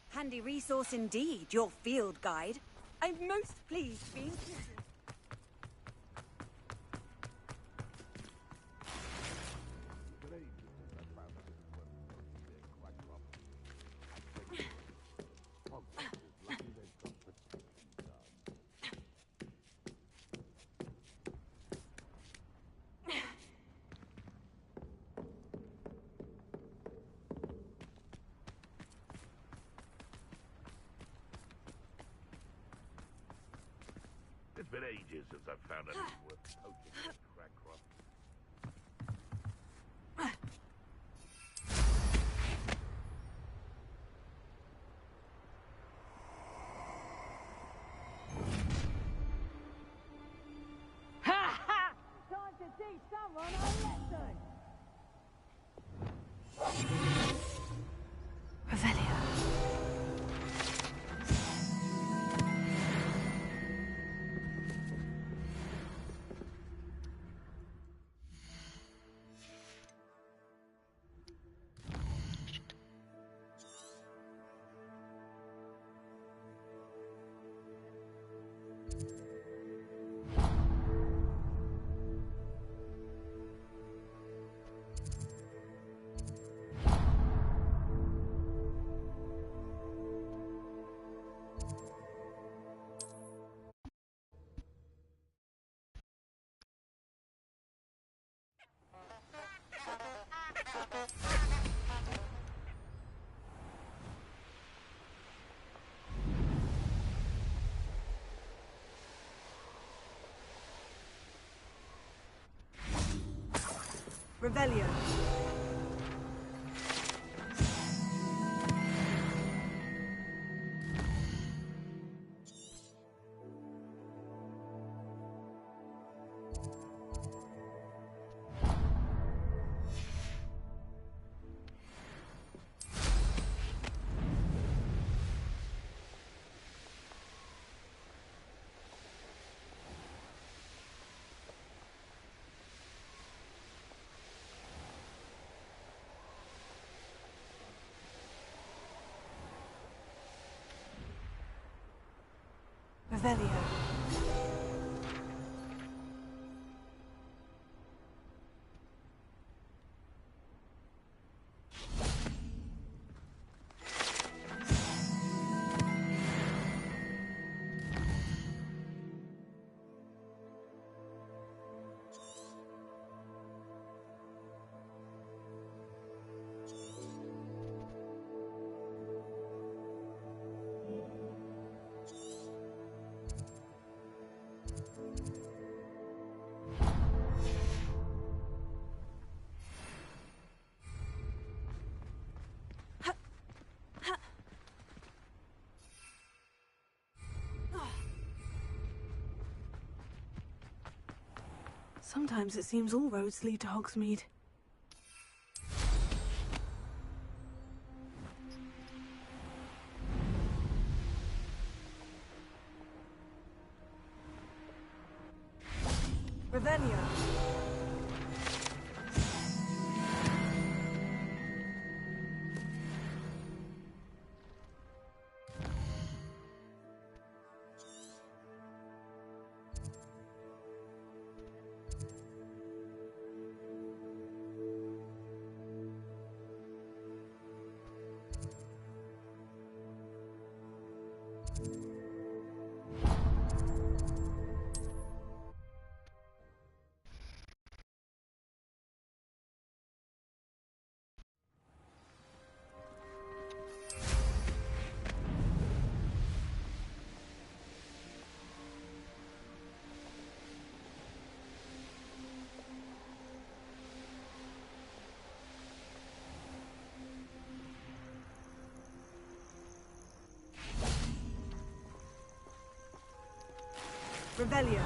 Handy resource indeed, your field guide. I'm most pleased to be included. It's been ages since I've found anything worth poaching in crack crop. Ha ha! Time to teach someone a lesson! Revelio. Revelio. Revelio. Sometimes it seems all roads lead to Hogsmeade. Revelio. Revelio.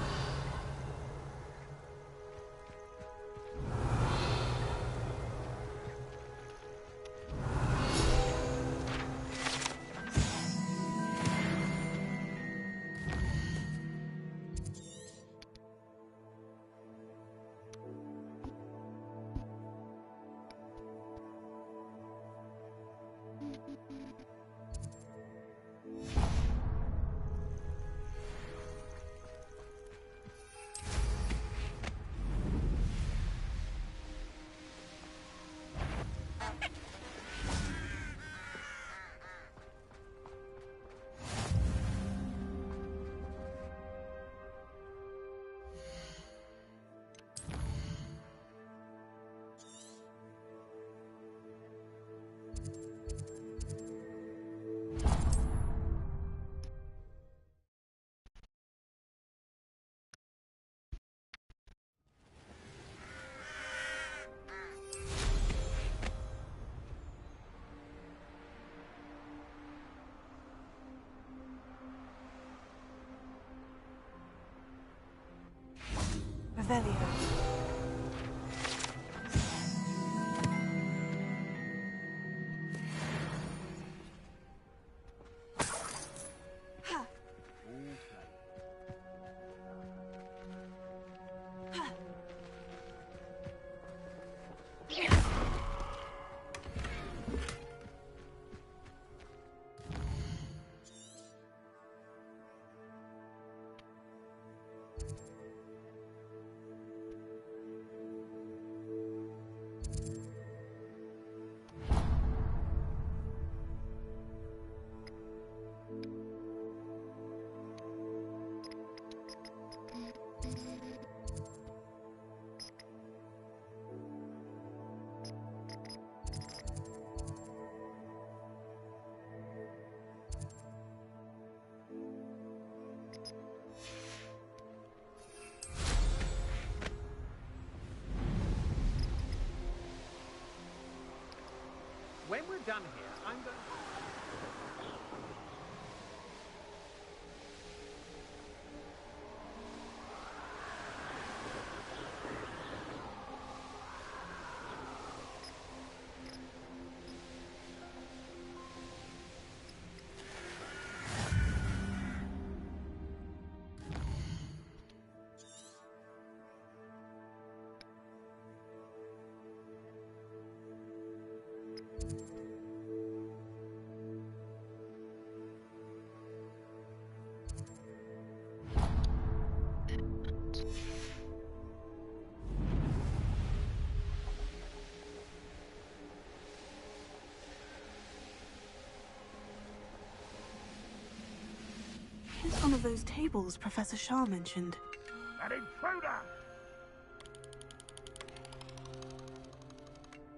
Revelio. When we're done here, I'm going to... It's one of those tables Professor Shah mentioned. An intruder!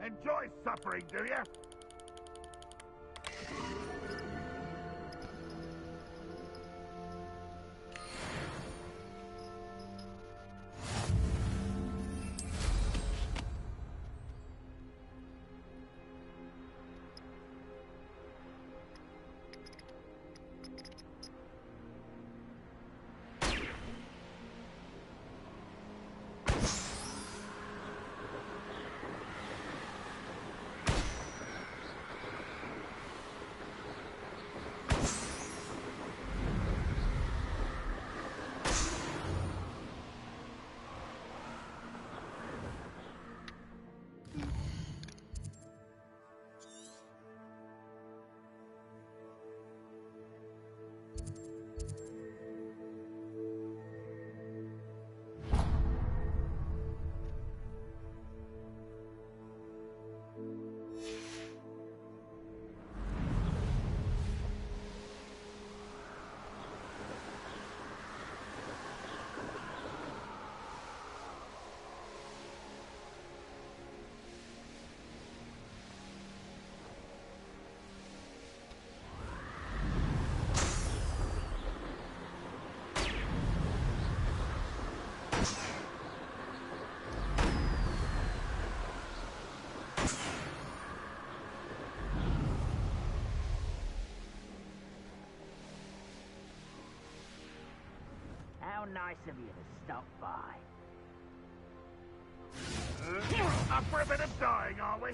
Enjoy suffering, do you? How nice of you to stop by. Up for a bit of dying, are we?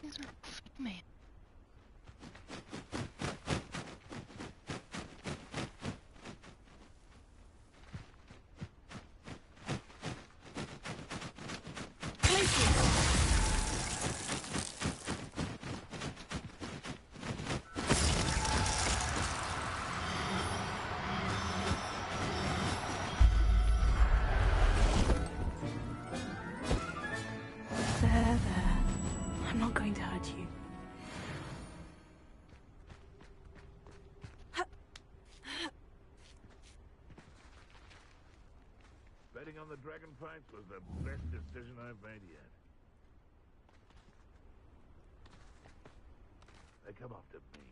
These are man. There. I'm not going to hurt you. Betting on the dragon fights was the best decision I've made yet. They come after me.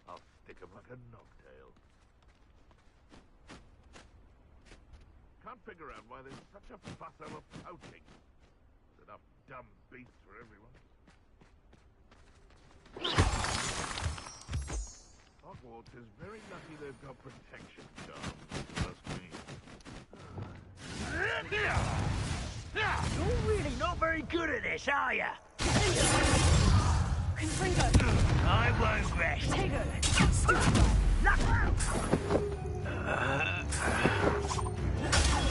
I'll stick 'em like a knocktail. Can't figure out why there's such a fuss over poaching. There's enough dumb beasts for everyone. Hogwarts is very lucky they've got protection charms. Trust me. You're really not very good at this, are you? Confringo! I won't rest. Tego!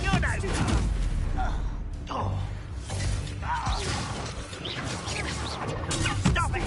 You're no good. Stop it!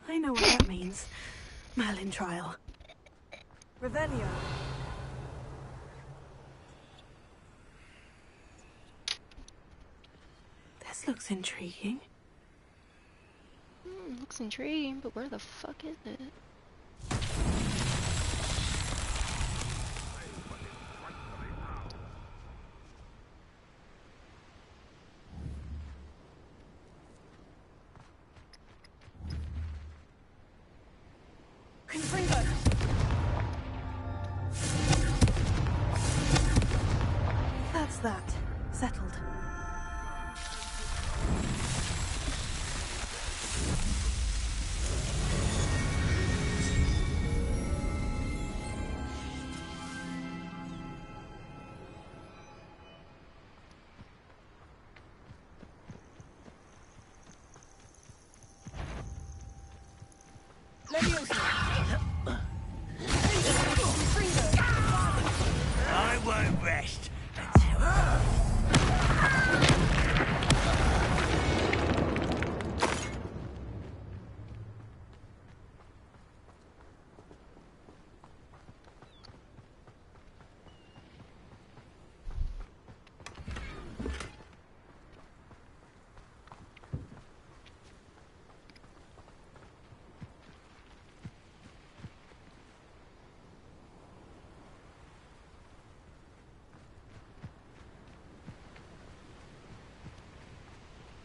I know what that means. Merlin trial. Revelio. This looks intriguing. Looks intriguing, but where the fuck is it? Confringo. That's that. Settled. I won't rest until...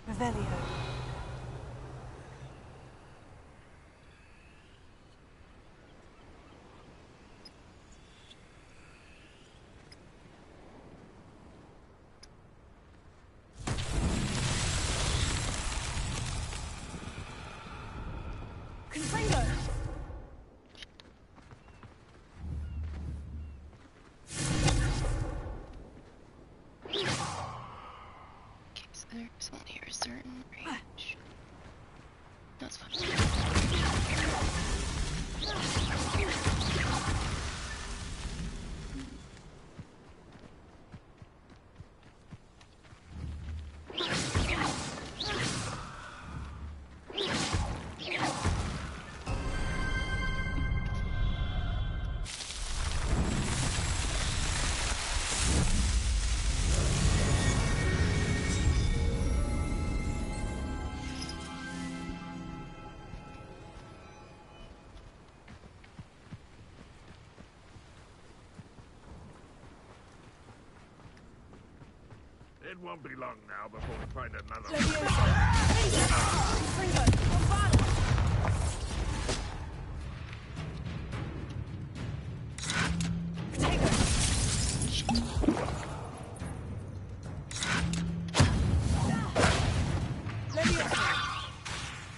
Revelio. Confringo! Okay, so there's only a certain range. That's fine. It won't be long now before we find another. Confringo! Bombard!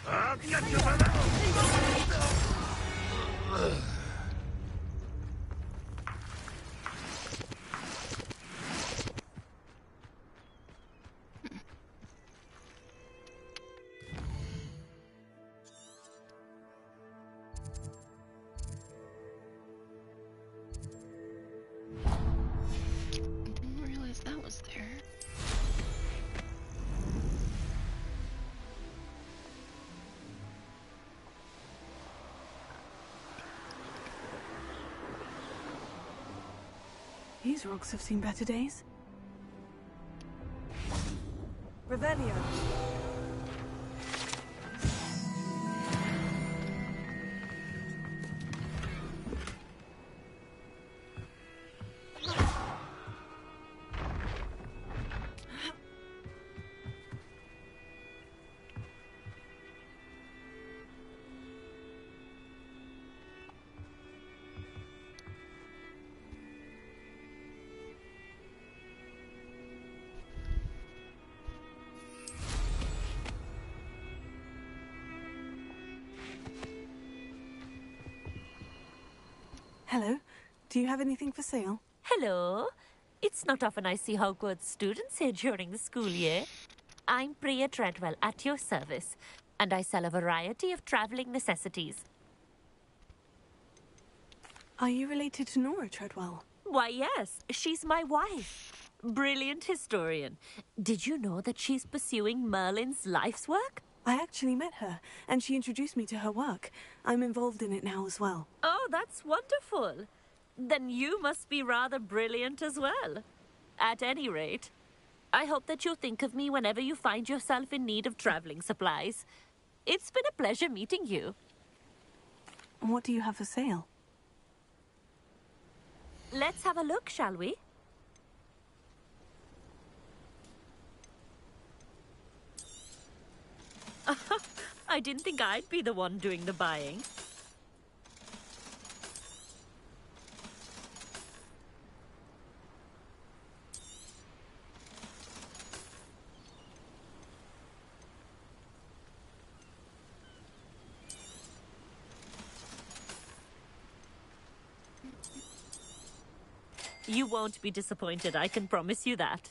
I'll get you for that! Didn't realize that was there. These rocks have seen better days. Revelio. Hello. Do you have anything for sale? Hello. It's not often I see Hogwarts students here during the school year. I'm Priya Treadwell, at your service, and I sell a variety of traveling necessities. Are you related to Nora Treadwell? Why, yes, she's my wife. Brilliant historian. Did you know that she's pursuing Merlin's life's work? I actually met her, and she introduced me to her work. I'm involved in it now as well. Oh, that's wonderful. Then you must be rather brilliant as well. At any rate, I hope that you'll think of me whenever you find yourself in need of traveling supplies. It's been a pleasure meeting you. What do you have for sale? Let's have a look, shall we? I didn't think I'd be the one doing the buying. You won't be disappointed, I can promise you that.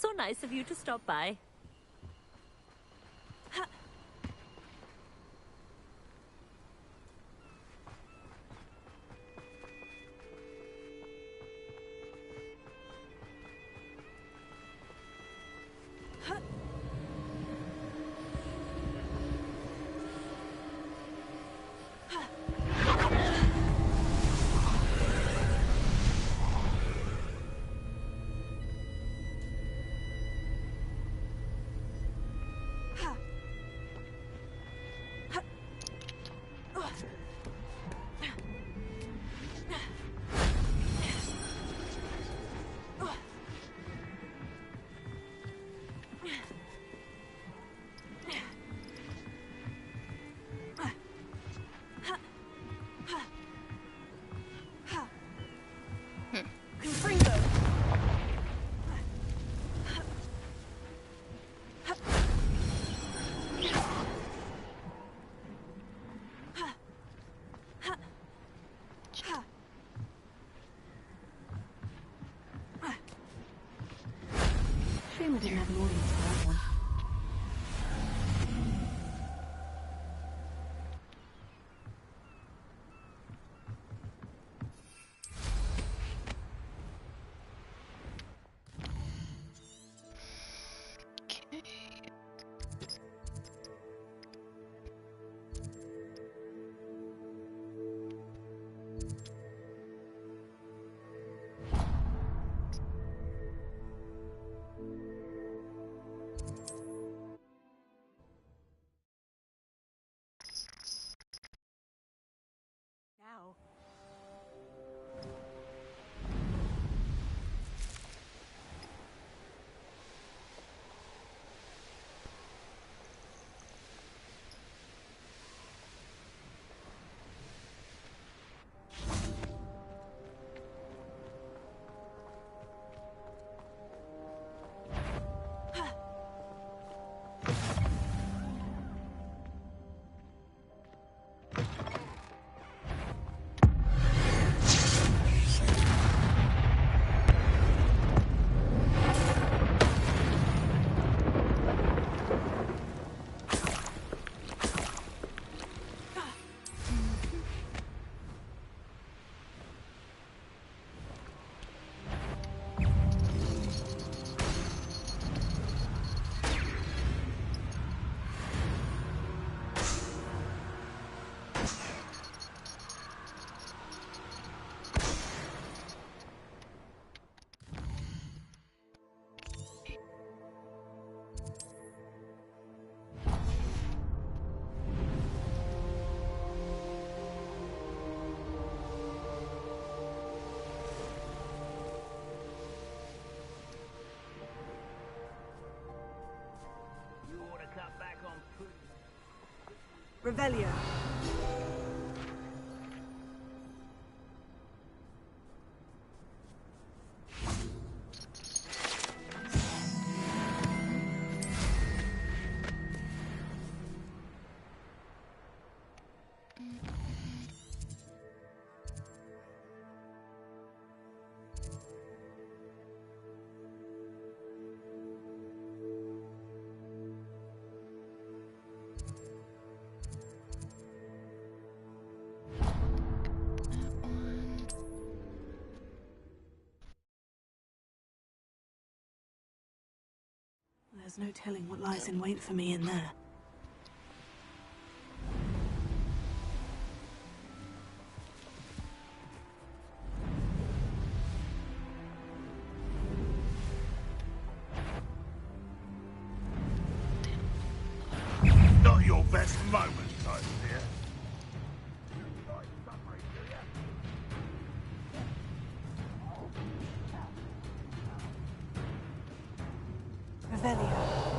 So nice of you to stop by. Shame I didn't have an audience for that one. Now. Revelio. There's no telling what lies in wait for me in there. Not your best moment, I fear. Revelio.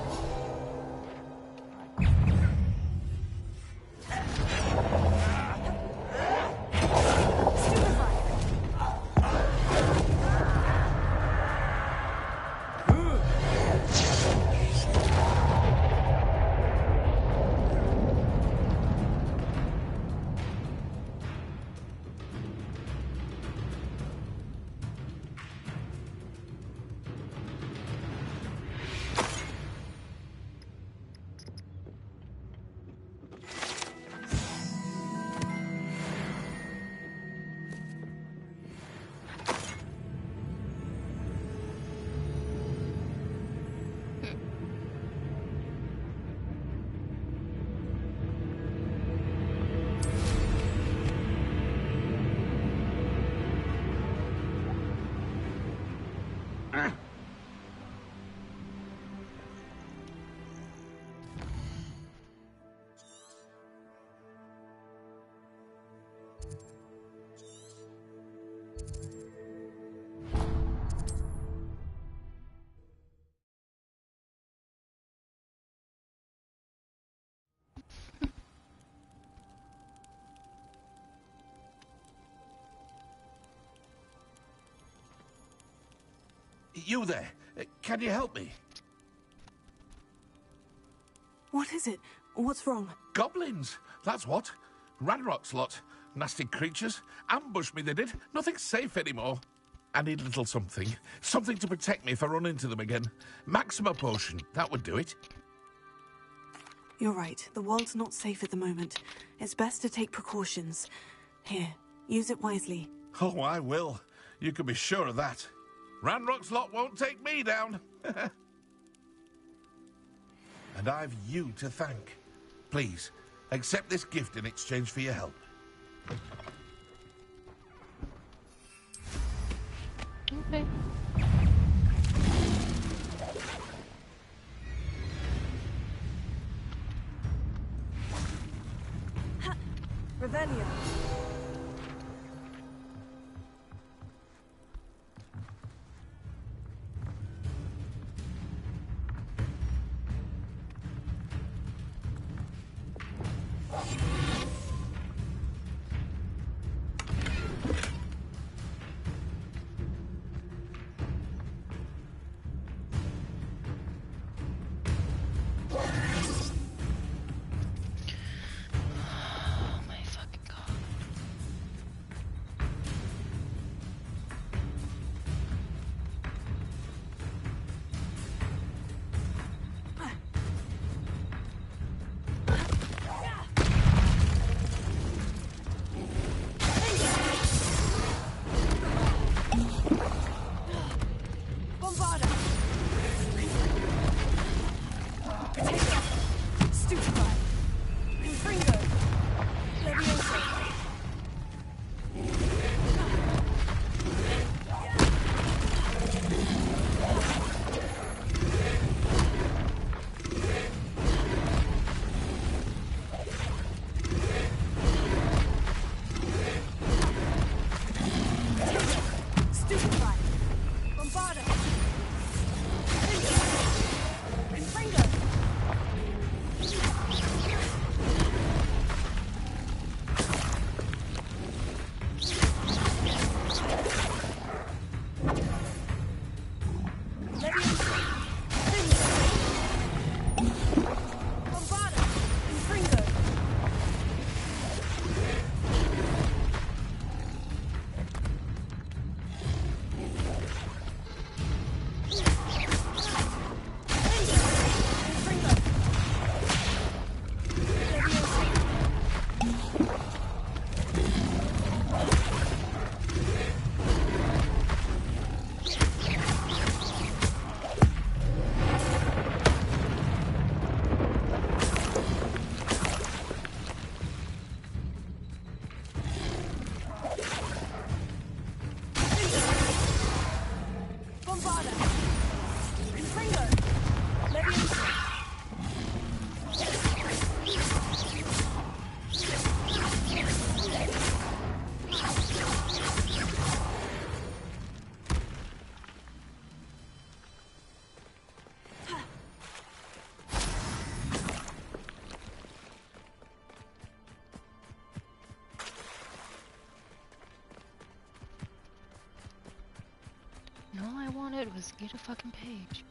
You there. Can you help me? What is it? What's wrong? Goblins, that's what. Ranrock's lot. Nasty creatures. Ambushed me, they did. Nothing's safe anymore. I need a little something. Something to protect me if I run into them again. Maxima potion, that would do it. You're right. The world's not safe at the moment. It's best to take precautions. Here, use it wisely. Oh, I will. You can be sure of that. Ranrock's lot won't take me down. And I've you to thank. Please, accept this gift in exchange for your help. Okay. Revelio. Oh my fucking god. Bombarda. Stupefy. Confringo. Leviosa. Stupefy. Bombarda. Confringo. Leviosa. Bombarda. Confringo. Bombarda. Confringo. Leviosa. All I wanted was to get a fucking page.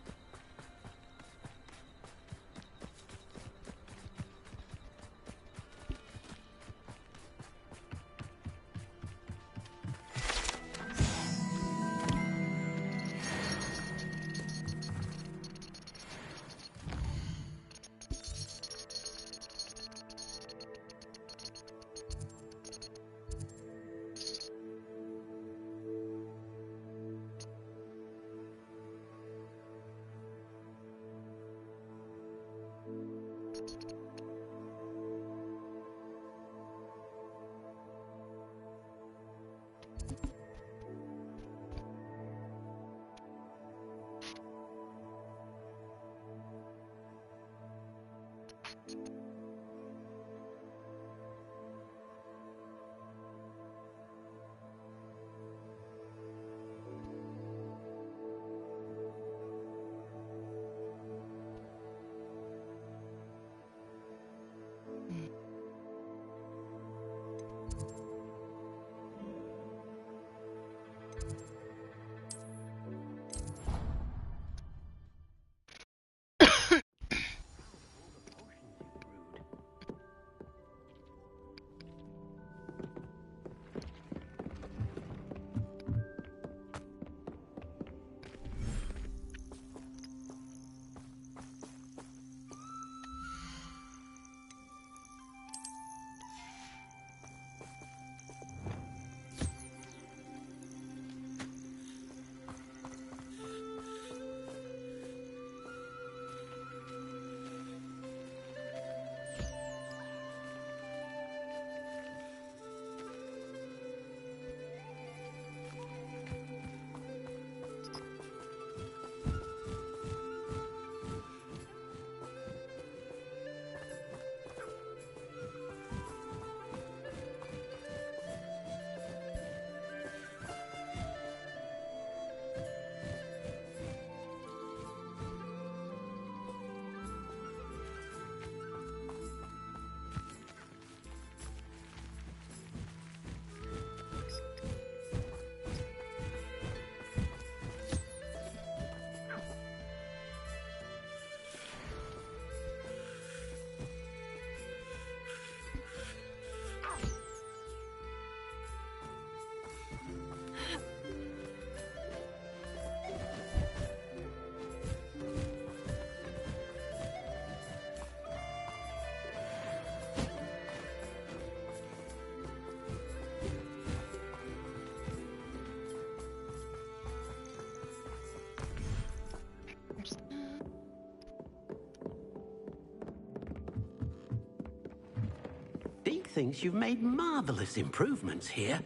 thinks you've made marvelous improvements here.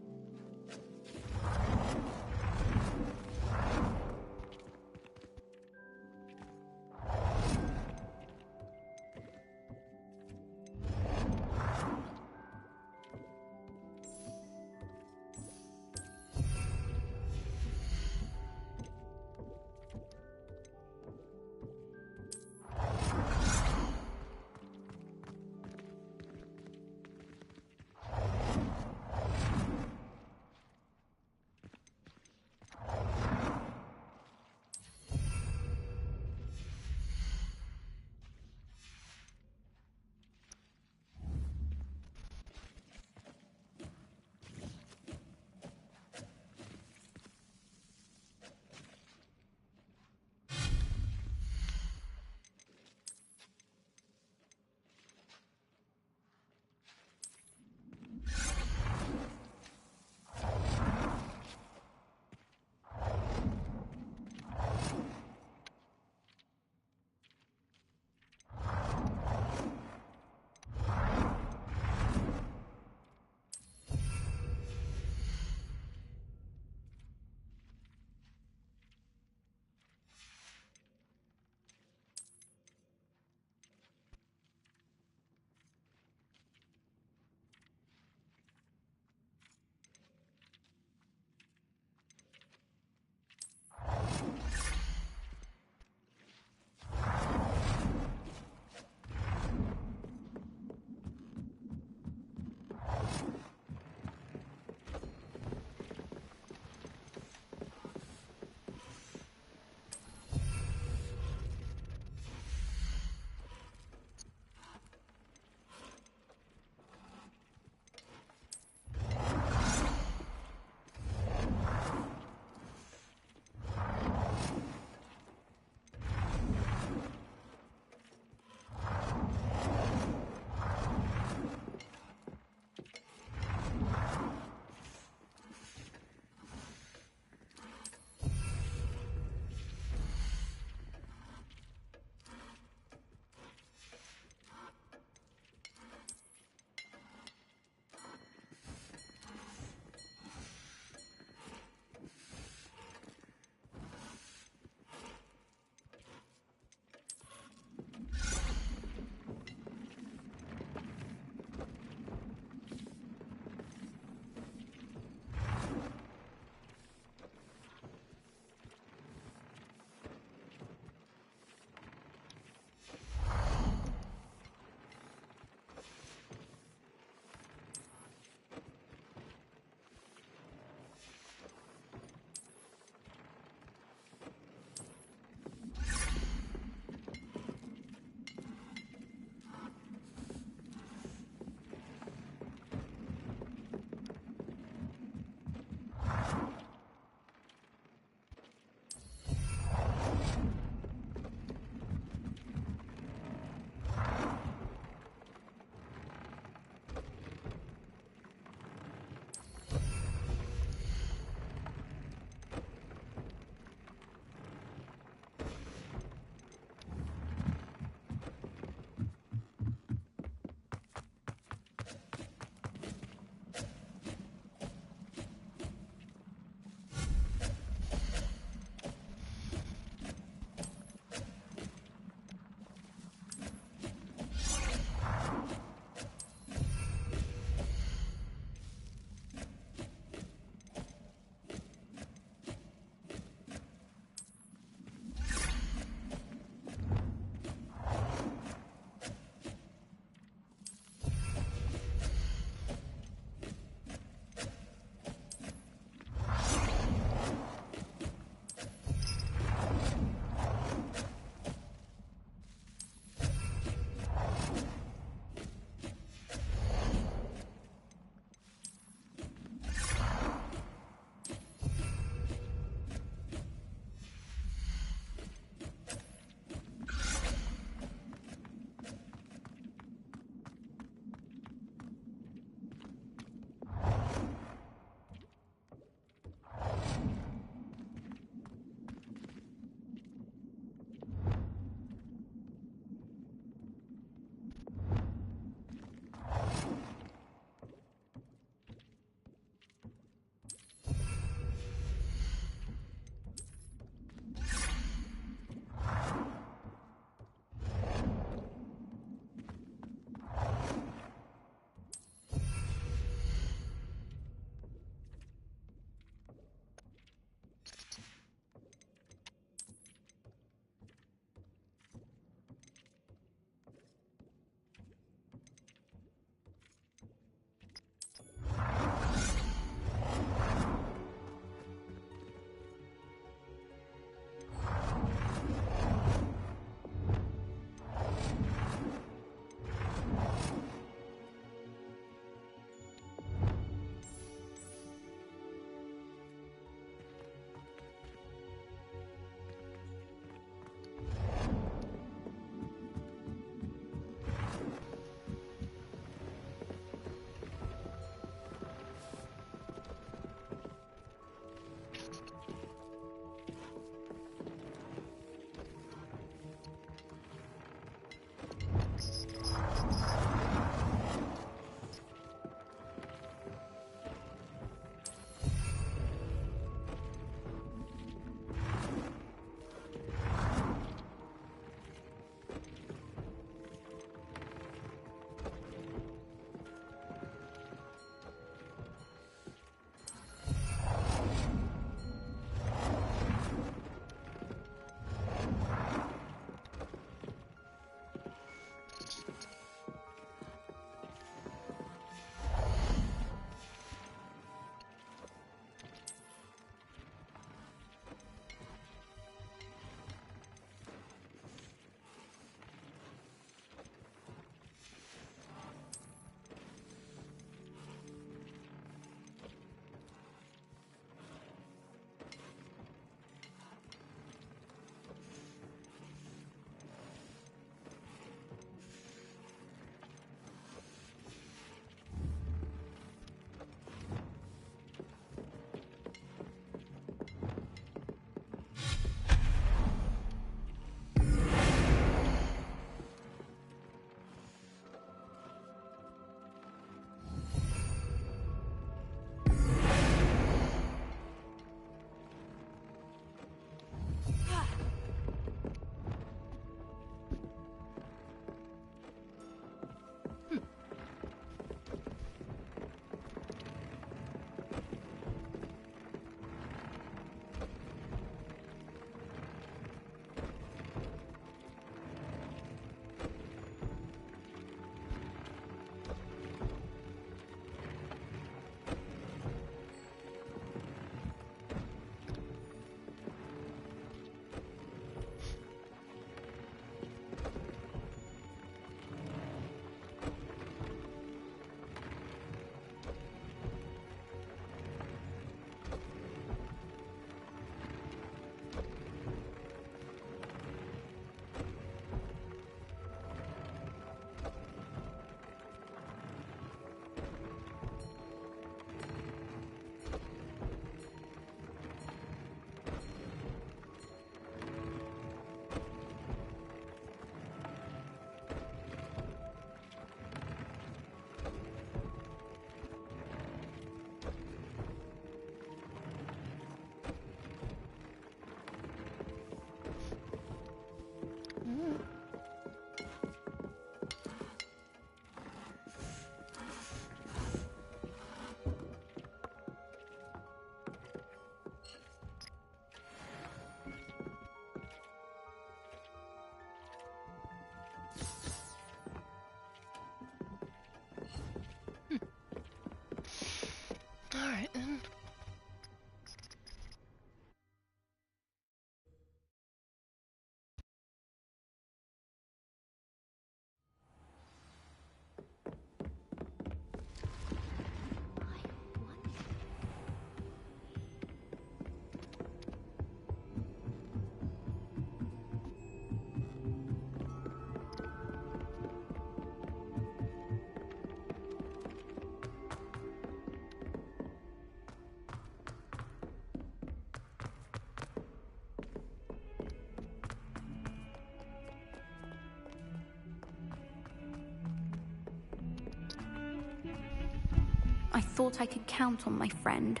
I thought I could count on my friend.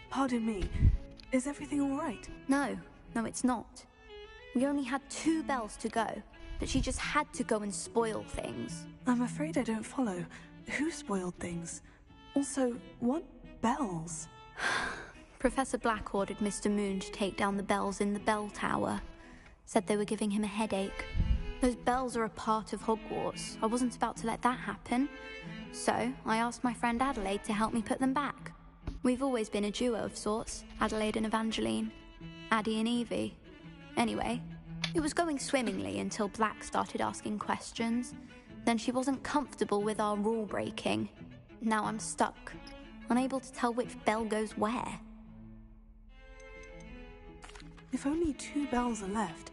Pardon me. Is everything all right? No, it's not. We only had 2 bells to go, but she just had to go and spoil things. I'm afraid I don't follow. Who spoiled things? Also, what bells? Professor Black ordered Mr. Moon to take down the bells in the bell tower. Said they were giving him a headache. Those bells are a part of Hogwarts. I wasn't about to let that happen. So, I asked my friend Adelaide to help me put them back. We've always been a duo of sorts, Adelaide and Evangeline. Addie and Evie. Anyway, it was going swimmingly until Black started asking questions. Then she wasn't comfortable with our rule breaking. Now I'm stuck, unable to tell which bell goes where. If only 2 bells are left,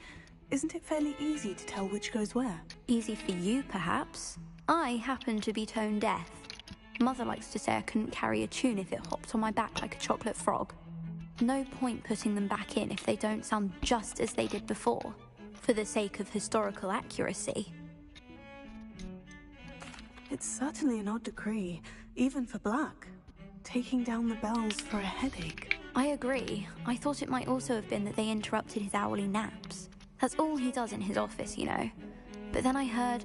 isn't it fairly easy to tell which goes where? Easy for you, perhaps. I happen to be tone deaf. Mother likes to say I couldn't carry a tune if it hopped on my back like a chocolate frog. No point putting them back in if they don't sound just as they did before, for the sake of historical accuracy. It's certainly an odd decree, even for Black. Taking down the bells for a headache. I agree. I thought it might also have been that they interrupted his hourly naps. That's all he does in his office, you know. But then I heard...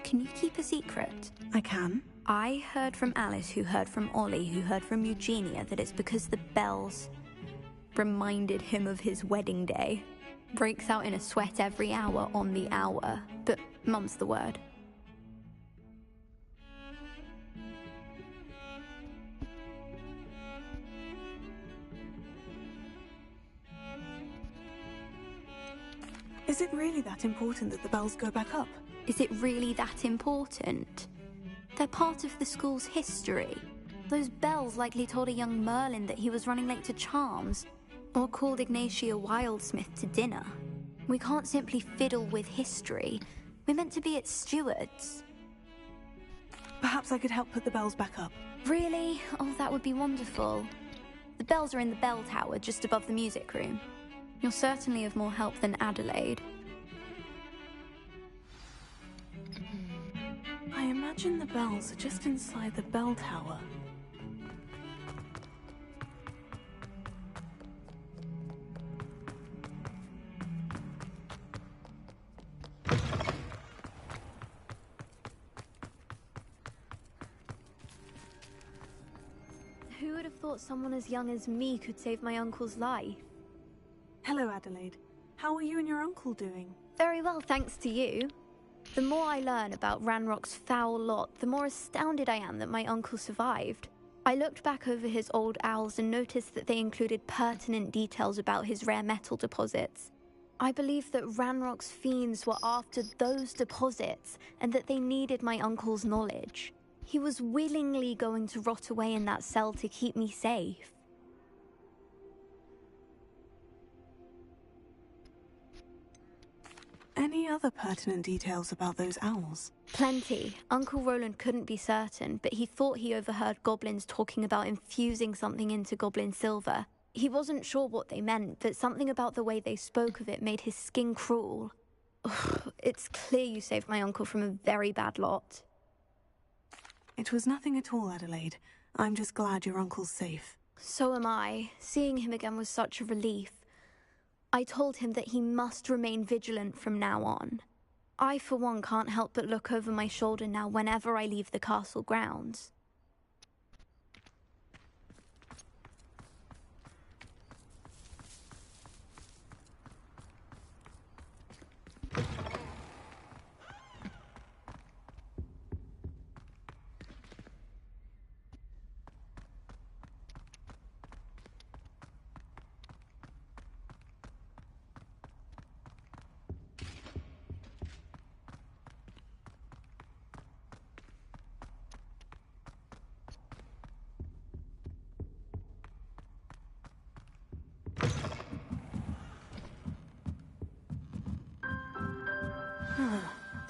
Can you keep a secret? I can. I heard from Alice, who heard from Ollie, who heard from Eugenia, that it's because the bells reminded him of his wedding day. Breaks out in a sweat every hour on the hour, but mum's the word. Is it really that important that the bells go back up? Is it really that important? They're part of the school's history. Those bells likely told a young Merlin that he was running late to charms, or called Ignatia Wildsmith to dinner. We can't simply fiddle with history. We're meant to be its stewards. Perhaps I could help put the bells back up. Really? Oh, that would be wonderful. The bells are in the bell tower just above the music room. You're certainly of more help than Adelaide. I imagine the bells are just inside the bell tower. Who would have thought someone as young as me could save my uncle's life? Hello, Adelaide. How are you and your uncle doing? Very well, thanks to you. The more I learn about Ranrock's foul lot, the more astounded I am that my uncle survived. I looked back over his old owls and noticed that they included pertinent details about his rare metal deposits. I believe that Ranrock's fiends were after those deposits and that they needed my uncle's knowledge. He was willingly going to rot away in that cell to keep me safe. Any other pertinent details about those owls? Plenty. Uncle Roland couldn't be certain, but he thought he overheard goblins talking about infusing something into goblin silver. He wasn't sure what they meant, but something about the way they spoke of it made his skin crawl. Ugh, it's clear you saved my uncle from a very bad lot. It was nothing at all, Adelaide. I'm just glad your uncle's safe. So am I. Seeing him again was such a relief. I told him that he must remain vigilant from now on. I, for one, can't help but look over my shoulder now whenever I leave the castle grounds.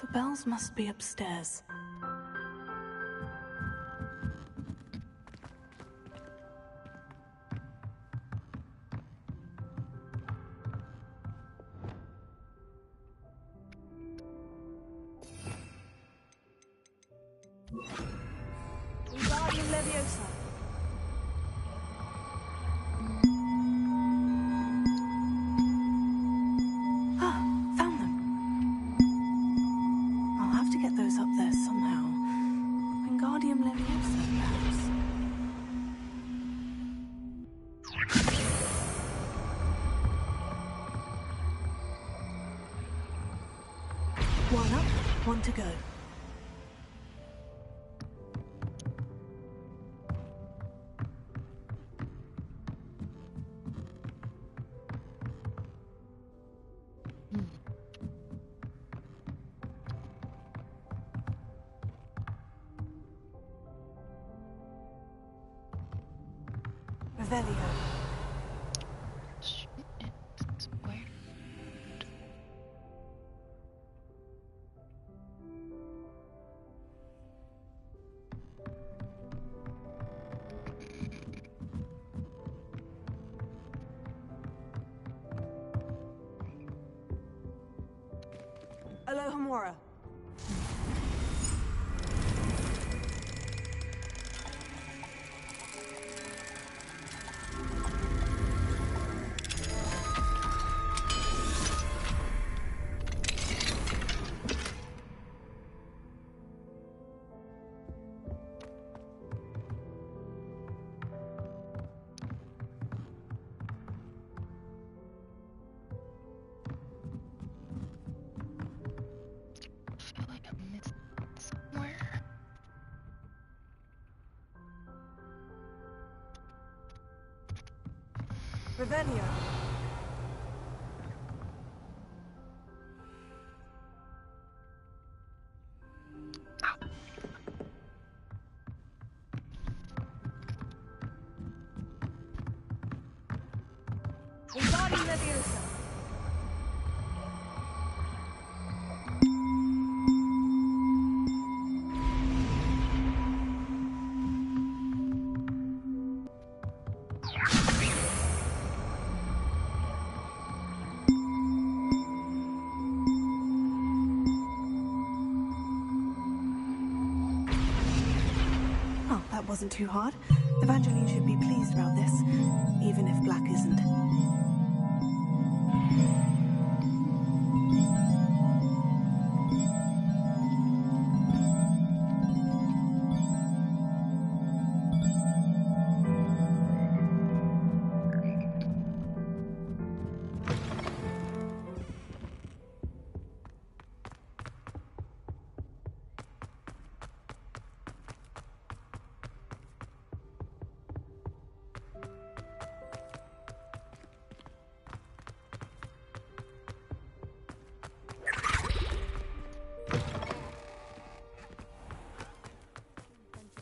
The bells must be upstairs. Leviosa. Ah, found them. I'll have to get those up there somehow. Wingardium Leviosa, perhaps. One up, one to go. Revelio. It's weird. Alohomora. I feel like I missed it somewhere. Revelio. Wingardium Leviosa. Oh, that wasn't too hard. Evangeline should be pleased about this, even if Black isn't.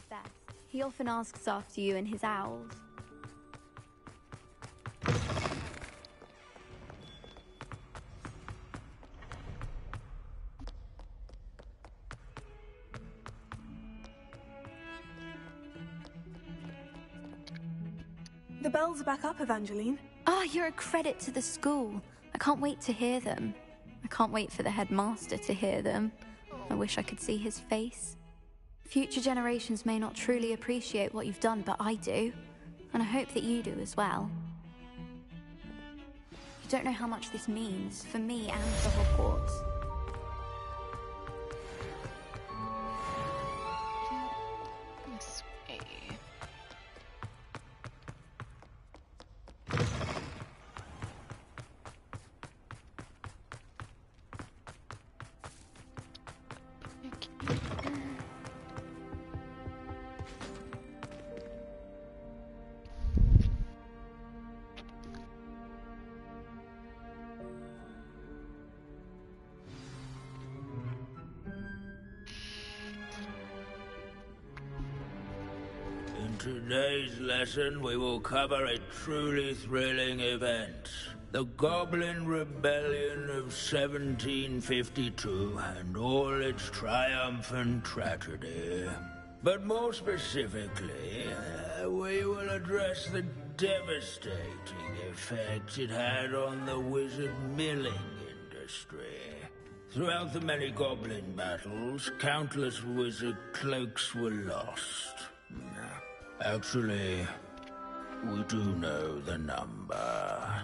Best. He often asks after you and his owls. The bells are back up, Evangeline. Ah, you're a credit to the school. I can't wait to hear them. I can't wait for the headmaster to hear them. I wish I could see his face. Future generations may not truly appreciate what you've done, but I do. And I hope that you do as well. You don't know how much this means for me and for Hogwarts. This way. In today's lesson, we will cover a truly thrilling event. The Goblin Rebellion of 1752 and all its triumphant tragedy. But more specifically, we will address the devastating effect it had on the wizard milling industry. Throughout the many goblin battles, countless wizard cloaks were lost. Actually, we do know the number.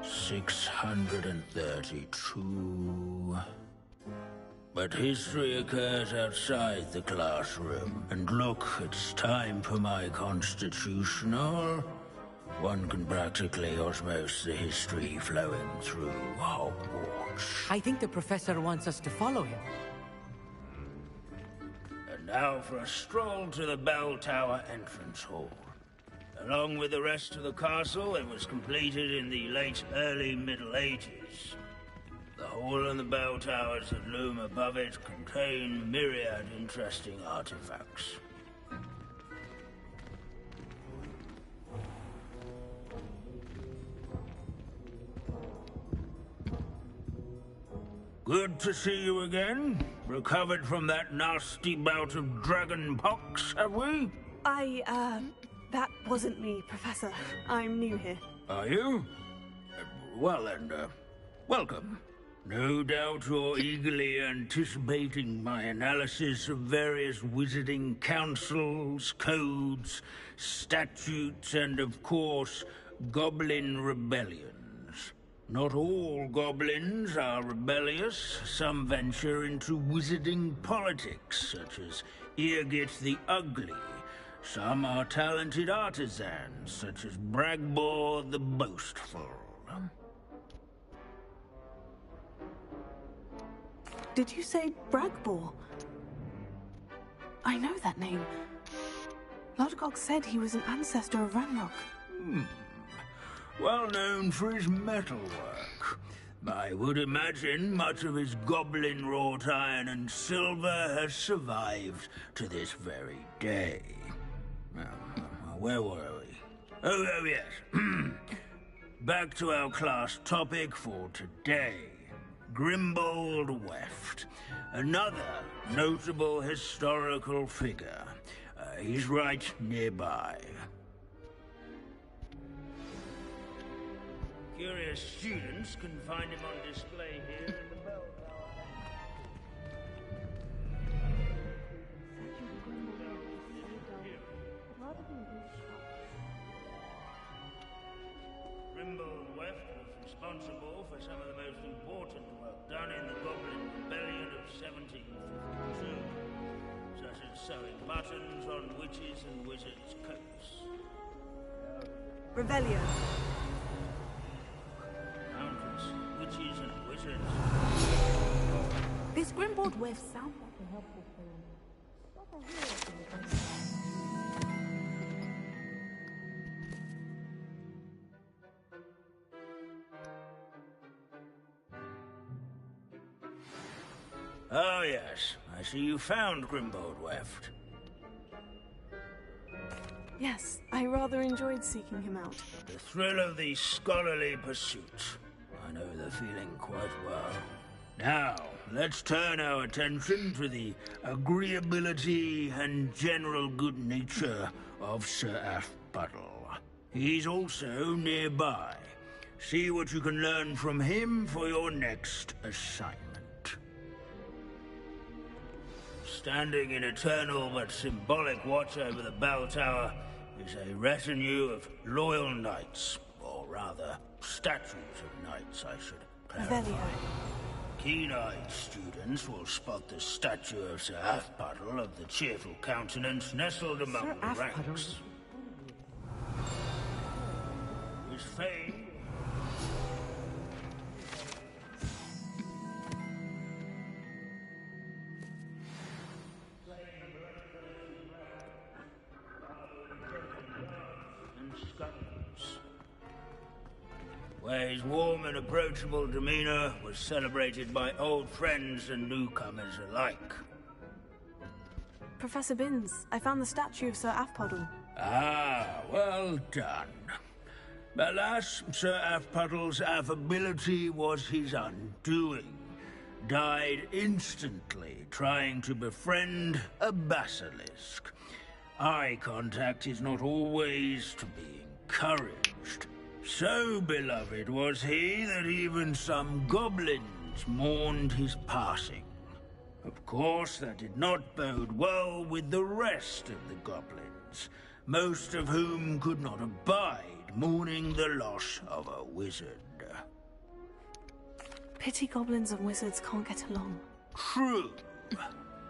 632. But history occurs outside the classroom. And look, it's time for my constitutional. One can practically osmose the history flowing through Hogwarts. I think the professor wants us to follow him. And now for a stroll to the bell tower entrance hall. Along with the rest of the castle, it was completed in the early Middle Ages. The hall and the bell towers that loom above it contain myriad interesting artifacts. Good to see you again. Recovered from that nasty bout of dragon pox, have we? That wasn't me, Professor. I'm new here. Are you? Well then, welcome. No doubt you're eagerly anticipating my analysis of various wizarding councils, codes, statutes, and of course, goblin rebellions. Not all goblins are rebellious. Some venture into wizarding politics, such as Eargit the Ugly. Some are talented artisans, such as Bragbor the Boastful. Did you say Bragbor? I know that name. Lodgok said he was an ancestor of Ranrock. Well known for his metalwork. I would imagine much of his goblin wrought iron and silver has survived to this very day. Where were we? Oh yes. Back to our class topic for today. Grimbold Weft. Another notable historical figure. He's right nearby. Curious students can find him on display here in the bell tower. Grimbold Weft was responsible for some of the most important work done in the Goblin Rebellion of 1752, such as sewing buttons on witches and wizards' coats. Rebellion. Countess, witches and wizards. This Grimbold Weft sounds like a helpful plan. Oh yes, I see you found Grimbold Weft. Yes, I rather enjoyed seeking him out. The thrill of the scholarly pursuit. I know the feeling quite well. Now, let's turn our attention to the agreeability and general good nature of Sir Athpuddle. He's also nearby. See what you can learn from him for your next assignment. Standing in eternal but symbolic watch over the bell tower is a retinue of loyal knights, or rather, statues of knights, I should clarify. Keen-eyed students will spot the statue of Sir Athpuddle of the cheerful countenance nestled among the ranks. His fame where his warm and approachable demeanor was celebrated by old friends and newcomers alike. Professor Binns, I found the statue of Sir Athpuddle. Ah, well done. Alas, Sir Athpuddle's affability was his undoing. Died instantly trying to befriend a basilisk. Eye contact is not always to be encouraged. So beloved was he that even some goblins mourned his passing. Of course, that did not bode well with the rest of the goblins, most of whom could not abide mourning the loss of a wizard. Pity goblins and wizards can't get along. True.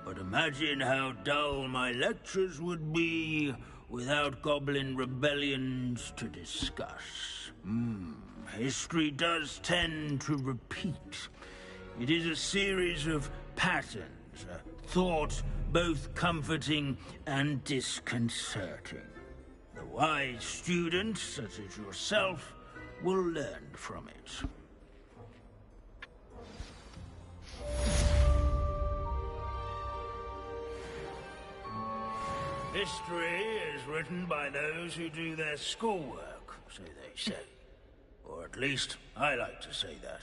But imagine how dull my lectures would be without goblin rebellions to discuss. History does tend to repeat. It is a series of patterns, a thought both comforting and disconcerting. The wise student, such as yourself, will learn from it. History is written by those who do their schoolwork, so they say. Or at least, I like to say that.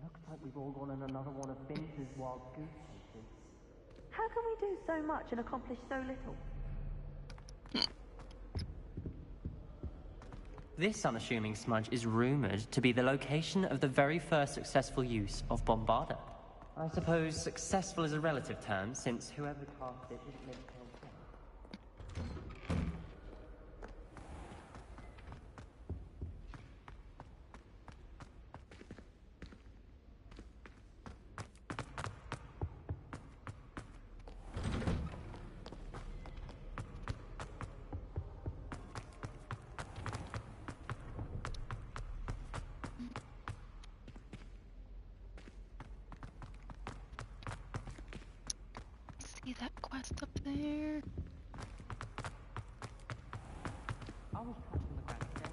Looks like we've all gone on another one of Bince's wild goose chases. How can we do so much and accomplish so little? This unassuming smudge is rumored to be the location of the very first successful use of Bombarda. I suppose successful is a relative term, since whoever cast it isn't meant to tell. See that quest up there? I was trapped in the ground today.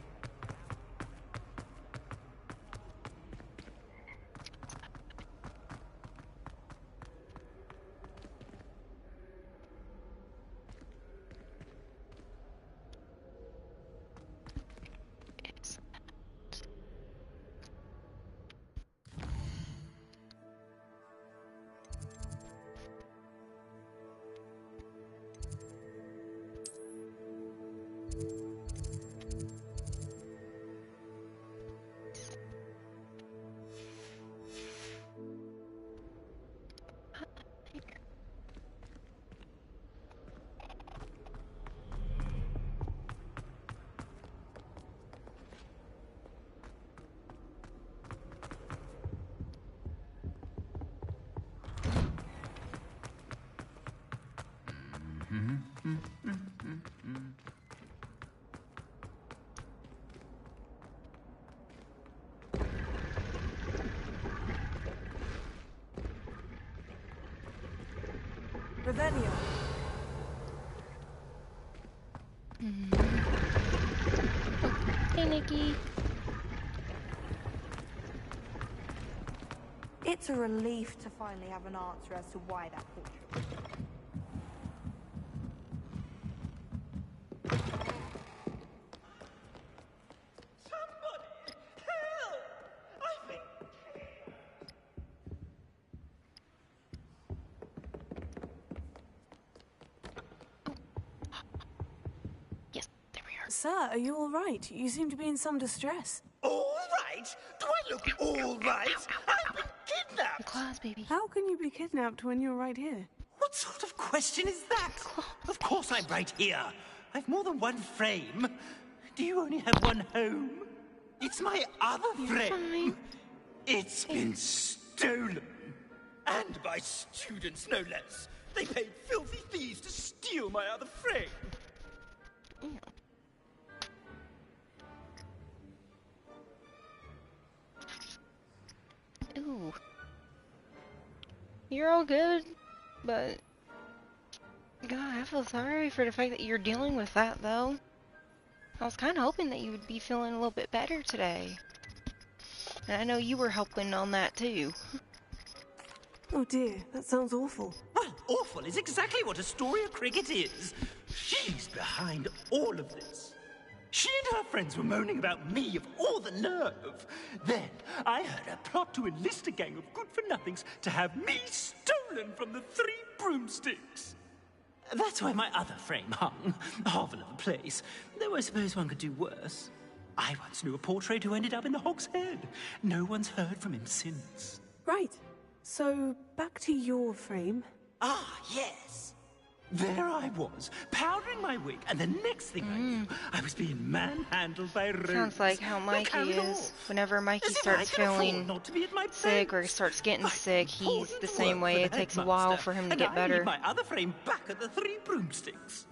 Is that... Revelio. Hey, Nikki. It's a relief to finally have an answer as to why that portrait. Sir, are you all right? You seem to be in some distress. All right? Do I look all right? I've been kidnapped! Claws, baby. How can you be kidnapped when you're right here? What sort of question is that? Of course I'm right here. I've more than one frame. Do you only have one home? It's my other frame. It's been stolen. And by students, no less. They paid filthy thieves to steal my other frame. Ew. Ooh. You're all good, but... God, I feel sorry for the fact that you're dealing with that, though. I was kind of hoping that you would be feeling a little bit better today. And I know you were helping on that, too. Oh dear, that sounds awful. Well, awful is exactly what Astoria Cricket is. She's behind all of this. She and her friends were moaning about me of all the nerve. Then I heard her plot to enlist a gang of good-for-nothings to have me stolen from the Three Broomsticks. That's where my other frame hung. A hovel of a place. Though I suppose one could do worse. I once knew a portrait who ended up in the Hog's Head. No one's heard from him since. Right. So, back to your frame. Ah, yes. There I was, powdering my wig, and the next thing I knew, I was being manhandled by rodents. Sounds like how Mikey is. Whenever Mikey starts feeling sick or starts getting sick, he's the same way. It takes a while for him to get better. And I leave my other frame back at the Three Broomsticks.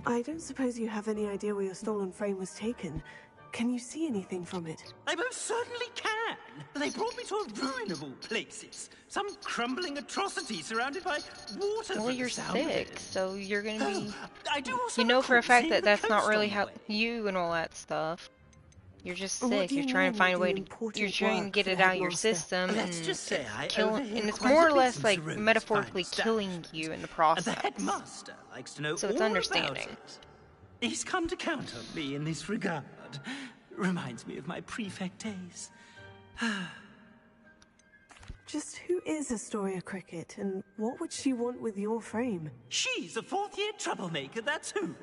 I don't suppose you have any idea where your stolen frame was taken. Can you see anything from it? I most certainly can. They brought me to a ruin of all places. Some crumbling atrocity surrounded by water. Well, you're sick, so you're gonna be... I do also you know for a fact that that's not really how how you and all that stuff. You're just sick. You're trying to find a way to... You're trying to get it out of your system and kill... And it's more or less like metaphorically killing you in the process. And the headmaster likes to know so it's all understanding. about it. He's come to count on me in this regard. Reminds me of my prefect days. Just who is Astoria Cricket, and what would she want with your frame? She's a fourth-year troublemaker, that's who.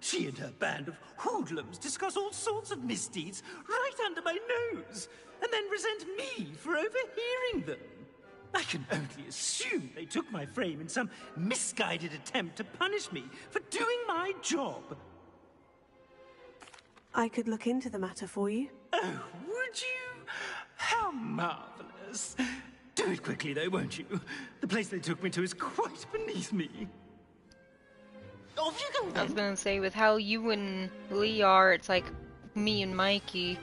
She and her band of hoodlums discuss all sorts of misdeeds right under my nose, and then resent me for overhearing them. I can only assume they took my frame in some misguided attempt to punish me for doing my job. I could look into the matter for you. Oh, would you? How marvelous. Do it quickly, though, won't you? The place they took me to is quite beneath me. Off you go, then. I was gonna say, with how you and Lee are, it's like me and Mikey.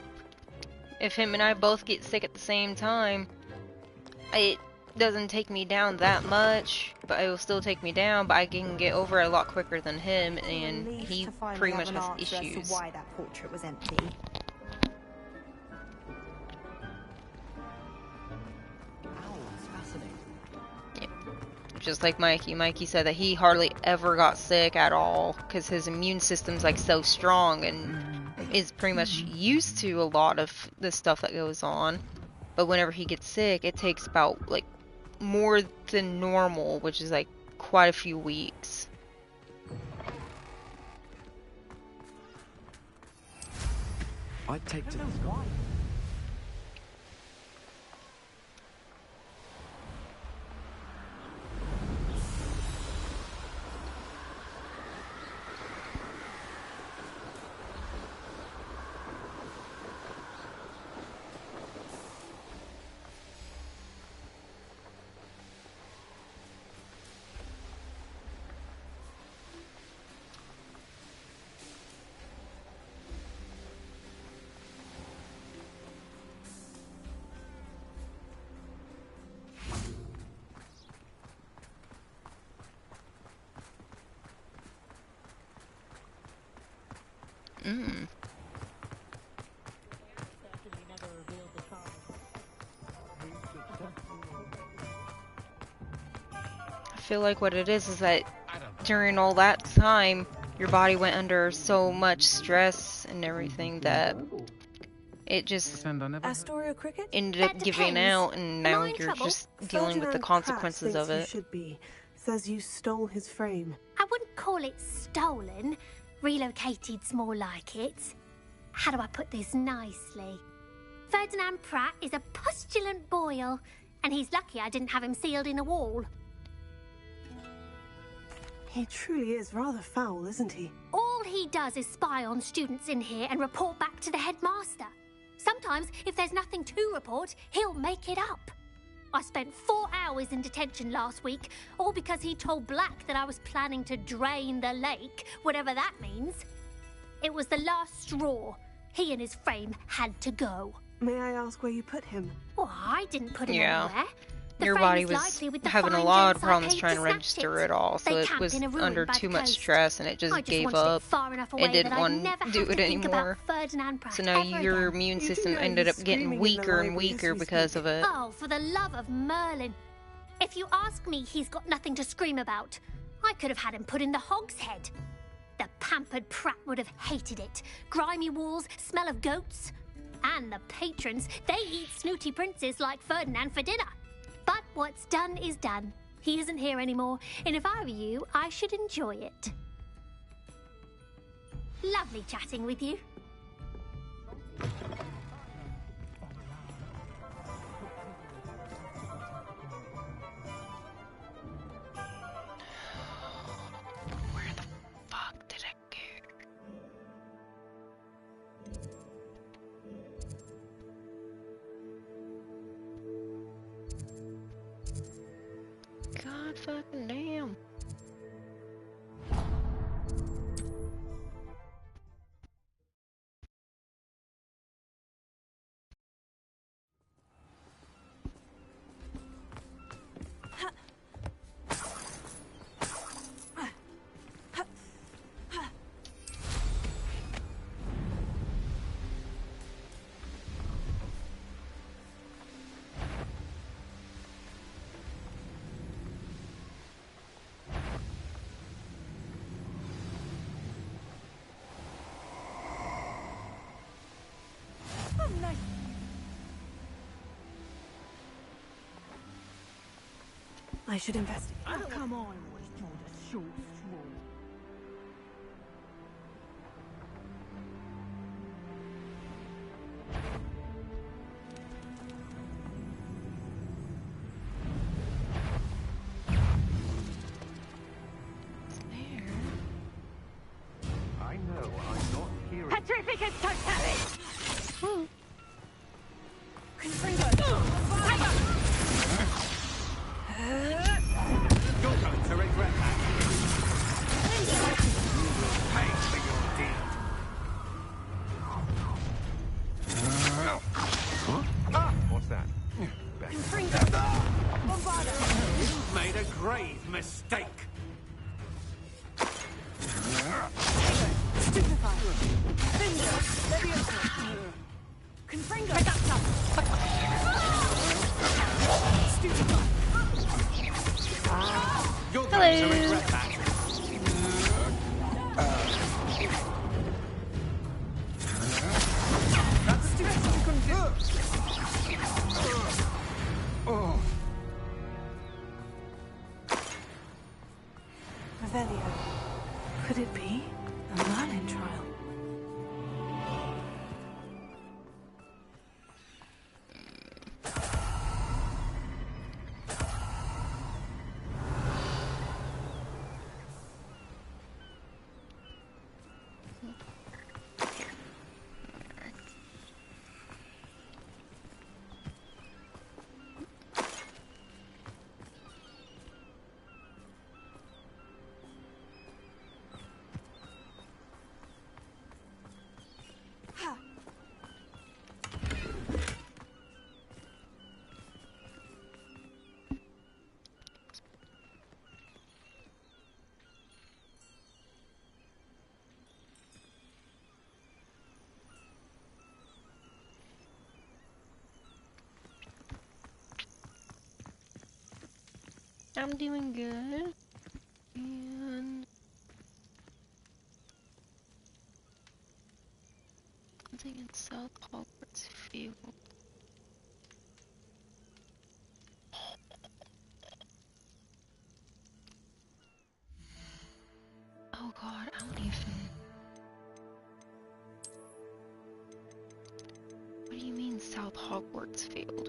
If him and I both get sick at the same time, it doesn't take me down that much, but it will still take me down, but I can get over it a lot quicker than him, and he pretty much has issues. As to why that portrait was empty. Yeah. Just like Mikey. Mikey said that he hardly ever got sick at all, because his immune system's like so strong, and is pretty much used to a lot of the stuff that goes on. But whenever he gets sick, it takes about like more than normal, which is like quite a few weeks. I'd take to... I feel like what it is that during all that time, your body went under so much stress and everything that it just Astoria Cricket? ended up giving out, and now you're just dealing with the consequences of it. Should be. Says you stole his frame. I wouldn't call it stolen. Relocated's more like it. How do I put this nicely? Ferdinand Pratt is a postulant boil, and he's lucky I didn't have him sealed in a wall. He truly is rather foul, isn't he? All he does is spy on students in here and report back to the headmaster. Sometimes, if there's nothing to report, he'll make it up. I spent 4 hours in detention last week, all because he told Black that I was planning to drain the lake, whatever that means. It was the last straw. He and his frame had to go. May I ask where you put him? Well, I didn't put him anywhere. Your body was having a lot of problems trying to register it all, so it was under too much stress, and it just gave up. It didn't want to do it anymore. So now your immune system ended up getting weaker and weaker because of it. Oh, for the love of Merlin. If you ask me, he's got nothing to scream about. I could have had him put in the Hogshead. The pampered Pratt would have hated it. Grimy walls, smell of goats. And the patrons, they eat snooty princes like Ferdinand for dinner. But what's done is done. He isn't here anymore, and if I were you, I should enjoy it. Lovely chatting with you. God fucking damn. I should investigate. Oh, come on, always draw the short straw. I know I'm not hearing. Petrificus totalis! You're going to regret that. Pay for your deed. Ah, what's that? You've made a grave mistake. Stupefy! Finger! Leviosa! Confringo! Stupefy! You're going to regret that. That's stupid. You couldn't do. Oh. Revelio. Could it be a Merlin trial? I'm doing good. And something in South Hogwarts Field. Oh god, I don't even... What do you mean South Hogwarts Field?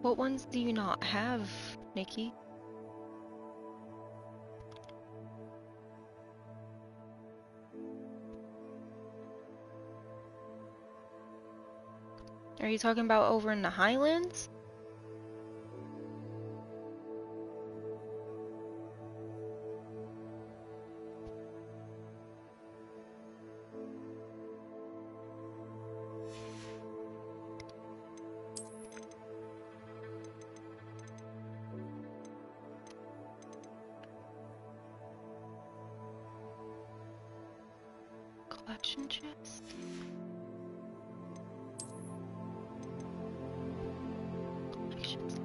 What ones do you not have, Nikki? Are you talking about over in the Highlands? Collection chest? Collections.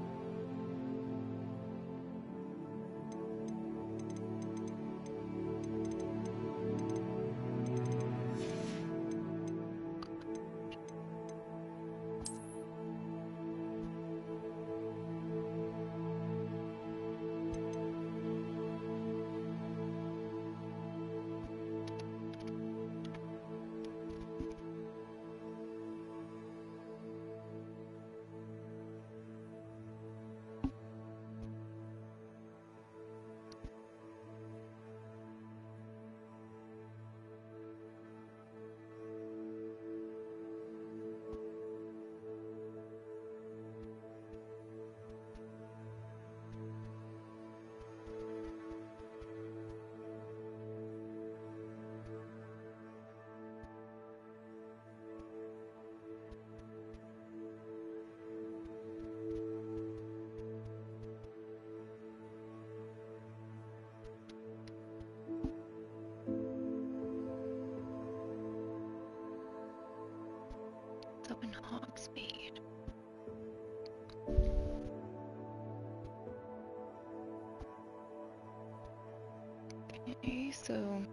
Okay, so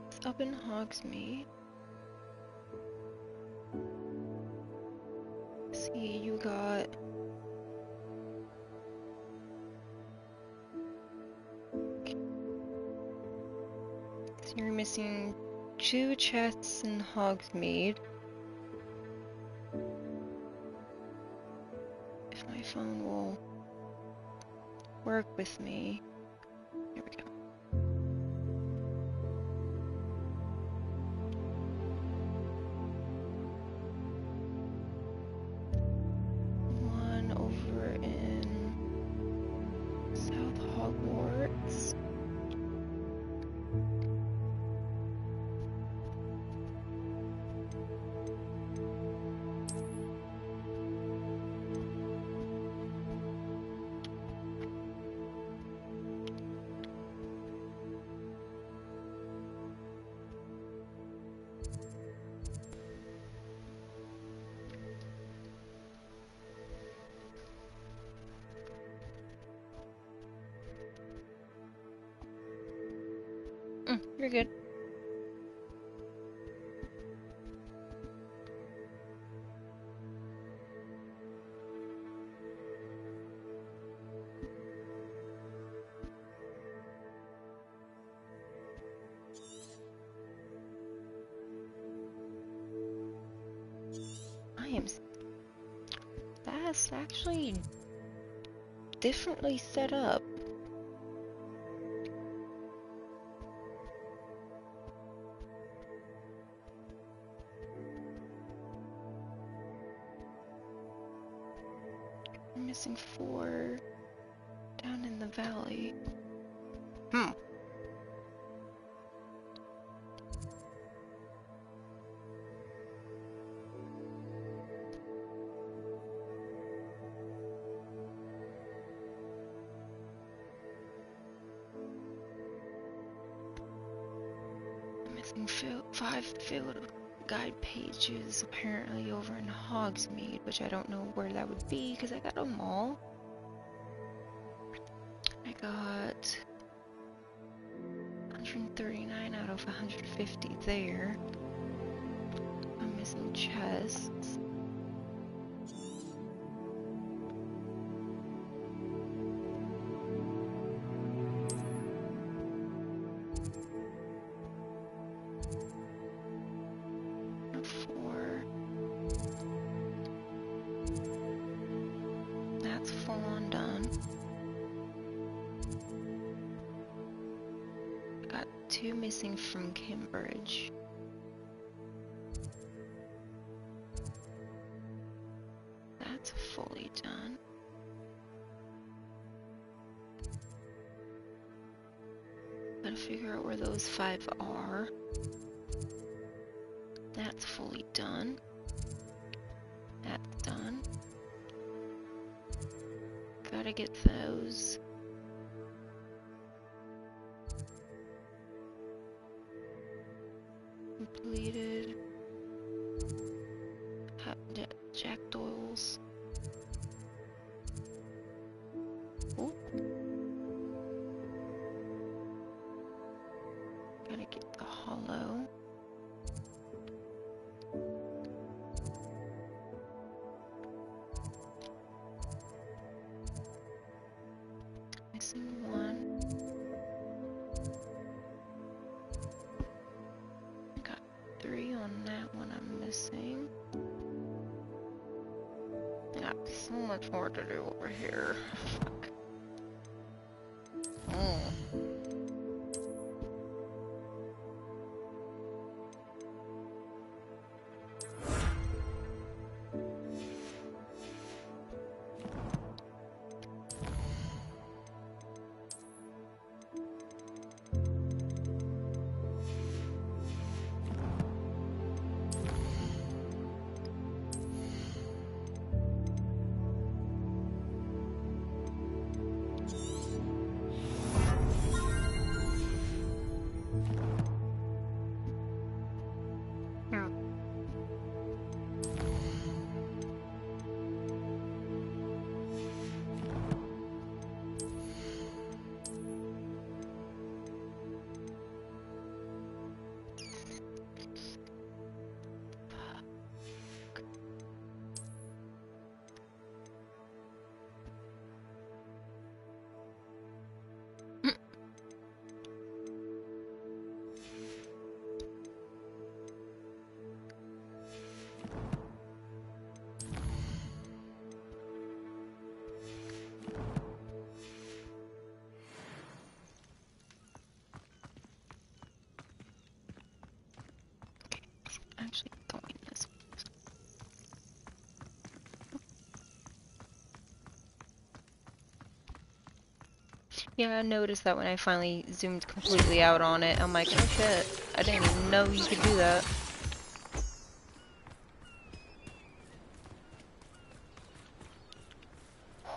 it's up in Hogsmeade. See, you got so you're missing 2 chests in Hogsmeade. If my phone will work with me. Here we go. One over in South Hogwarts. You're good. That's actually differently set up. I'm missing 4 down in the valley. Missing 5 field guide pages apparently over in Hogsmeade, which I don't know where that would be because I got them all. I got 139 out of 150 there. I'm missing chests. That's full on done. Got 2 missing from Cambridge. That's fully done. Gotta figure out where those 5 are. That's fully done. That's done. Gotta get those. Completed. Jack Doyle's. Ooh. Gotta get the hollow. Missing 1. Got 3 on that one I'm missing. I got so much more to do over here. actually going this way. Yeah, I noticed that when I finally zoomed completely out on it. I'm like, oh shit, I didn't even know you could do that.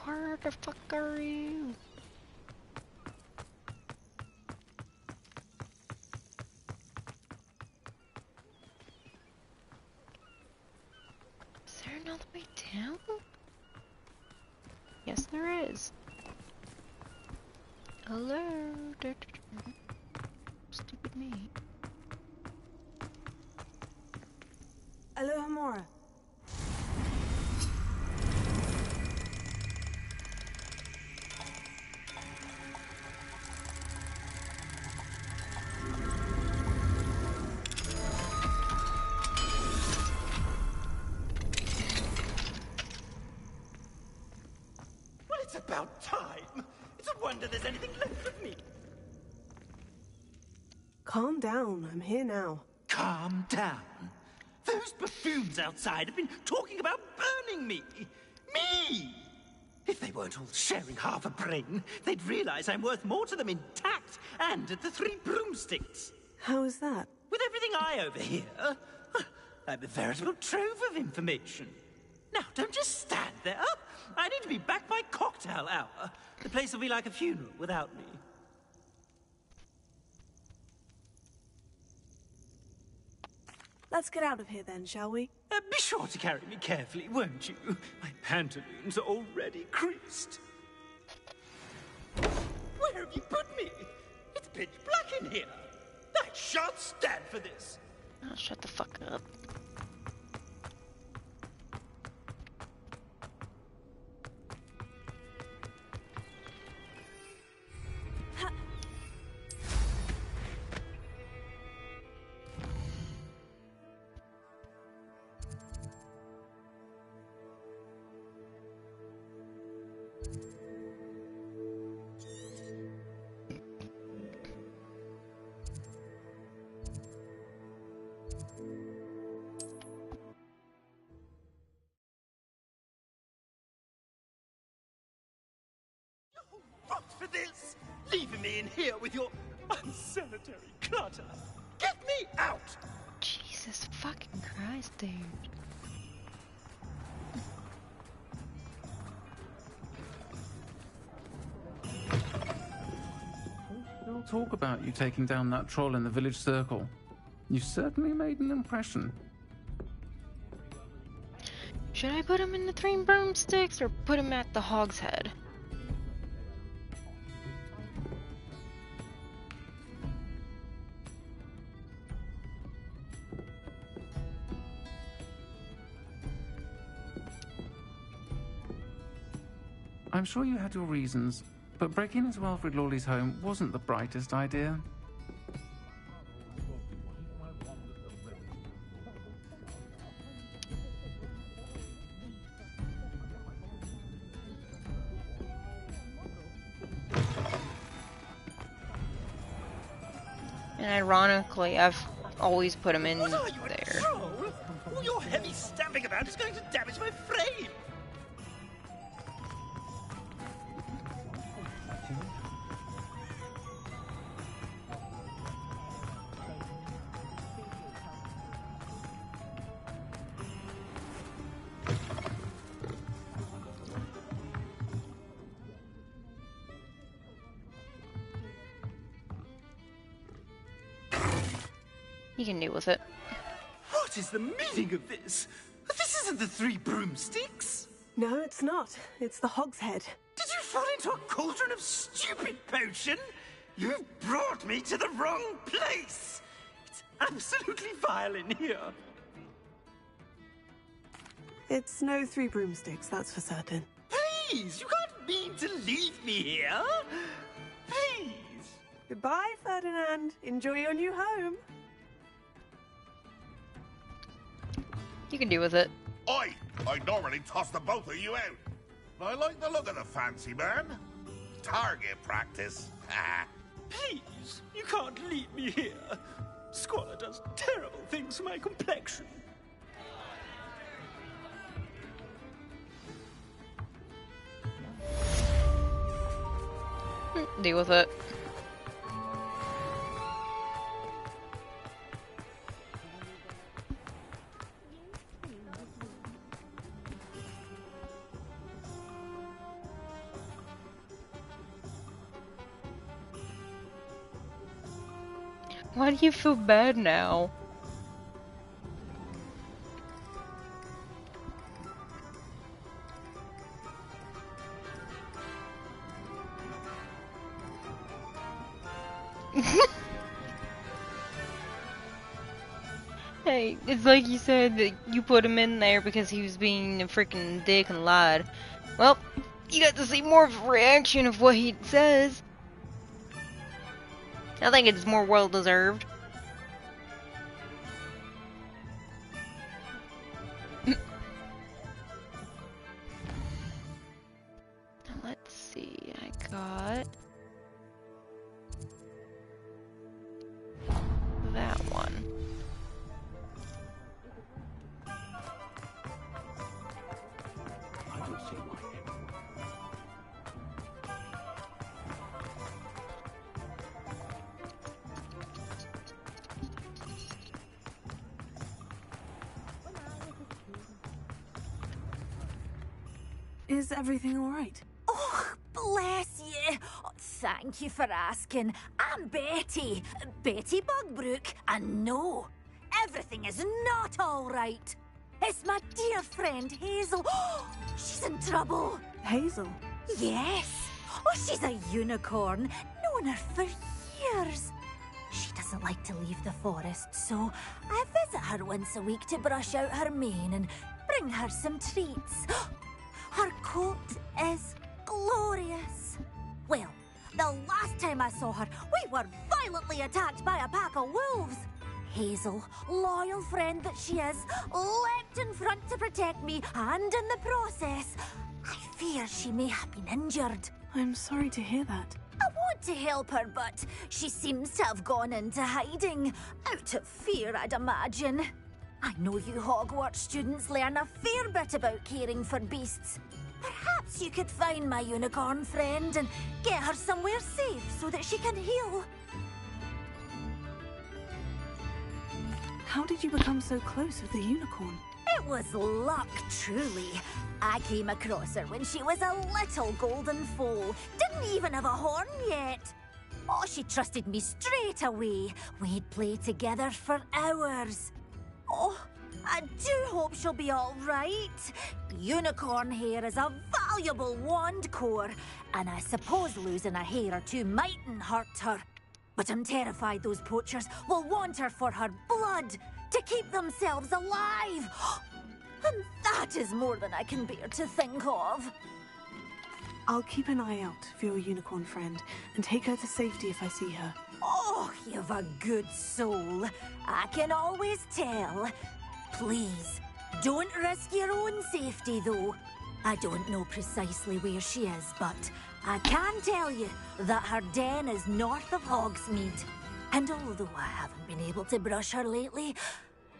Where the fuck are you? Is there another way down? Yes, there is. Hello? Stupid me. Hello, Hamora. Well, it's about time. It's a wonder there's anything left of me. Calm down. I'm here now. Calm down. Those buffoons outside have been talking about burning me. Me! If they weren't all sharing half a brain, they'd realize I'm worth more to them intact and at the 3 broomsticks. How is that? With everything I overhear, I'm a veritable trove of information. Now, don't just stand there. I need to be back by cocktail hour. The place will be like a funeral without me. Let's get out of here then, shall we? Be sure to carry me carefully, won't you? My pantaloons are already creased. Where have you put me? It's pitch black in here. I shan't stand for this. Oh, shut the fuck up. For this, leaving me in here with your unsanitary clutter. Get me out! Jesus fucking Christ, dude. Still talk about you taking down that troll in the village circle. You certainly made an impression. Should I put him in the 3 broomsticks or put him at the Hog's Head? I'm sure you had your reasons, but breaking into Alfred Lawley's home wasn't the brightest idea. And ironically, I've always put him in What are you, a there. troll? All your heavy stamping about is going to damage my frame. You can deal with it. What is the meaning of this? This isn't the 3 broomsticks. No, it's not. It's the Hog's Head. Did you fall into a cauldron of stupid potion? You've brought me to the wrong place. It's absolutely vile in here. It's no 3 broomsticks, that's for certain. Please, you can't mean to leave me here. Please. Goodbye, Ferdinand. Enjoy your new home. You can deal with it. Oi! I normally toss the both of you out. I like the look of the fancy man. Target practice. Please, you can't leave me here. Squalor does terrible things for my complexion. Deal with it. Why do you feel bad now? Hey, it's like you said that you put him in there because he was being a freaking dick and lied. Well, you got to see more of a reaction of what he says. I think it's more well deserved. Let's see, I got that one. Is everything all right? Oh, bless you. Oh, thank you for asking. I'm Betty. Betty Bugbrook. And no, everything is not all right. It's my dear friend Hazel. Oh, she's in trouble. Hazel? Yes. Oh, she's a unicorn. Known her for years. She doesn't like to leave the forest, so I visit her once a week to brush out her mane and bring her some treats. Her coat is glorious. Well, the last time I saw her, we were violently attacked by a pack of wolves. Hazel, loyal friend that she is, leapt in front to protect me, and in the process, I fear she may have been injured. I'm sorry to hear that. I want to help her, but she seems to have gone into hiding. Out of fear, I'd imagine. I know you Hogwarts students learn a fair bit about caring for beasts. Perhaps you could find my unicorn friend and get her somewhere safe so that she can heal. How did you become so close with the unicorn? It was luck, truly. I came across her when she was a little golden foal. Didn't even have a horn yet. Oh, she trusted me straight away. We'd play together for hours. Oh, I do hope she'll be all right. Unicorn hair is a valuable wand core, and I suppose losing a hair or two mightn't hurt her. But I'm terrified those poachers will want her for her blood, to keep themselves alive. And that is more than I can bear to think of. I'll keep an eye out for your unicorn friend and take her to safety if I see her. Oh, you've a good soul. I can always tell. Please, don't risk your own safety, though. I don't know precisely where she is, but I can tell you that her den is north of Hogsmeade. And although I haven't been able to brush her lately,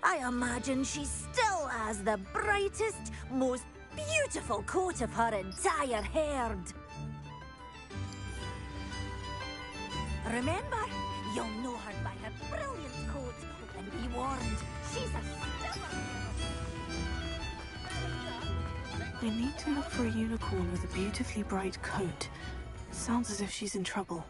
I imagine she still has the brightest, most beautiful coat of her entire herd. Remember, you'll know her by her brilliant coat, and be warned, she's a stubborn. I need to look for a unicorn with a beautifully bright coat. Sounds as if she's in trouble.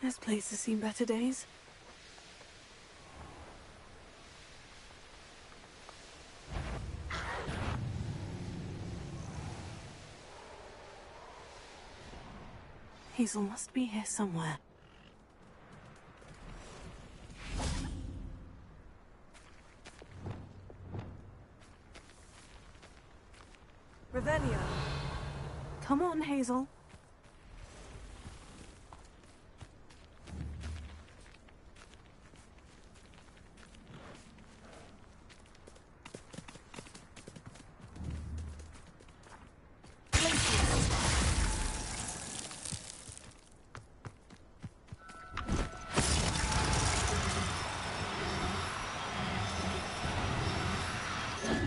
This place has seen better days. Hazel must be here somewhere. Revelio. Come on, Hazel.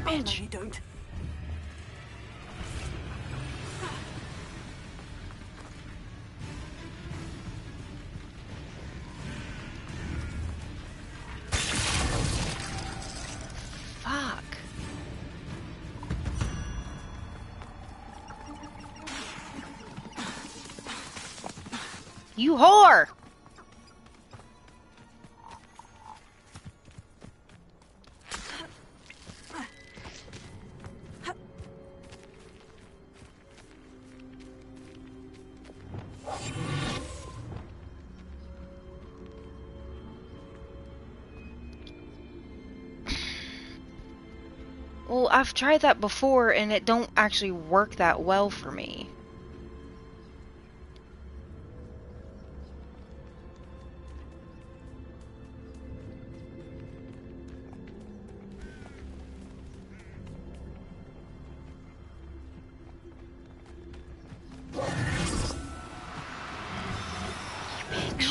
Oh, no, you don't. Fuck. You whore! Well, I've tried that before and it don't actually work that well for me.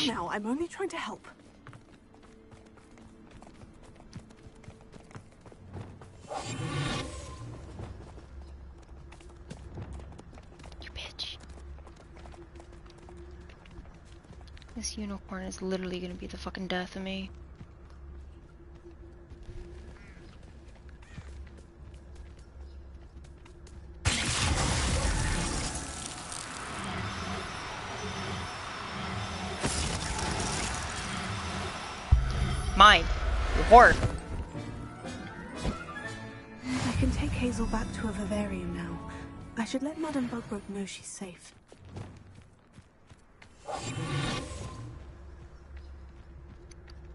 Now, I'm only trying to help. You bitch. This unicorn is literally gonna be the fucking death of me. Mine. You whore. I can take Hazel back to a vivarium now. I should let Madame Bugbrook know she's safe.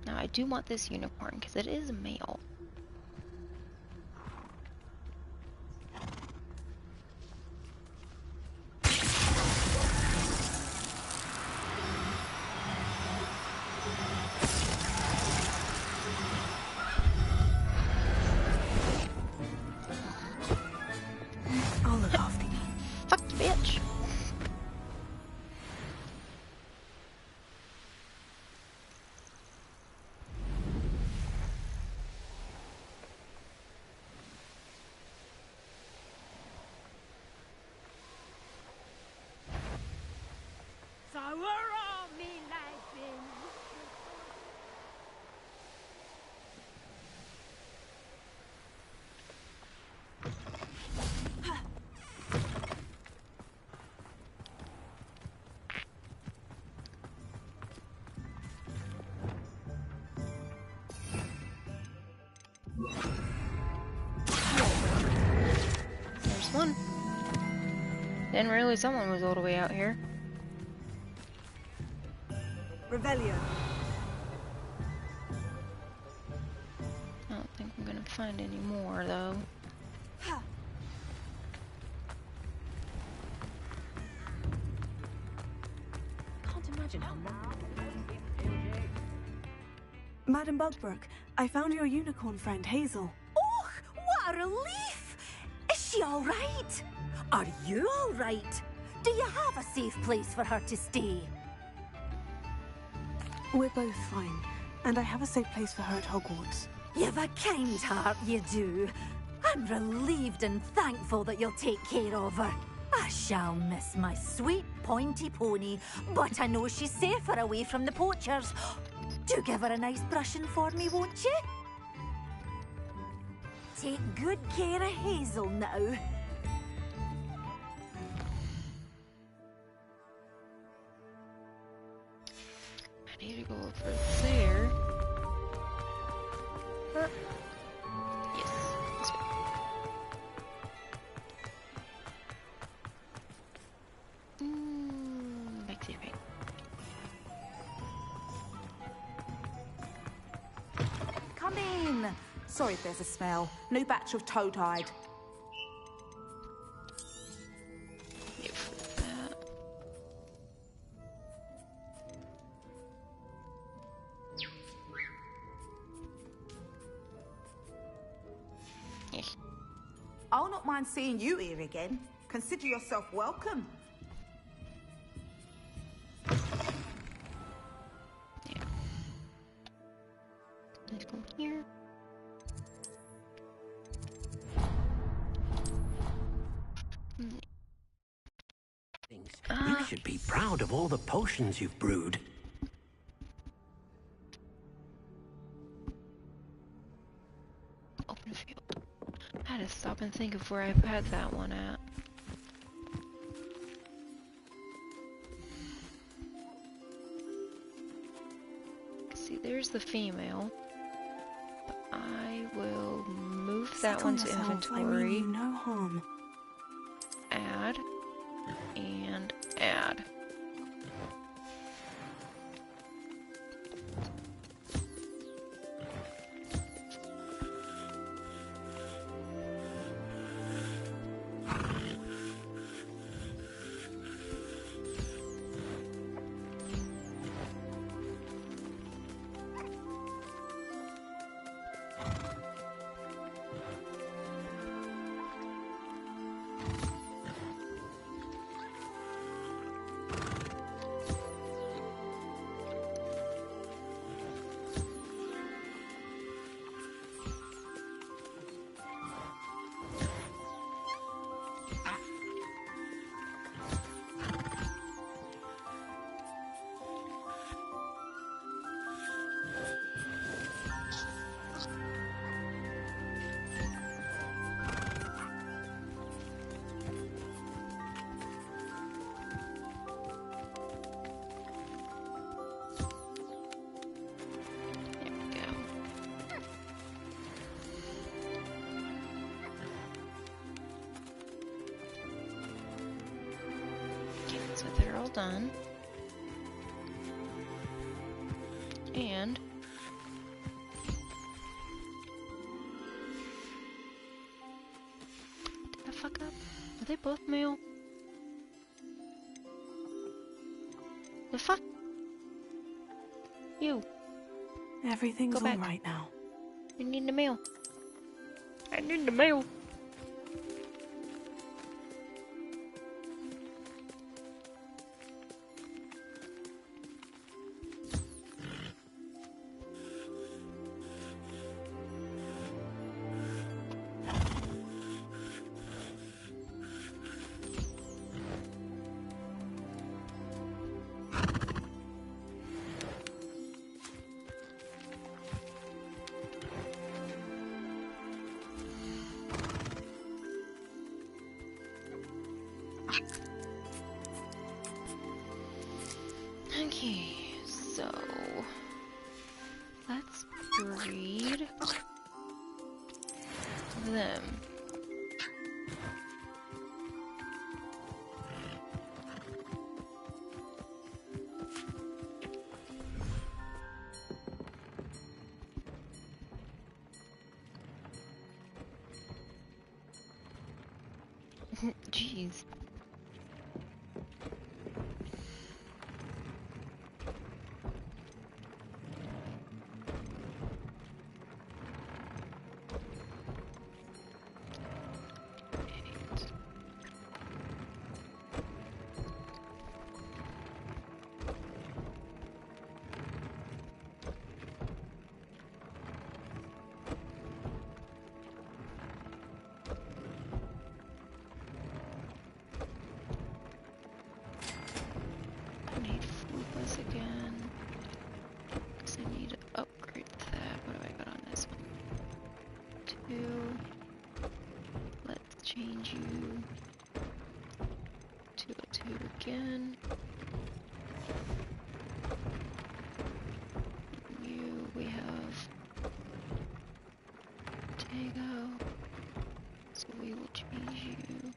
Now I do want this unicorn because it is a male. I'll look after you. Fuck you, bitch. So we're all me life in. There's one. Didn't realize someone was all the way out here. Revelio. I don't think I'm gonna find any more though. Can't imagine how Madame Bugbrook, I found your unicorn friend, Hazel. Oh, what a relief! Is she all right? Are you all right? Do you have a safe place for her to stay? We're both fine, and I have a safe place for her at Hogwarts. You've a kind heart, you do. I'm relieved and thankful that you'll take care of her. I shall miss my sweet pointy pony, but I know she's safer away from the poachers. Do give her a nice brushing for me, won't you? Take good care of Hazel now. I need to go over there. Yes. This way. Back to your right. Come in. Sorry if there's a smell. New batch of toad hide. I'll not mind seeing you here again. Consider yourself welcome. Yeah. Let's go here. You should be proud of all the potions you've brewed. Open field. I had to stop and think of where I had that one at. See, there's the female. I will move that one to inventory. I mean you no harm. Add. And add. So they're all done. And did I fuck up? Are they both male? The fuck? You. Everything's Go back. all right now. I need the mail. I need the mail. Okay, so let's breed them. Jeez. Again, because I need to upgrade that. What do I got on this one? 2. Let's change you to a 2 again. You, we have Tego, so we will change you.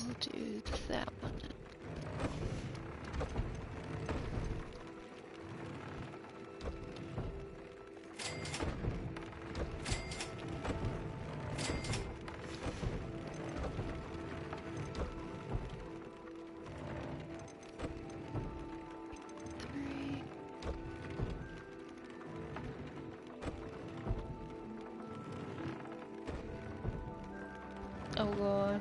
We'll do that one. Oh god.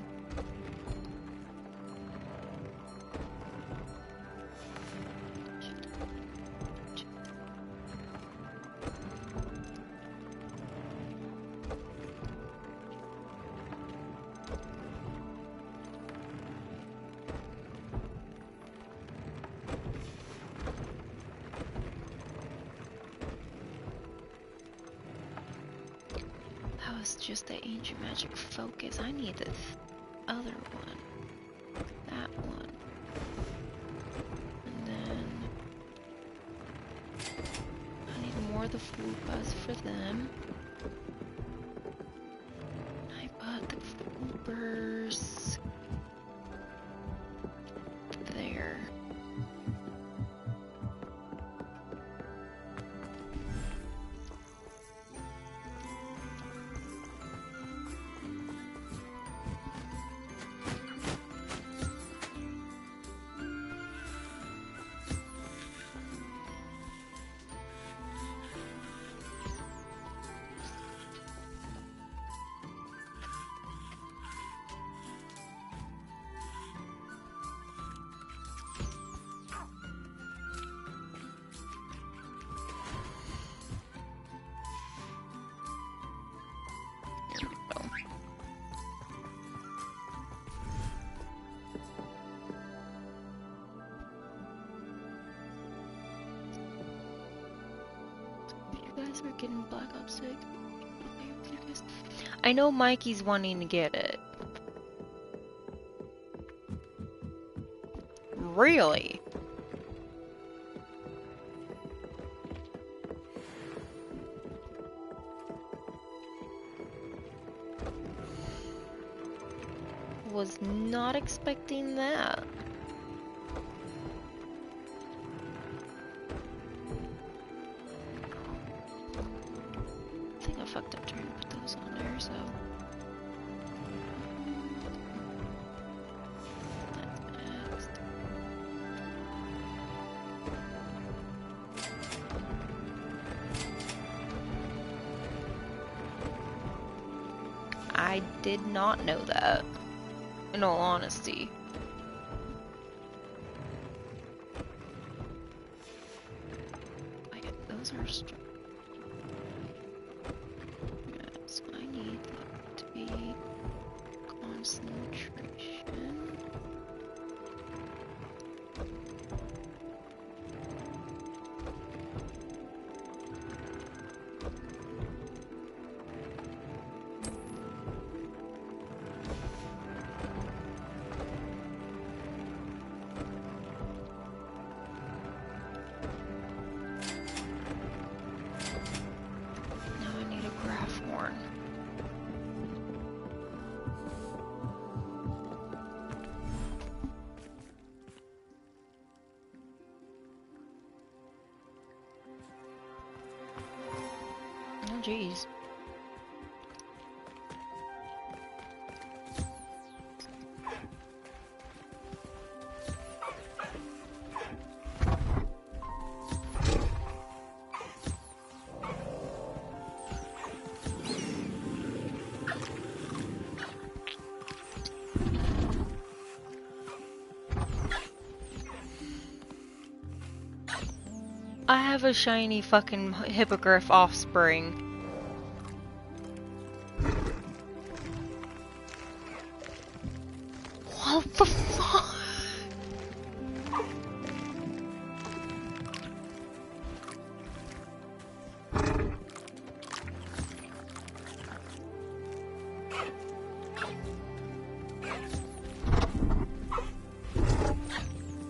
That was just the ancient magic focus. I need the other one. That one. And then I need more of the food buzz for them. I bought the food burst there. We're getting Black Ops 6. I know Mikey's wanting to get it. Really? Was not expecting that. Fucked up trying to put those on there, so that's next. I did not know that, in all honesty. Those are strong. I need that to be concentration. Now I need a graph horn. Oh, jeez. I have a shiny fucking hippogriff offspring. What the fuck?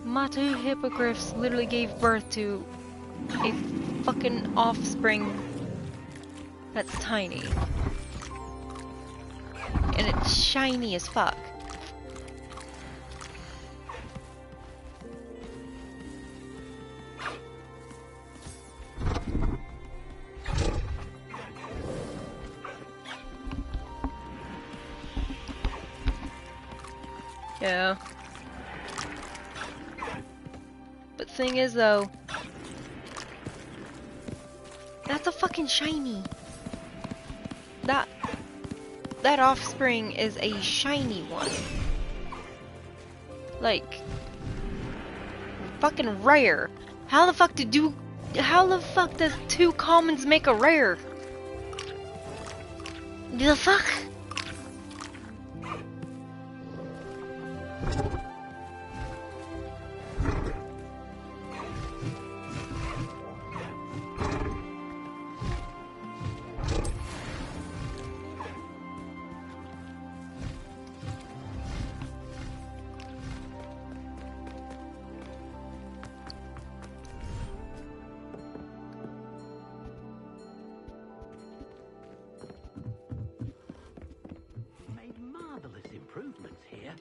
My two hippogriffs literally gave birth to a fucking offspring that's tiny. And it's shiny as fuck. Yeah. But thing is though, that's a fucking shiny. That offspring is a shiny one. Like, fucking rare. How the fuck does 2 commons make a rare? The fuck? Made marvelous improvements here.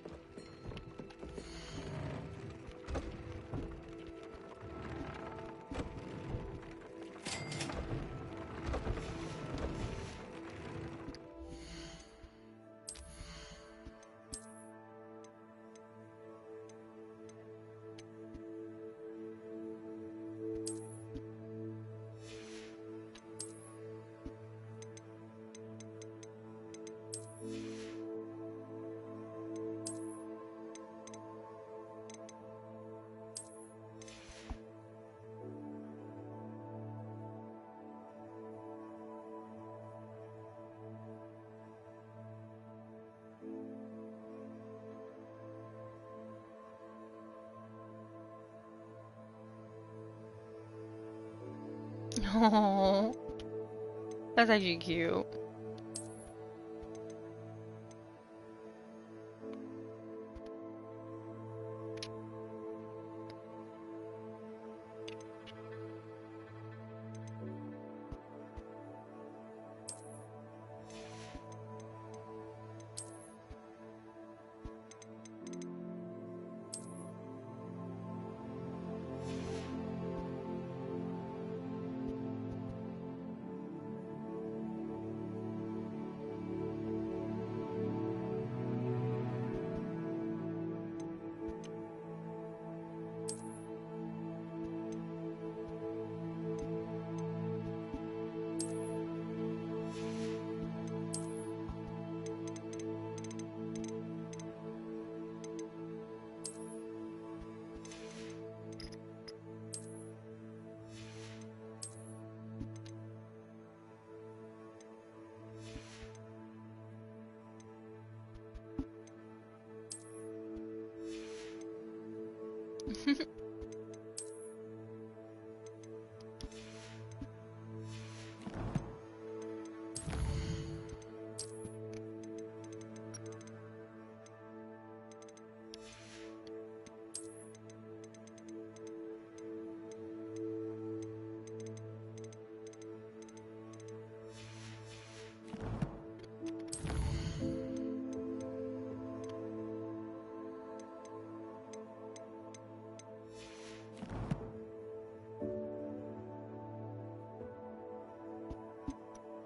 Oh, that's actually cute.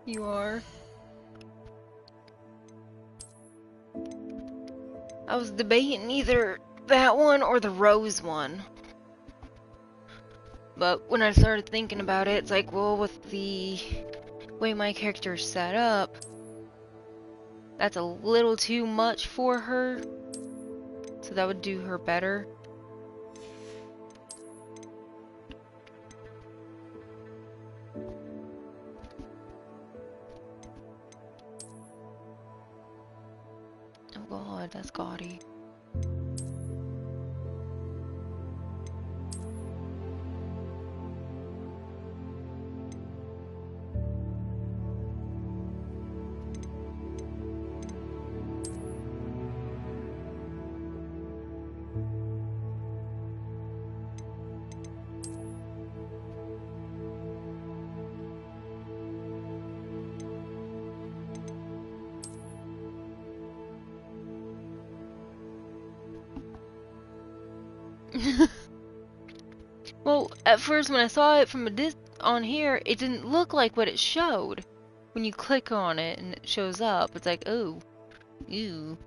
You are. I was debating either that one or the rose one. But when I started thinking about it, it's like, well, with the way my character's set up, that's a little too much for her. So that would do her better. Oh god, that's gaudy. Well, at first when I saw it from a on here, it didn't look like what it showed. When you click on it and it shows up, it's like, oh, ew.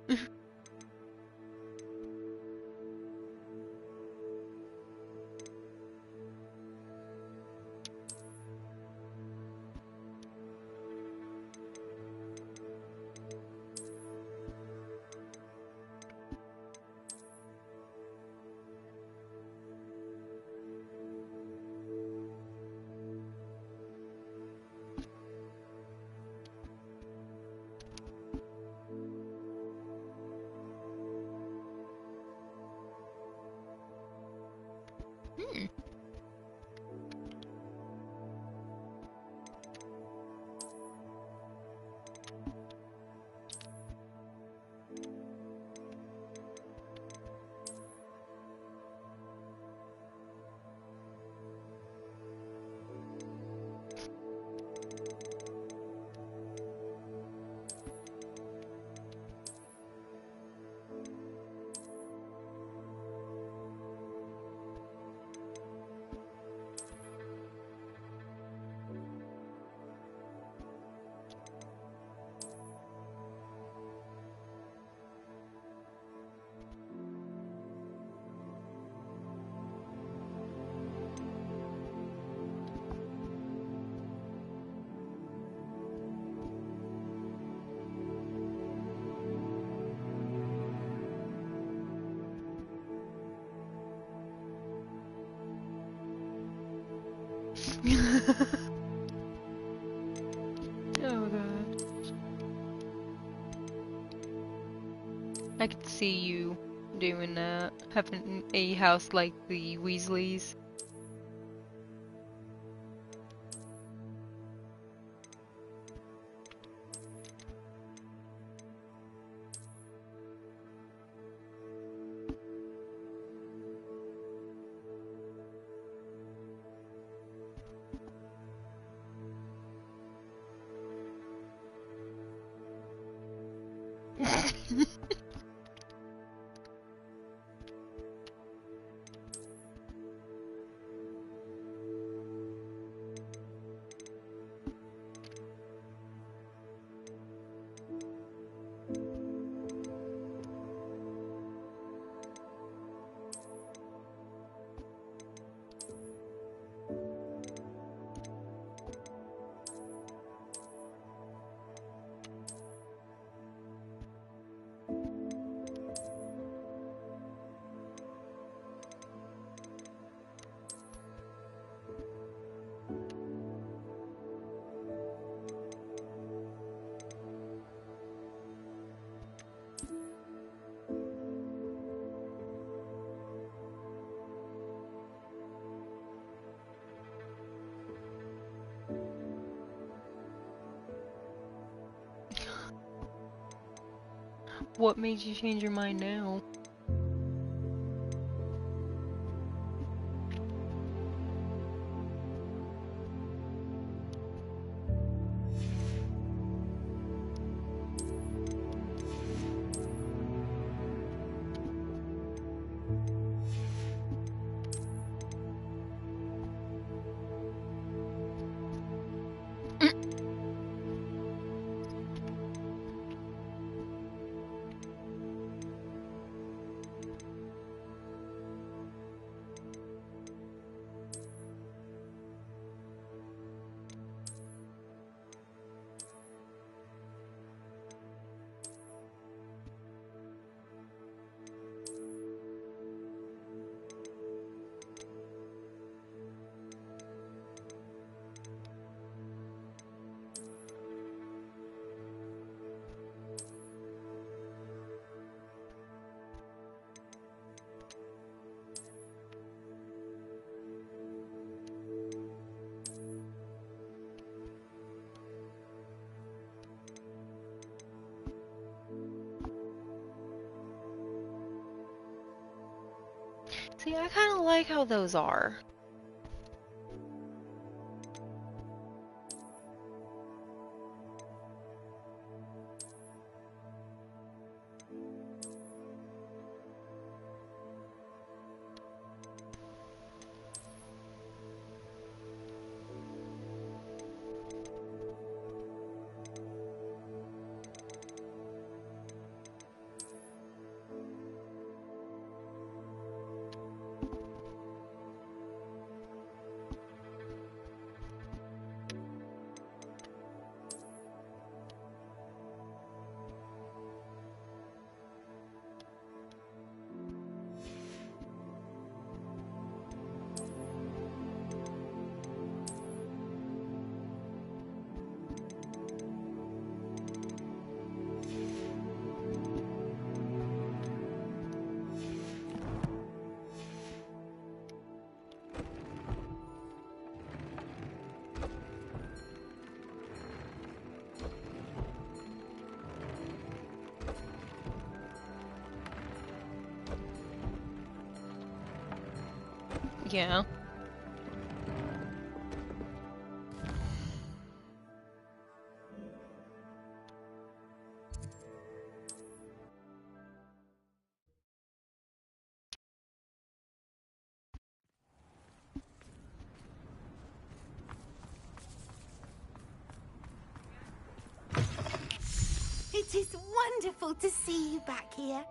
Hmm. Oh god. I could see you doing that, having a house like the Weasleys. What made you change your mind now? See, I kind of like how those are. Yeah. It is wonderful to see you back here.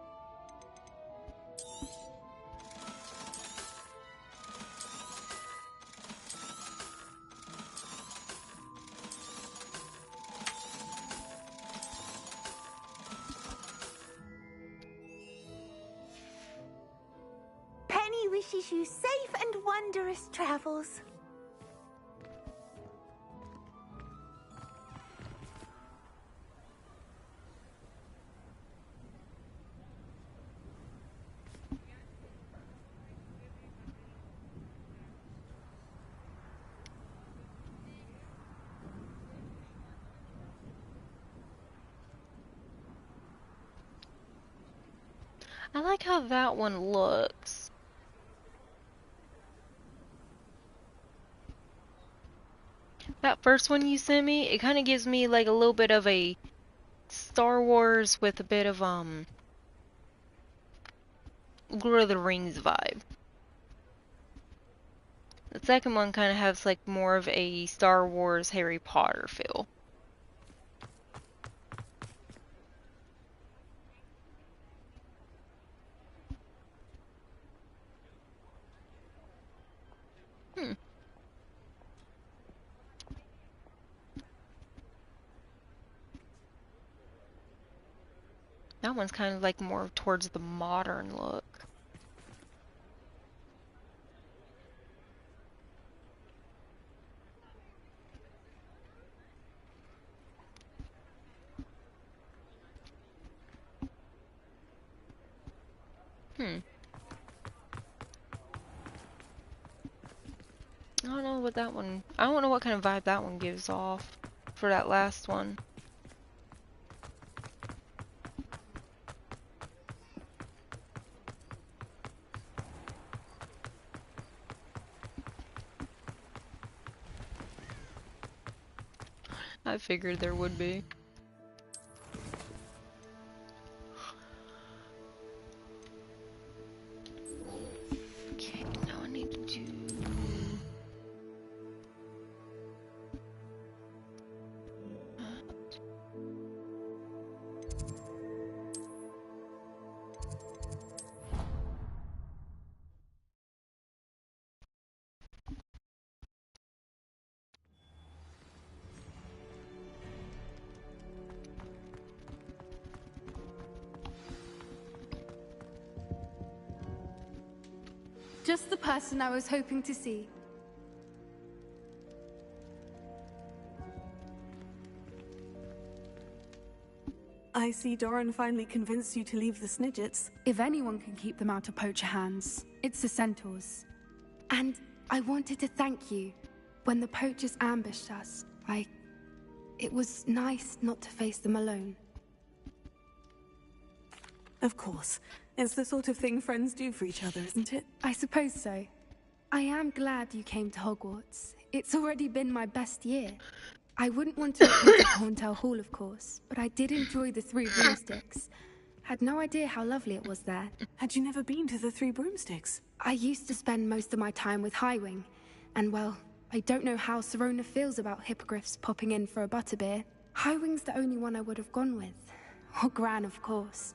Penny wishes you safe and wondrous travels. I like how that one looks. That first one you sent me, it kind of gives me like a little bit of a Star Wars with a bit of Lord of the Rings vibe. The second one kind of has like more of a Star Wars Harry Potter feel. That one's kind of like more towards the modern look. I don't know what that one... I don't know what kind of vibe that one gives off for that last one. I figured there would be. Okay, now I need to do... Just the person I was hoping to see. I see Doran finally convinced you to leave the Snidgets. If anyone can keep them out of poacher hands, it's the centaurs. And I wanted to thank you. When the poachers ambushed us, it was nice not to face them alone. Of course. It's the sort of thing friends do for each other, isn't it? I suppose so. I am glad you came to Hogwarts. It's already been my best year. I wouldn't want to repeat at Horntail Hall, of course, but I did enjoy the Three Broomsticks. Had no idea how lovely it was there. Had you never been to the Three Broomsticks? I used to spend most of my time with Highwing, and well, I don't know how Serona feels about hippogriffs popping in for a butterbeer. Highwing's the only one I would have gone with. Or Gran, of course.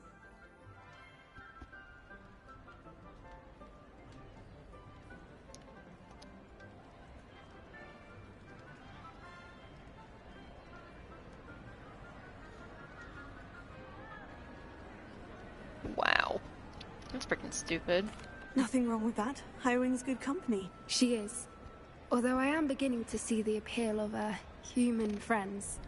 Wow. That's freaking stupid. Nothing wrong with that. Highwing's good company. She is. Although I am beginning to see the appeal of human friends.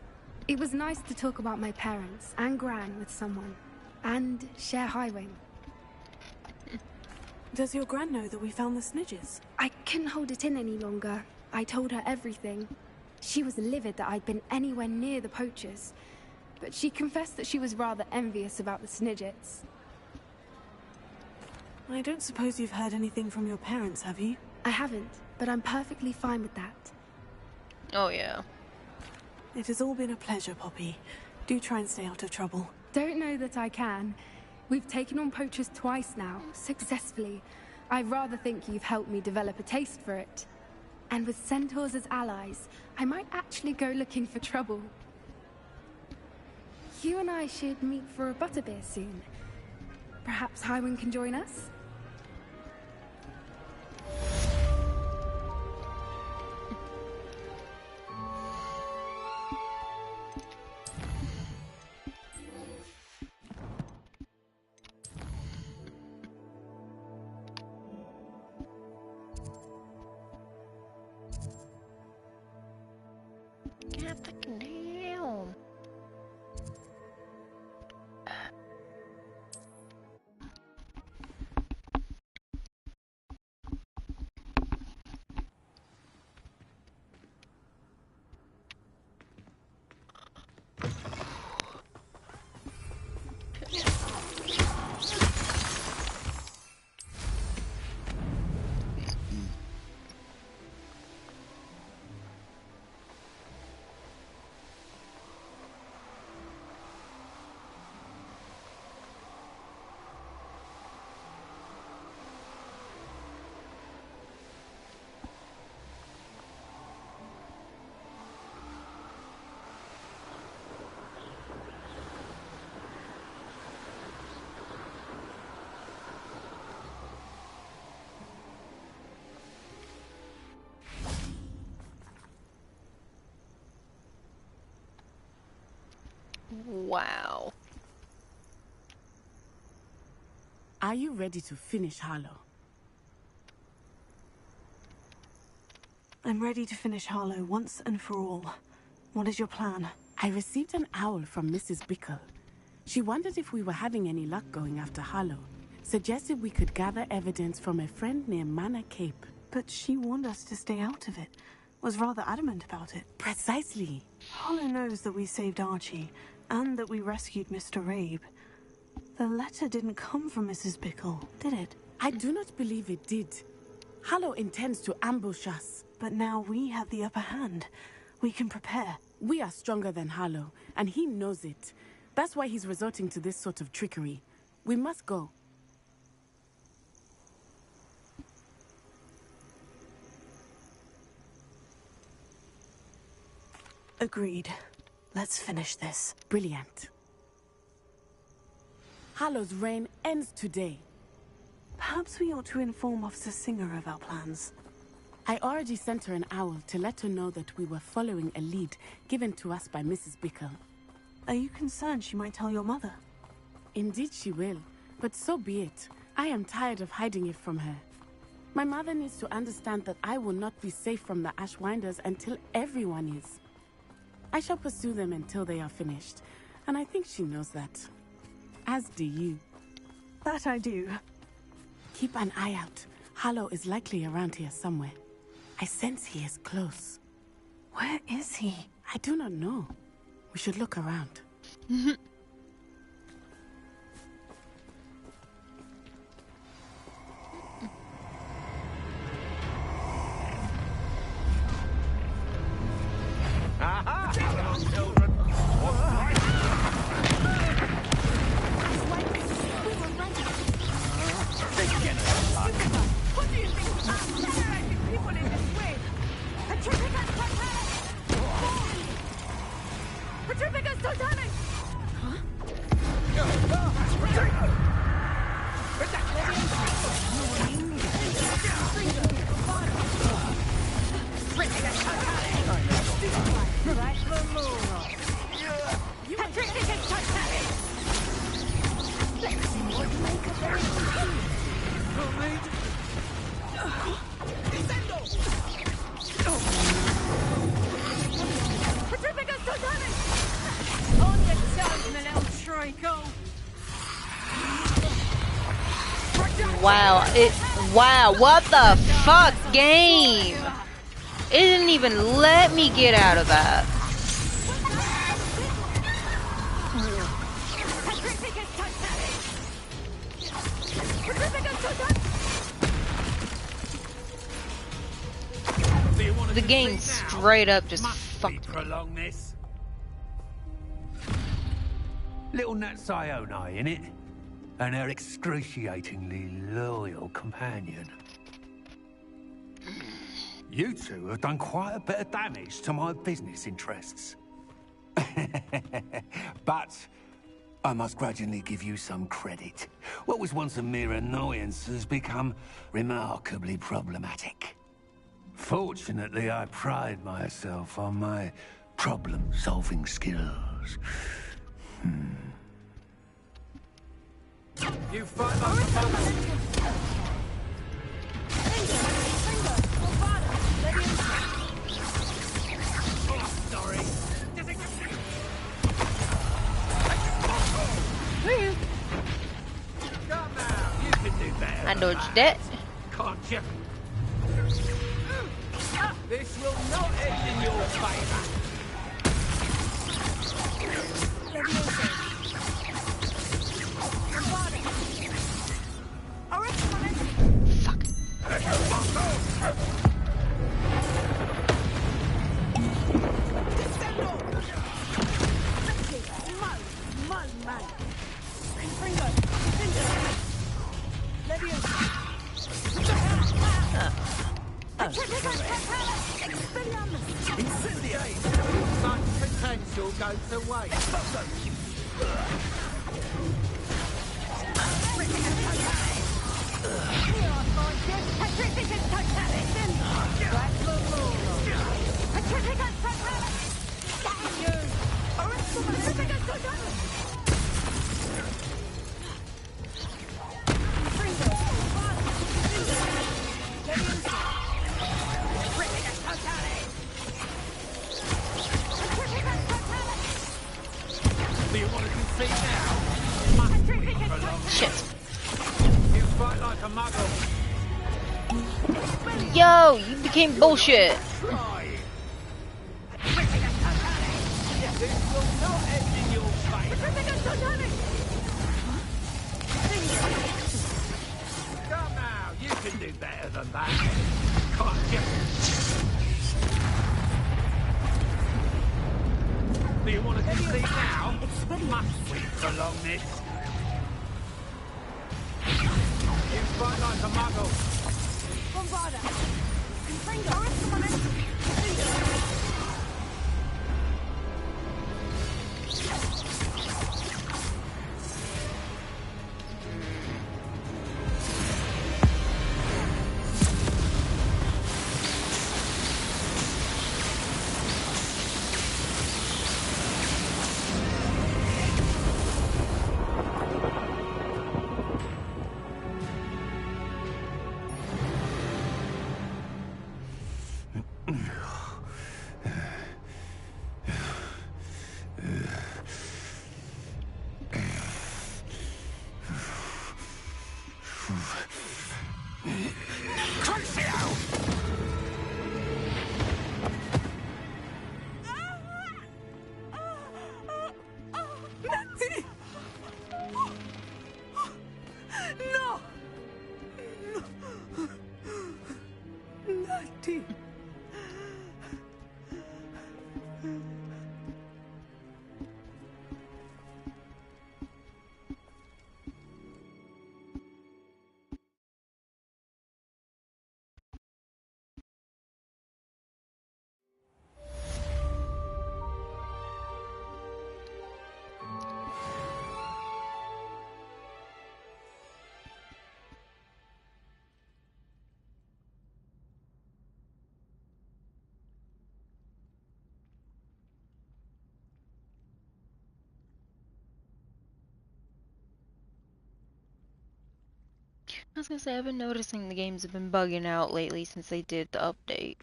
It was nice to talk about my parents and Gran with someone. And share Highwing. Does your Gran know that we found the Snidgets? I couldn't hold it in any longer. I told her everything. She was livid that I'd been anywhere near the poachers. But she confessed that she was rather envious about the Snidgets. I don't suppose you've heard anything from your parents, have you? I haven't, but I'm perfectly fine with that. Oh, yeah. It has all been a pleasure, Poppy. Do try and stay out of trouble. Don't know that I can. We've taken on poachers twice now, successfully. I rather think you've helped me develop a taste for it. And with centaurs as allies, I might actually go looking for trouble. You and I should meet for a butterbeer soon. Perhaps Highwind can join us? God fucking damn. Wow. Are you ready to finish Harlow? I'm ready to finish Harlow once and for all. What is your plan? I received an owl from Mrs. Bickle. She wondered if we were having any luck going after Harlow. Suggested we could gather evidence from a friend near Manor Cape. But she warned us to stay out of it. Was rather adamant about it. Precisely. Harlow knows that we saved Archie, and that we rescued Mr. Rabe. The letter didn't come from Mrs. Bickle, did it? I do not believe it did. Harlow intends to ambush us. But now we have the upper hand. We can prepare. We are stronger than Harlow, and he knows it. That's why he's resorting to this sort of trickery. We must go. Agreed. Let's finish this. Brilliant. Harlow's reign ends today. Perhaps we ought to inform Officer Singer of our plans. I already sent her an owl to let her know that we were following a lead given to us by Mrs. Bickle. Are you concerned she might tell your mother? Indeed she will, but so be it. I am tired of hiding it from her. My mother needs to understand that I will not be safe from the Ashwinders until everyone is. I shall pursue them until they are finished, and I think she knows that. As do you. That I do. Keep an eye out. Harlow is likely around here somewhere. I sense he is close. Where is he? I do not know. We should look around. Aha! Children, what's right? Beginner's luck. What do you think? I'm terrorizing people in this way. Petrificus Totalic! Petrificus Totalic! Right for more. Petrificus Totalic! Let's see what make of everything. Petrificus Totalic! On your toes, my little treacle! Wow, what the fuck, game? It didn't even let me get out of that. The game straight up just fucked me. Prolong this. Little Nat Sione, innit? And her excruciatingly loyal companion. You two have done quite a bit of damage to my business interests. But I must grudgingly give you some credit. What was once a mere annoyance has become remarkably problematic. Fortunately, I pride myself on my problem-solving skills. You fight like a mother. Oh, sorry. Come now, you can do better. I dodged that. Can't you? This will not end in your favor. Incendiate! Such potential goes to waste. Do you want to concede now? Must we prolong? Shit. You fight like a muggle. Yo, you became bullshit. Try. This will not end in your favor. Come now, you can do better than that. Can't you? Do you want to concede now? Must we prolong this? You fight like a muggle. I was gonna say, I've been noticing the games have been bugging out lately since they did the update.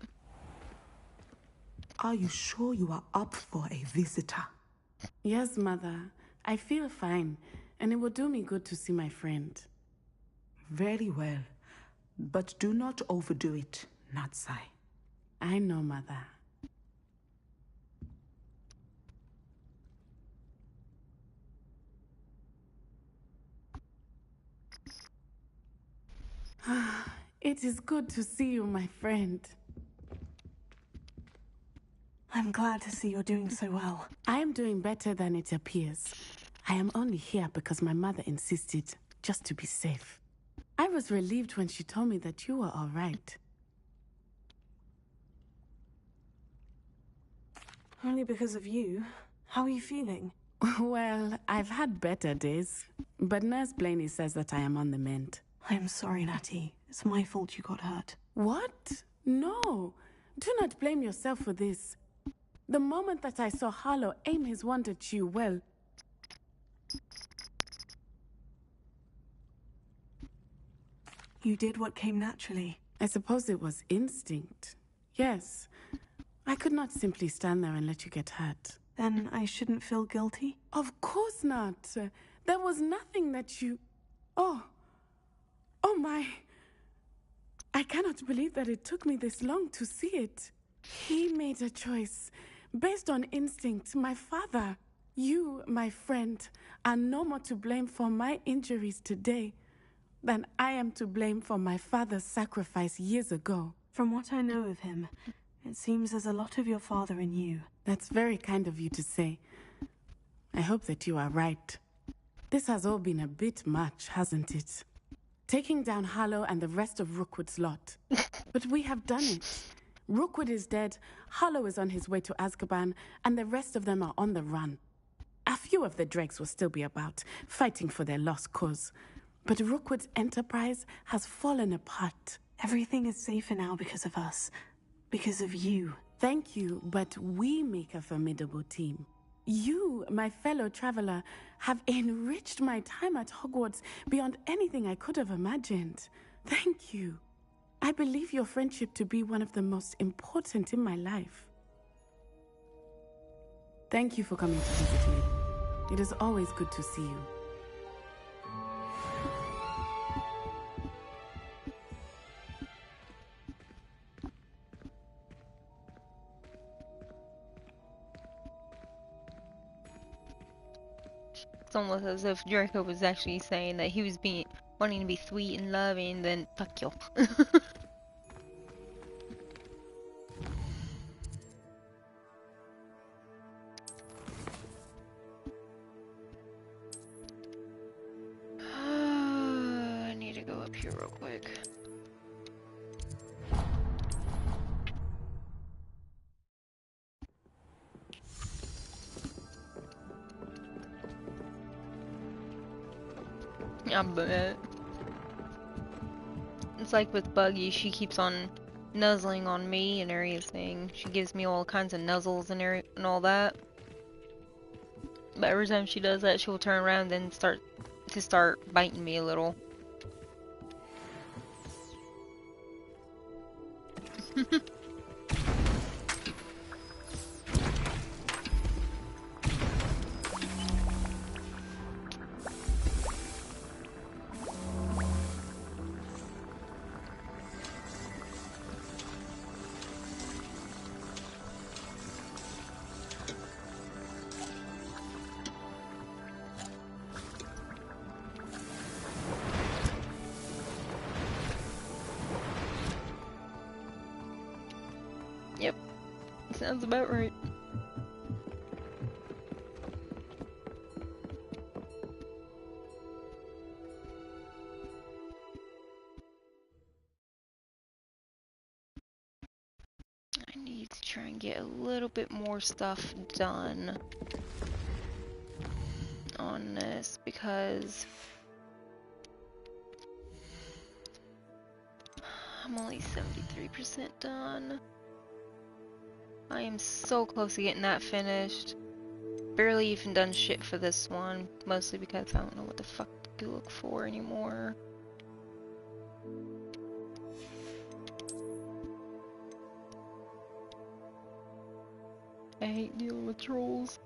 Are you sure you are up for a visitor? Yes, Mother. I feel fine, and it will do me good to see my friend. Very well. But do not overdo it, Natsai. I know, Mother. It is good to see you, my friend. I'm glad to see you're doing so well. I am doing better than it appears. I am only here because my mother insisted, just to be safe. I was relieved when she told me that you were all right. Only because of you. How are you feeling? Well, I've had better days, but Nurse Blaney says that I am on the mend. I'm sorry, Natty. It's my fault you got hurt. What? No. Do not blame yourself for this. The moment that I saw Harlow aim his wand at you, well... You did what came naturally. I suppose it was instinct. Yes. I could not simply stand there and let you get hurt. Then I shouldn't feel guilty? Of course not. There was nothing that you... Oh my... I cannot believe that it took me this long to see it. He made a choice based on instinct. My father, you, my friend, are no more to blame for my injuries today than I am to blame for my father's sacrifice years ago. From what I know of him, it seems there's a lot of your father in you. That's very kind of you to say. I hope that you are right. This has all been a bit much, hasn't it? Taking down Harlow and the rest of Rookwood's lot. But we have done it. Rookwood is dead, Harlow is on his way to Azkaban, and the rest of them are on the run. A few of the dregs will still be about, fighting for their lost cause. But Rookwood's enterprise has fallen apart. Everything is safer now because of us. Because of you. Thank you, but we make a formidable team. You, my fellow traveler, have enriched my time at Hogwarts beyond anything I could have imagined. Thank you. I believe your friendship to be one of the most important in my life. Thank you for coming to visit me. It is always good to see you. It's almost as if Draco was actually saying that he was wanting to be sweet and loving, then fuck you. I need to go up here real quick. I bet. It's like with Buggy, she keeps on nuzzling on me and everything. She gives me all kinds of nuzzles and all that. But every time she does that, she'll turn around and start biting me a little. Yep, sounds about right. I need to try and get a little bit more stuff done on this because I'm only 73% done. I am so close to getting that finished. Barely even done shit for this one, mostly because I don't know what the fuck to look for anymore. I hate dealing with trolls.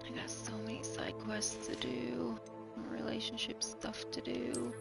I got so many side quests to do, relationship stuff to do.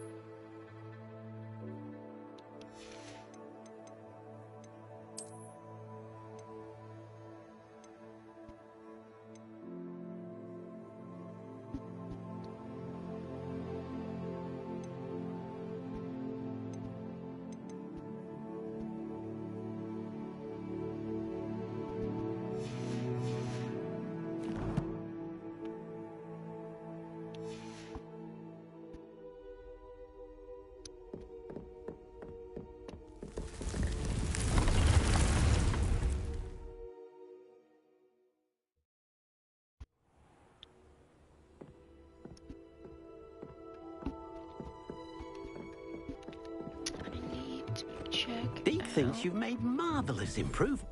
Deke thinks you've made marvelous improvements.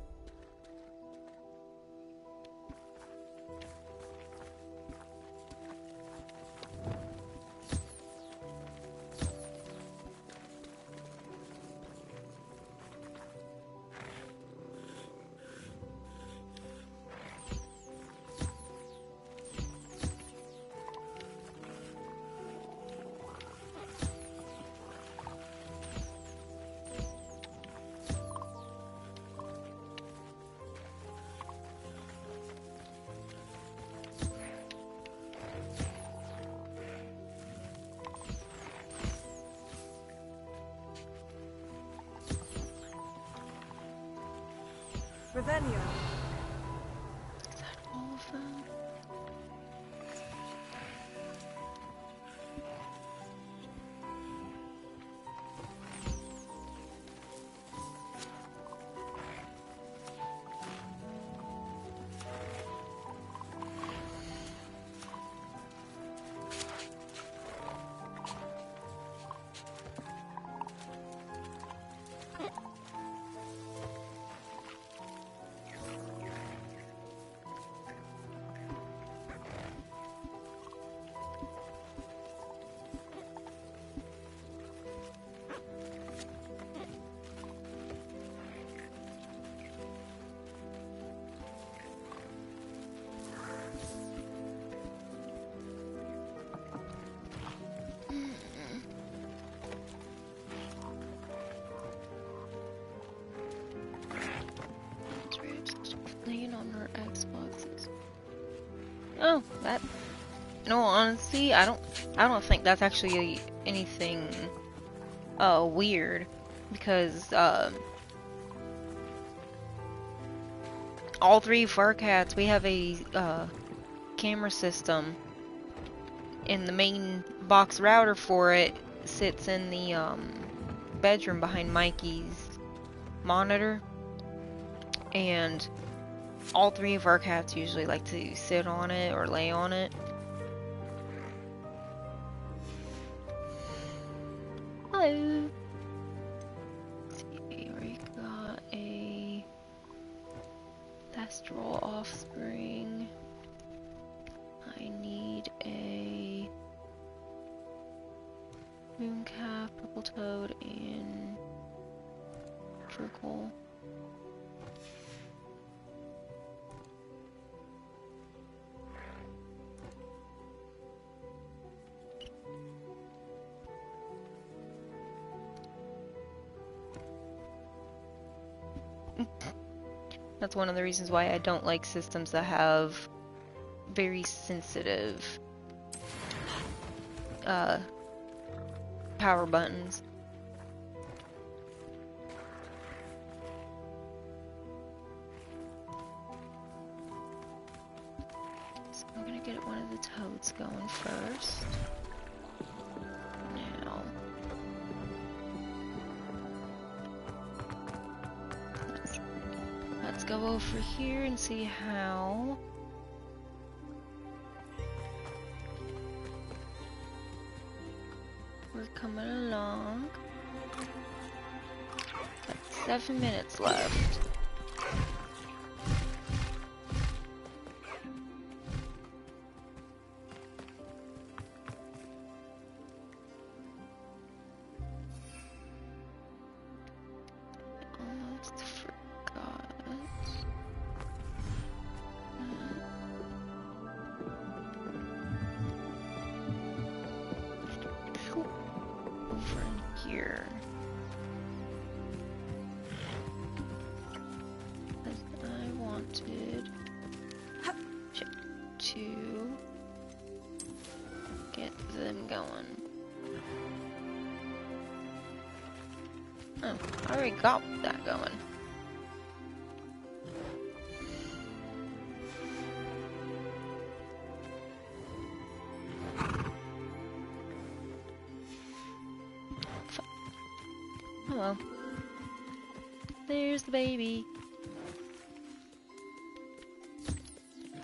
Ravenna. Is that all of them? Playing on her Xboxes. Oh, that. No, honestly, I don't think that's actually anything weird, because all three of our cats, we have a camera system, and the main box router for it sits in the bedroom behind Mikey's monitor, and all three of our cats usually like to sit on it or lay on it. Hello. Let's see, we got a Thestral offspring. I need a Mooncalf, Purple Toad, and Trickle. That's one of the reasons why I don't like systems that have very sensitive power buttons. So I'm gonna get one of the toads going first. Now. Let's go over here and see how we're coming along. Got 7 minutes left. Almost forgot. wanted to get them going. Oh, I already got that going. Oh well. There's the baby.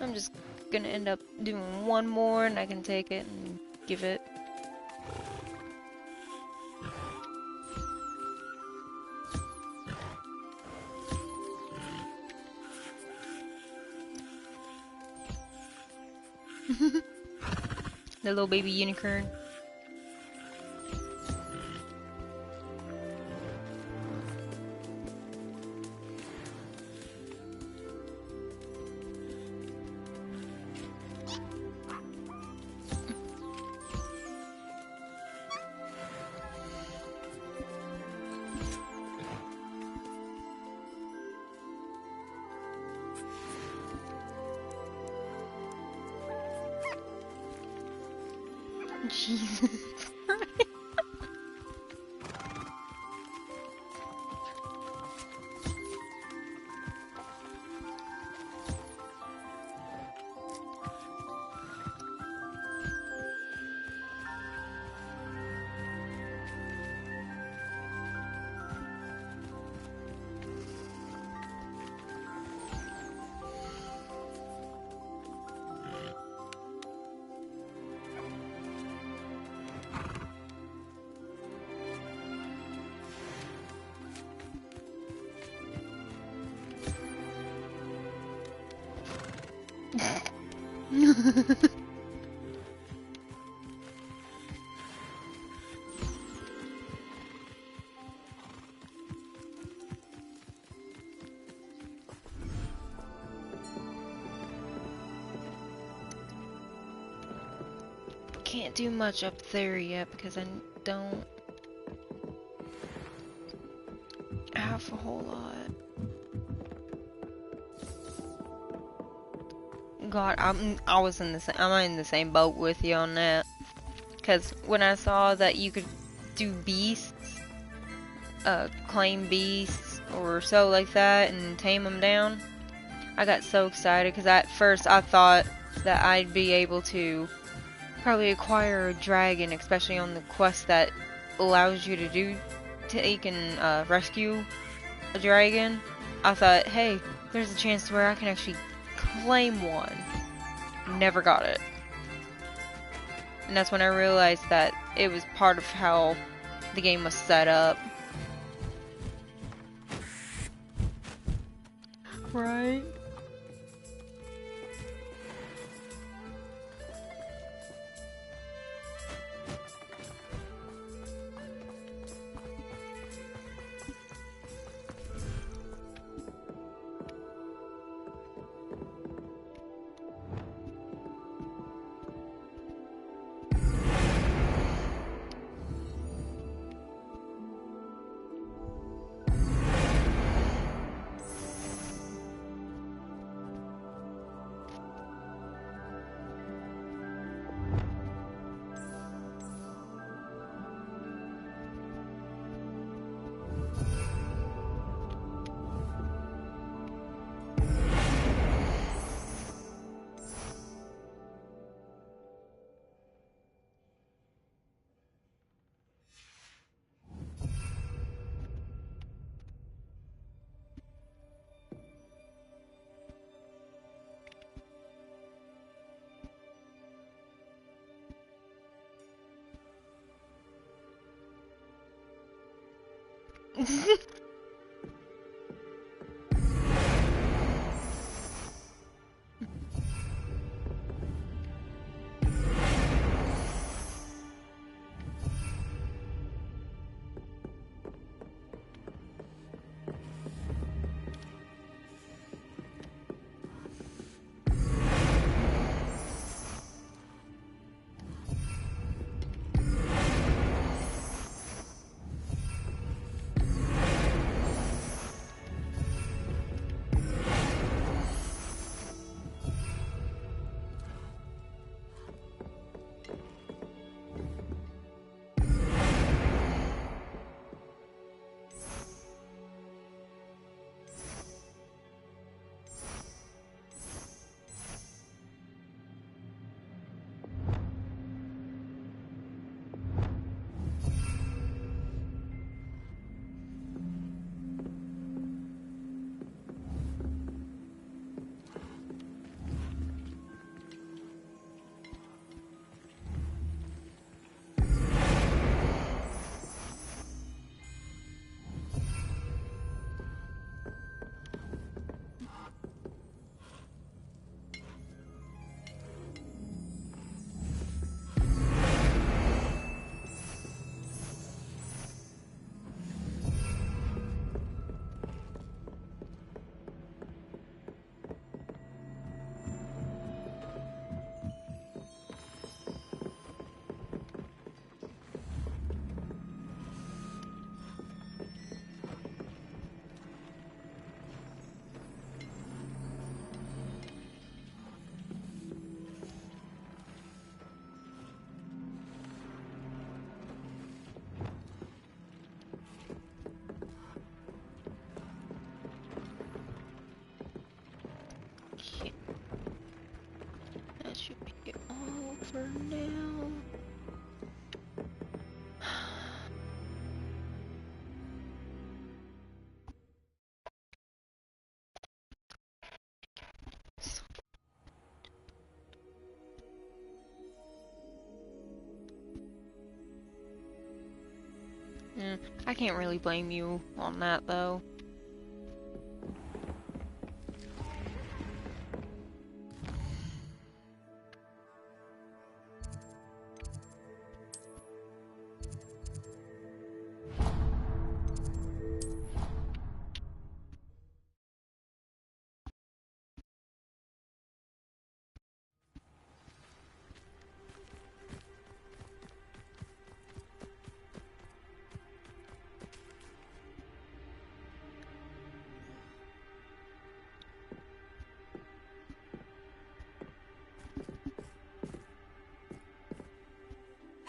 I'm just gonna end up doing one more and I can take it and give it. The little baby unicorn. Jesus. Can't do much up there yet because I don't have a whole lot. God, I'm in the same boat with you on that. Because when I saw that you could do beasts, claim beasts or so like that and tame them down, I got so excited because at first I thought that I'd be able to probably acquire a dragon, especially on the quest that allows you to take and rescue a dragon. I thought, hey, there's a chance to where I can actually claim one. Never got it. And that's when I realized that it was part of how the game was set up. Right? Okay. That should be it all for now. I can't really blame you on that, though.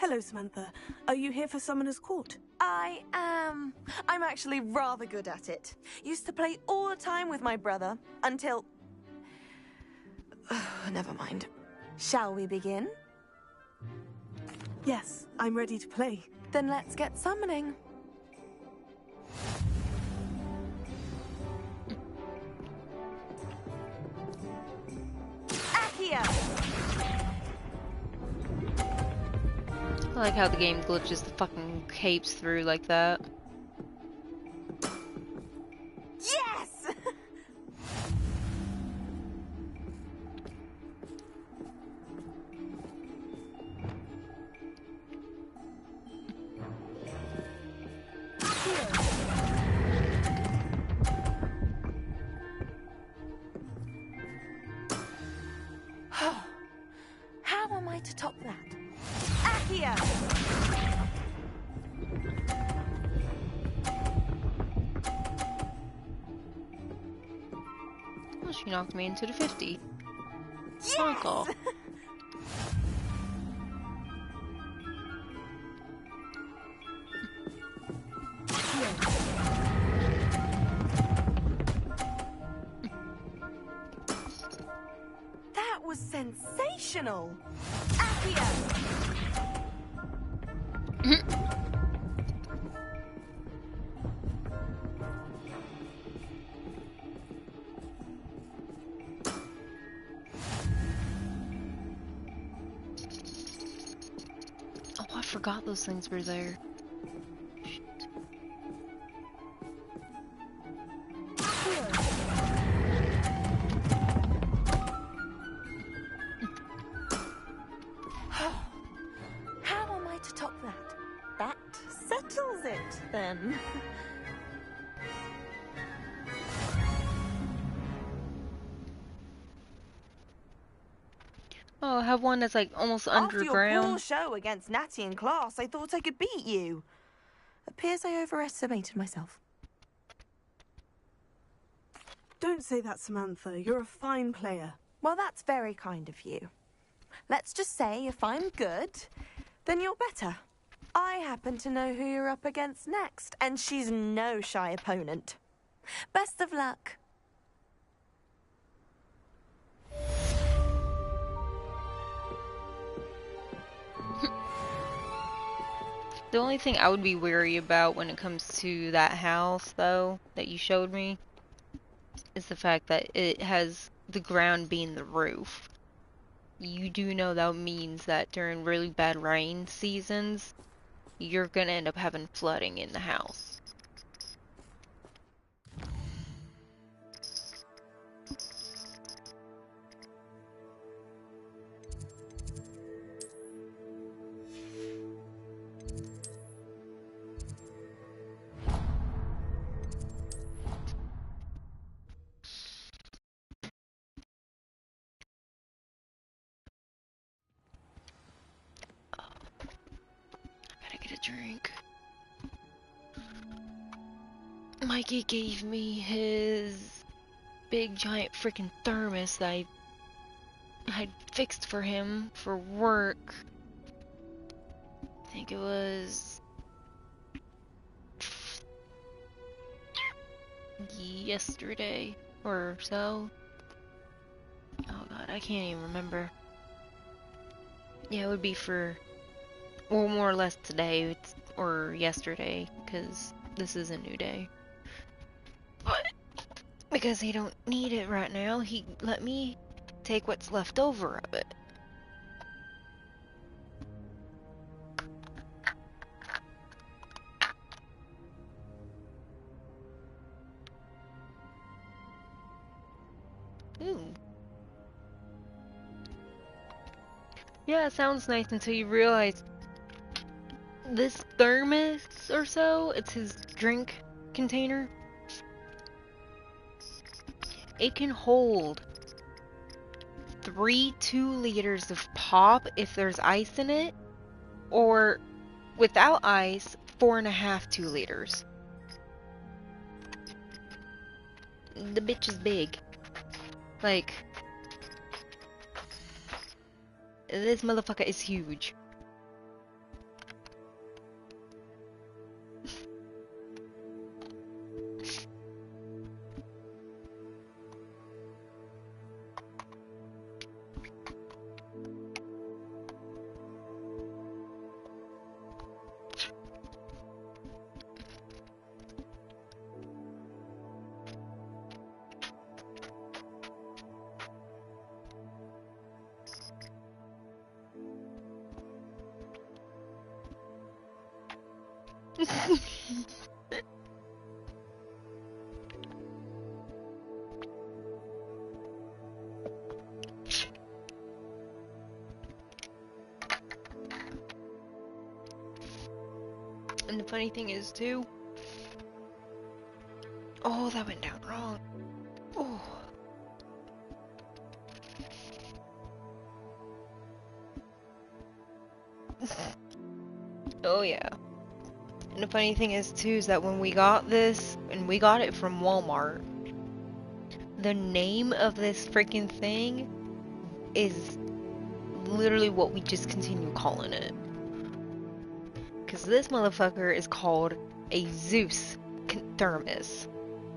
Hello, Samantha. Are you here for Summoner's Court? I am. I'm actually rather good at it. Used to play all the time with my brother, until... Never mind. Shall we begin? Yes, I'm ready to play. Then let's get summoning. Accio! I like how the game glitches the fucking capes through like that. Yes! How am I to top that? Accio! Well, she knocked me into the 50. Yes! Michael. That was sensational! Accio! Oh, I forgot those things were there. How am I to top that? That settles it, then. Oh, I have one that's like almost After your underground. poor show against Natty in class, I thought I could beat you. Appears I overestimated myself. Don't say that, Samantha. You're a fine player. Well, that's very kind of you. Let's just say if I'm good, then you're better. I happen to know who you're up against next, and she's no shy opponent. Best of luck. The only thing I would be wary about when it comes to that house, though, that you showed me, is the fact that it has the ground being the roof. You do know that means that during really bad rain seasons, you're gonna end up having flooding in the house. Drink. Mikey gave me his big giant freaking thermos that I had fixed for him for work. I think it was yesterday or so. Oh god, I can't even remember. Yeah, it would be for, well, more or less today, or yesterday, because this is a new day. But, because he don't need it right now, he let me take what's left over of it. Ooh. Yeah, it sounds nice until you realize this thermos or so, it's his drink container. It can hold 3 2-liters of pop if there's ice in it, or without ice, 4.5 2-liters. The bitch is big. Like, this motherfucker is huge. And the funny thing is, too... Oh, that went down wrong. Oh. Oh, yeah. And the funny thing is, too, is that when we got this, and we got it from Walmart, the name of this freaking thing is literally what we just continue calling it. Because this motherfucker is called a Zeus thermos.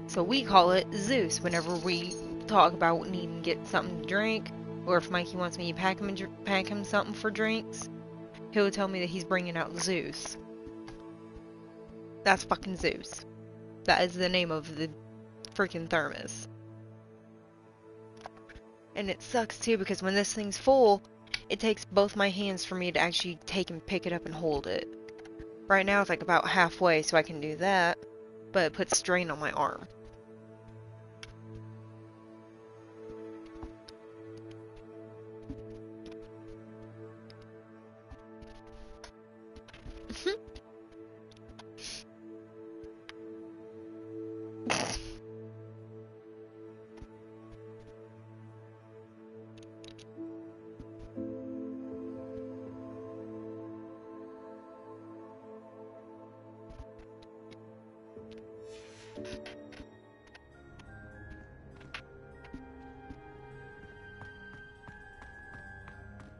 So we call it Zeus whenever we talk about needing to get something to drink, or if Mikey wants me to pack him something for drinks, he'll tell me that he's bringing out Zeus. That's fucking Zeus. That is the name of the freaking thermos. And it sucks too, because when this thing's full, it takes both my hands for me to actually take and pick it up and hold it. Right now it's like about halfway, so I can do that, but it puts strain on my arm.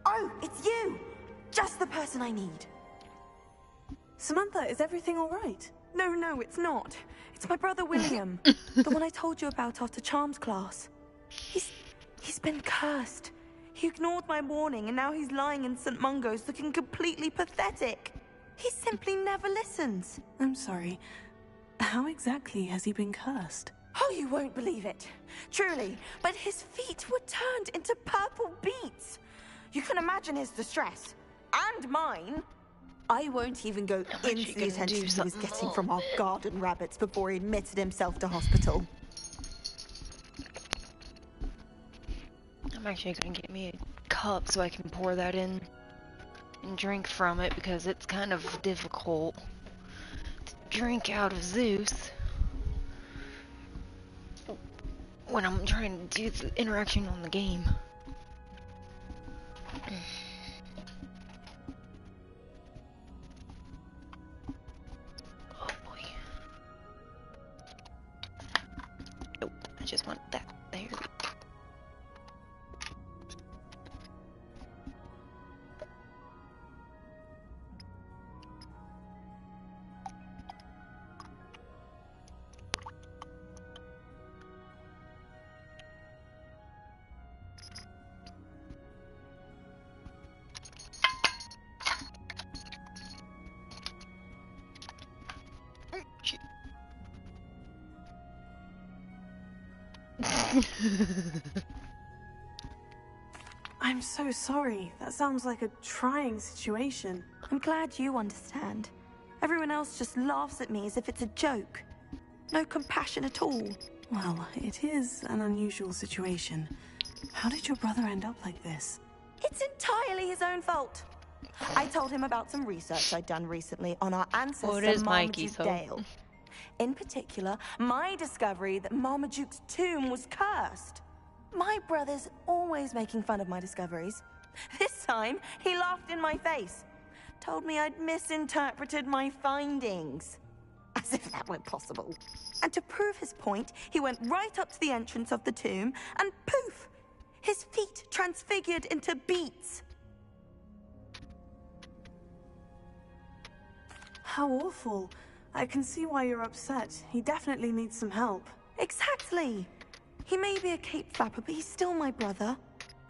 Oh, it's you! Just the person I need. Samantha, is everything all right? No, it's not. It's my brother William. The one I told you about after Charms class. He's been cursed. He ignored my warning and now he's lying in St. Mungo's looking completely pathetic. He simply never listens. I'm sorry. How exactly has he been cursed? Oh, you won't believe it. Truly, but his feet were turned into purple beets. You can imagine his distress. And mine. I won't even go into the attention he was getting from our garden rabbits before he admitted himself to hospital. I'm actually gonna get me a cup so I can pour that in and drink from it, because it's kind of difficult to drink out of Zeus when I'm trying to do the interaction on the game. Oh boy. Nope, I just want that. There we go. I'm so sorry. That sounds like a trying situation. I'm glad you understand. Everyone else just laughs at me as if it's a joke. No compassion at all. Well, it is an unusual situation. How did your brother end up like this? It's entirely his own fault. I told him about some research I'd done recently on our ancestor Marmaduke Dale. In particular, my discovery that Marmaduke's tomb was cursed. My brother's always making fun of my discoveries. This time, he laughed in my face. Told me I'd misinterpreted my findings. As if that were possible. And to prove his point, he went right up to the entrance of the tomb and poof! His feet transfigured into beets. How awful. I can see why you're upset. He definitely needs some help. Exactly. He may be a cape flapper, but he's still my brother.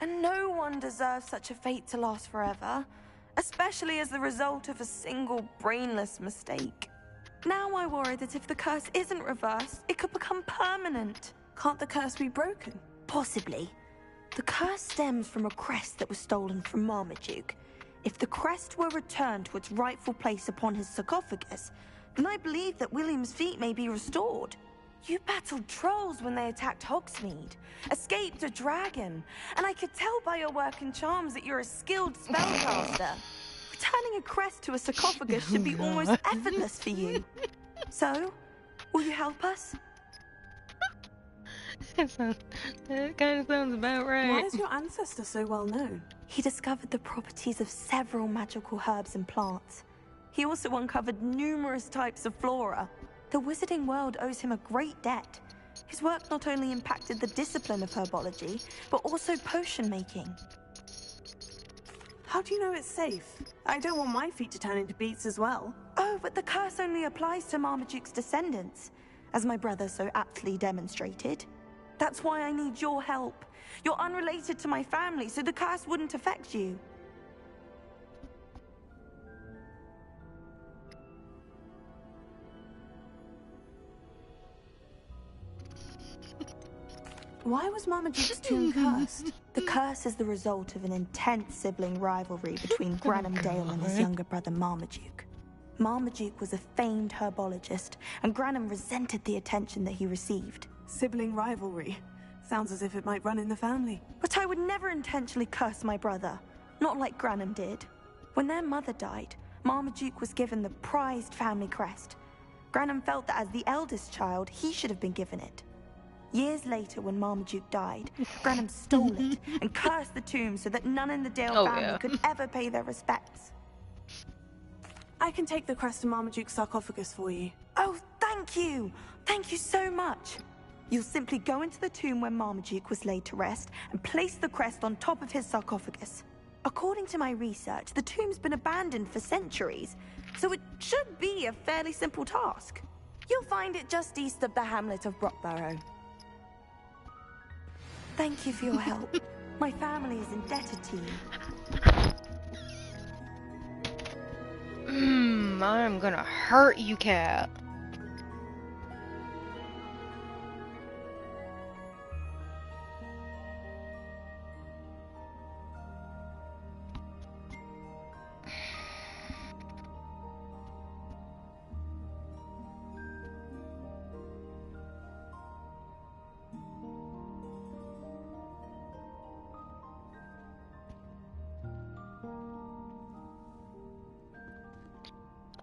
And no one deserves such a fate to last forever, especially as the result of a single brainless mistake. Now I worry that if the curse isn't reversed, it could become permanent. Can't the curse be broken? Possibly. The curse stems from a crest that was stolen from Marmaduke. If the crest were returned to its rightful place upon his sarcophagus, then I believe that William's feet may be restored. You battled trolls when they attacked Hogsmeade, escaped a dragon, and I could tell by your work and charms that you're a skilled spellcaster. Returning a crest to a sarcophagus should be almost effortless for you. So, will you help us? That kind of sounds about right. Why is your ancestor so well known? He discovered the properties of several magical herbs and plants. He also uncovered numerous types of flora. The wizarding world owes him a great debt. His work not only impacted the discipline of herbology, but also potion making. How do you know it's safe? I don't want my feet to turn into beets as well. Oh, but the curse only applies to Marmaduke's descendants, as my brother so aptly demonstrated. That's why I need your help. You're unrelated to my family, so the curse wouldn't affect you. Why was Marmaduke's tomb cursed? The curse is the result of an intense sibling rivalry between Granham Dale and his younger brother Marmaduke. Marmaduke was a famed herbologist, and Granham resented the attention that he received. Sibling rivalry. Sounds as if it might run in the family. But I would never intentionally curse my brother, not like Granham did. When their mother died, Marmaduke was given the prized family crest. Granham felt that as the eldest child, he should have been given it. Years later, when Marmaduke died, Granham stole it and cursed the tomb so that none in the Dale family could ever pay their respects. I can take the crest to Marmaduke's sarcophagus for you. Oh, thank you! Thank you so much! You'll simply go into the tomb where Marmaduke was laid to rest and place the crest on top of his sarcophagus. According to my research, the tomb's been abandoned for centuries, so it should be a fairly simple task. You'll find it just east of the hamlet of Brockborough. Thank you for your help. My family is indebted to you. I'm gonna hurt you, Cat.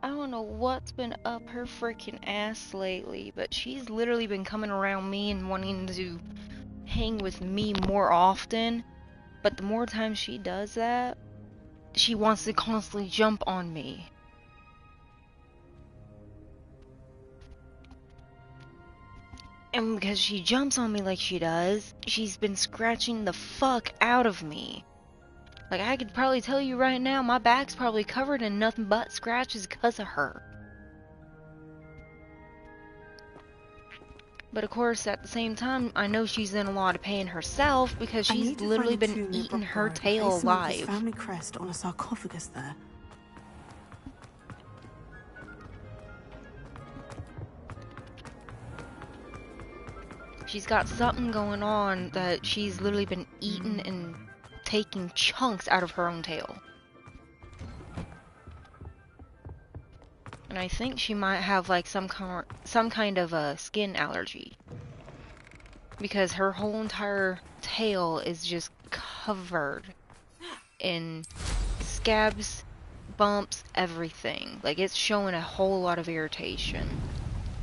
I don't know what's been up her freaking ass lately, but she's literally been coming around me and wanting to hang with me more often. But the more times she does that, she wants to constantly jump on me. And because she jumps on me like she does, she's been scratching the fuck out of me. Like, I could probably tell you right now, my back's probably covered in nothing but scratches because of her. But of course, at the same time, I know she's in a lot of pain herself because she's literally been eating her tail alive. Family crest on a sarcophagus there. She's got something going on that she's literally been eating and taking chunks out of her own tail. And I think she might have like some kind of a skin allergy. Because her whole entire tail is just covered in scabs, bumps, everything. Like, it's showing a whole lot of irritation.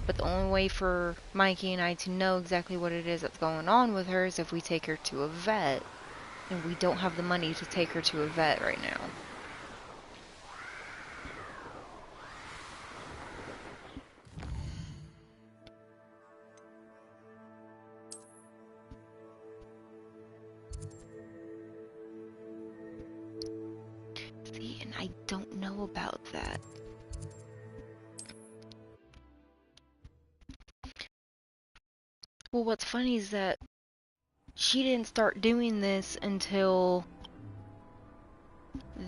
But the only way for Mikey and I to know exactly what it is that's going on with her is if we take her to a vet. And we don't have the money to take her to a vet right now. See, and I don't know about that. Well, what's funny is that she didn't start doing this until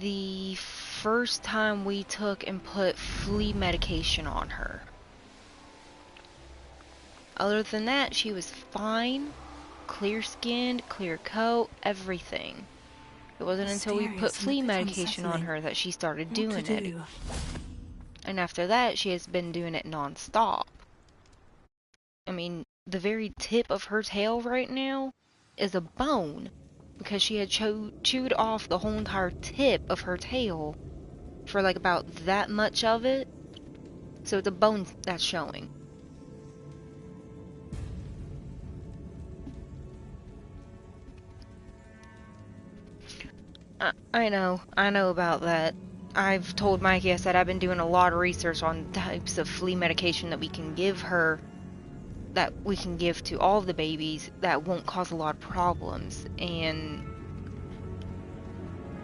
the first time we took and put flea medication on her. Other than that, she was fine, clear skinned, clear coat, everything. It wasn't until we put flea medication on her that she started doing it. And after that, she has been doing it non-stop. I mean, the very tip of her tail right now is a bone, because she had chewed off the whole entire tip of her tail for like about that much of it. So it's a bone that's showing. I know about that. I've told Mikey, I said I've been doing a lot of research on types of flea medication that we can give her, that we can give to all of the babies that won't cause a lot of problems. And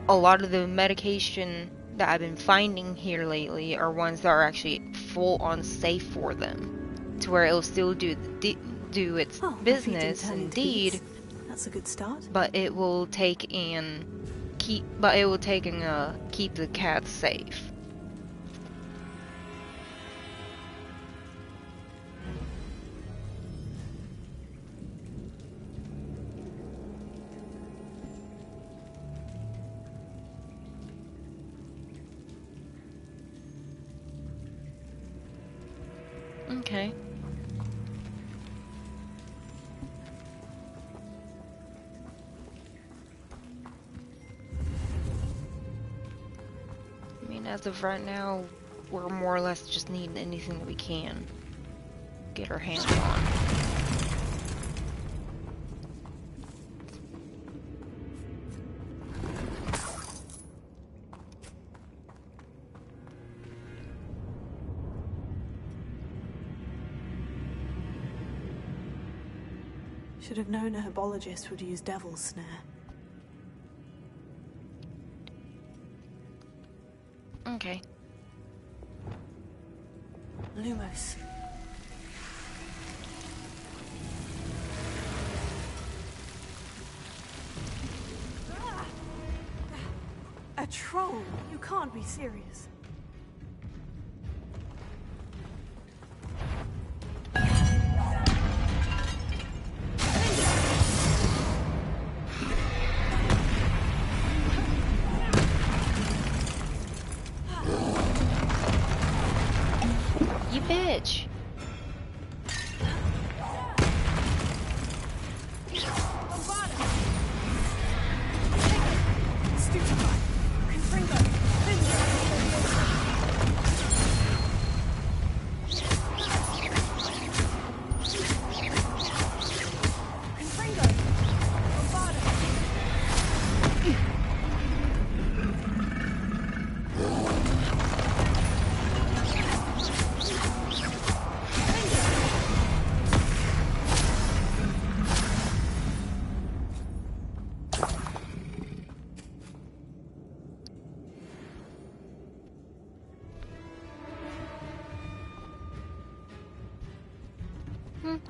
a lot of the medication that I've been finding here lately are ones that are actually full on safe for them, to where it'll still do its business indeed. That's a good start. But it will take and keep the cats safe. Okay. I mean, as of right now, we're more or less just needing anything that we can get our hands on. Should have known a herbologist would use devil's snare. Okay. Lumos. A troll? You can't be serious. You bitch.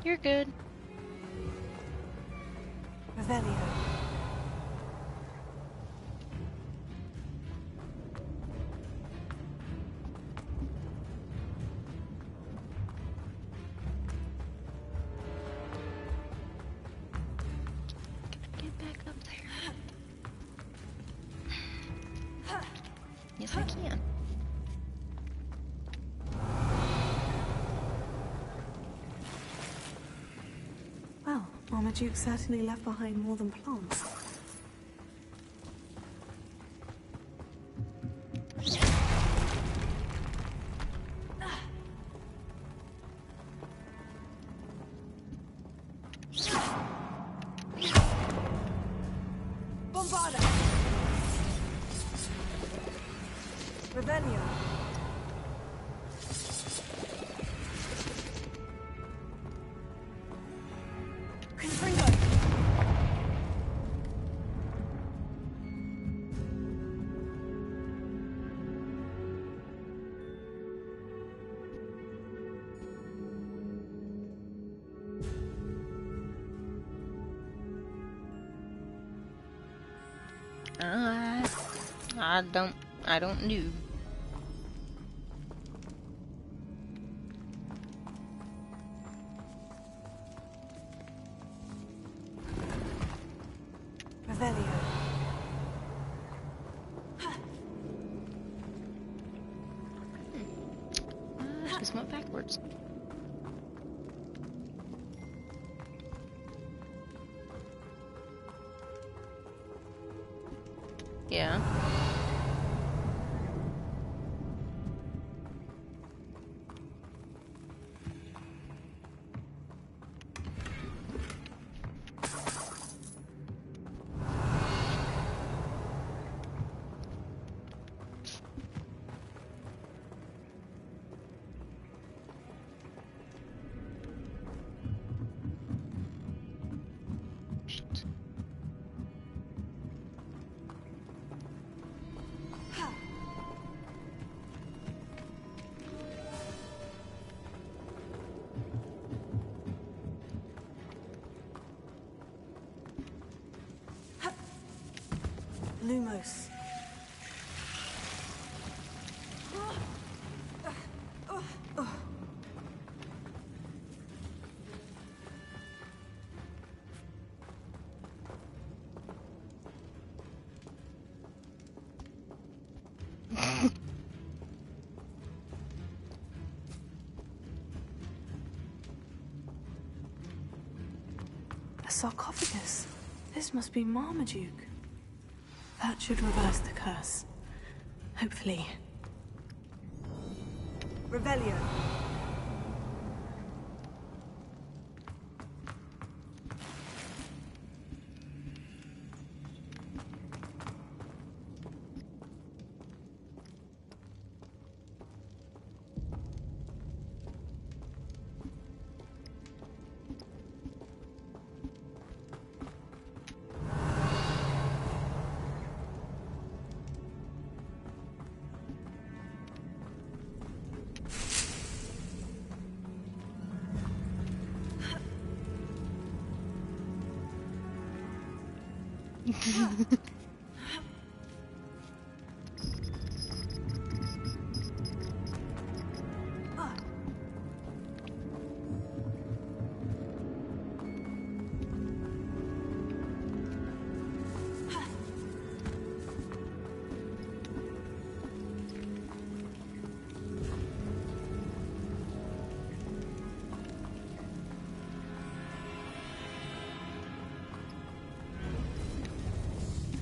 You're good. Revelio. I can. Well, Marmaduke certainly left behind more than plants. Bombarda! Revelio! Confringo! I don't know. Revelio. Just went backwards. Yeah. Lumos. A sarcophagus. This must be Marmaduke. That should reverse the curse. Hopefully. Revelio.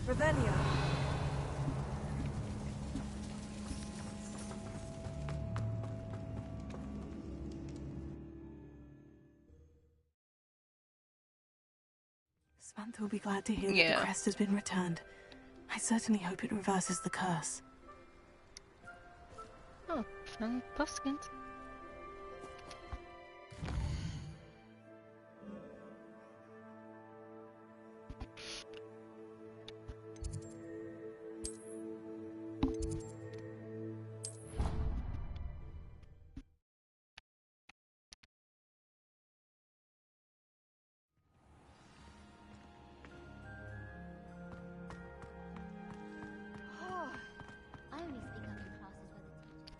Revelio. Samantha will be glad to hear that the crest has been returned. I certainly hope it reverses the curse. Oh, from Puffskins.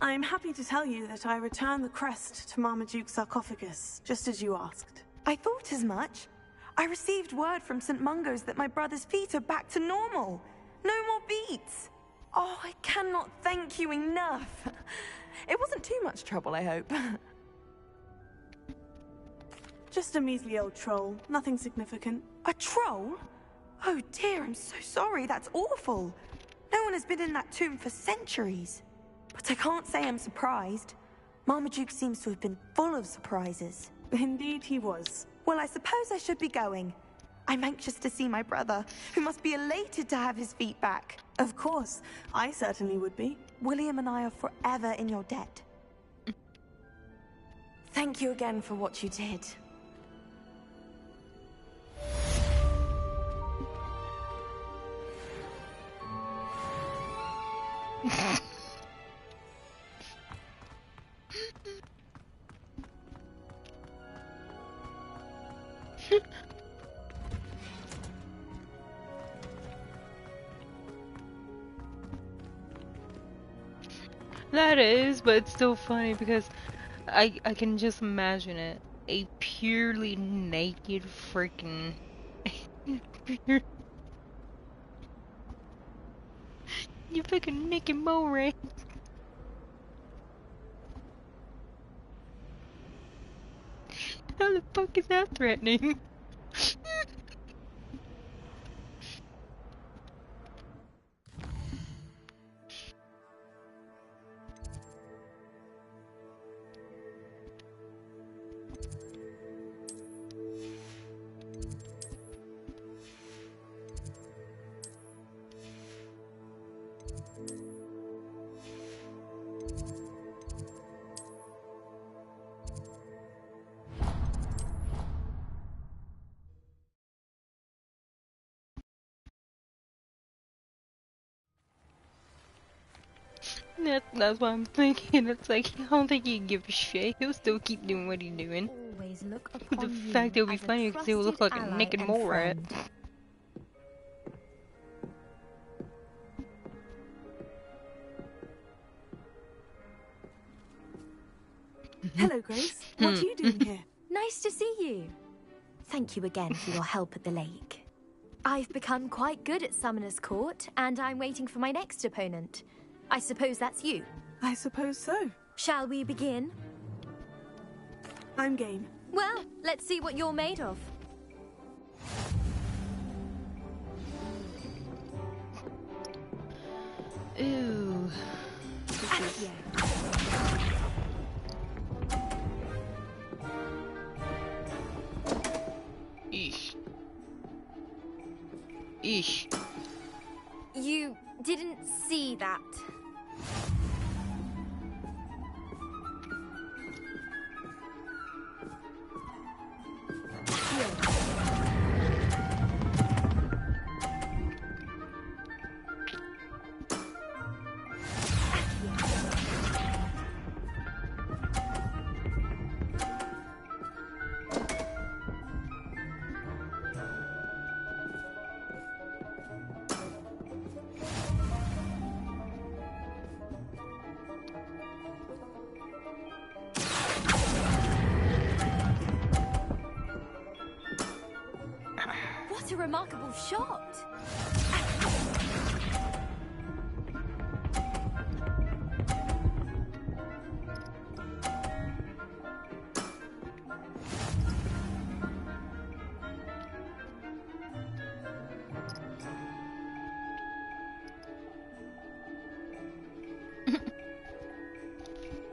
I'm happy to tell you that I returned the crest to Marmaduke's sarcophagus, just as you asked. I thought as much. I received word from St. Mungo's that my brother's feet are back to normal. No more beats. Oh, I cannot thank you enough. It wasn't too much trouble, I hope. Just a measly old troll. Nothing significant. A troll? Oh dear, I'm so sorry. That's awful. No one has been in that tomb for centuries. But I can't say I'm surprised. Marmaduke seems to have been full of surprises. Indeed he was. Well, I suppose I should be going. I'm anxious to see my brother, who must be elated to have his feet back. Of course. I certainly would be. William and I are forever in your debt. Thank you again for what you did. That is, but it's still funny because I can just imagine it. A purely naked freaking you fucking naked Moray. How the fuck is that threatening? That's what I'm thinking. It's like, I don't think he'd give a shit. He'll still keep doing what he's doing. Always look But the upon fact it you would be as a funny because he would look like a trusted naked ally mole and rat. friend. Hello, Grace. What are you doing here? Nice to see you. Thank you again for your help at the lake. I've become quite good at Summoner's Court, and I'm waiting for my next opponent. I suppose that's you. I suppose so. Shall we begin? I'm game. Well, let's see what you're made of. Ooh. Eesh. Eesh. You didn't see that. What a remarkable shot!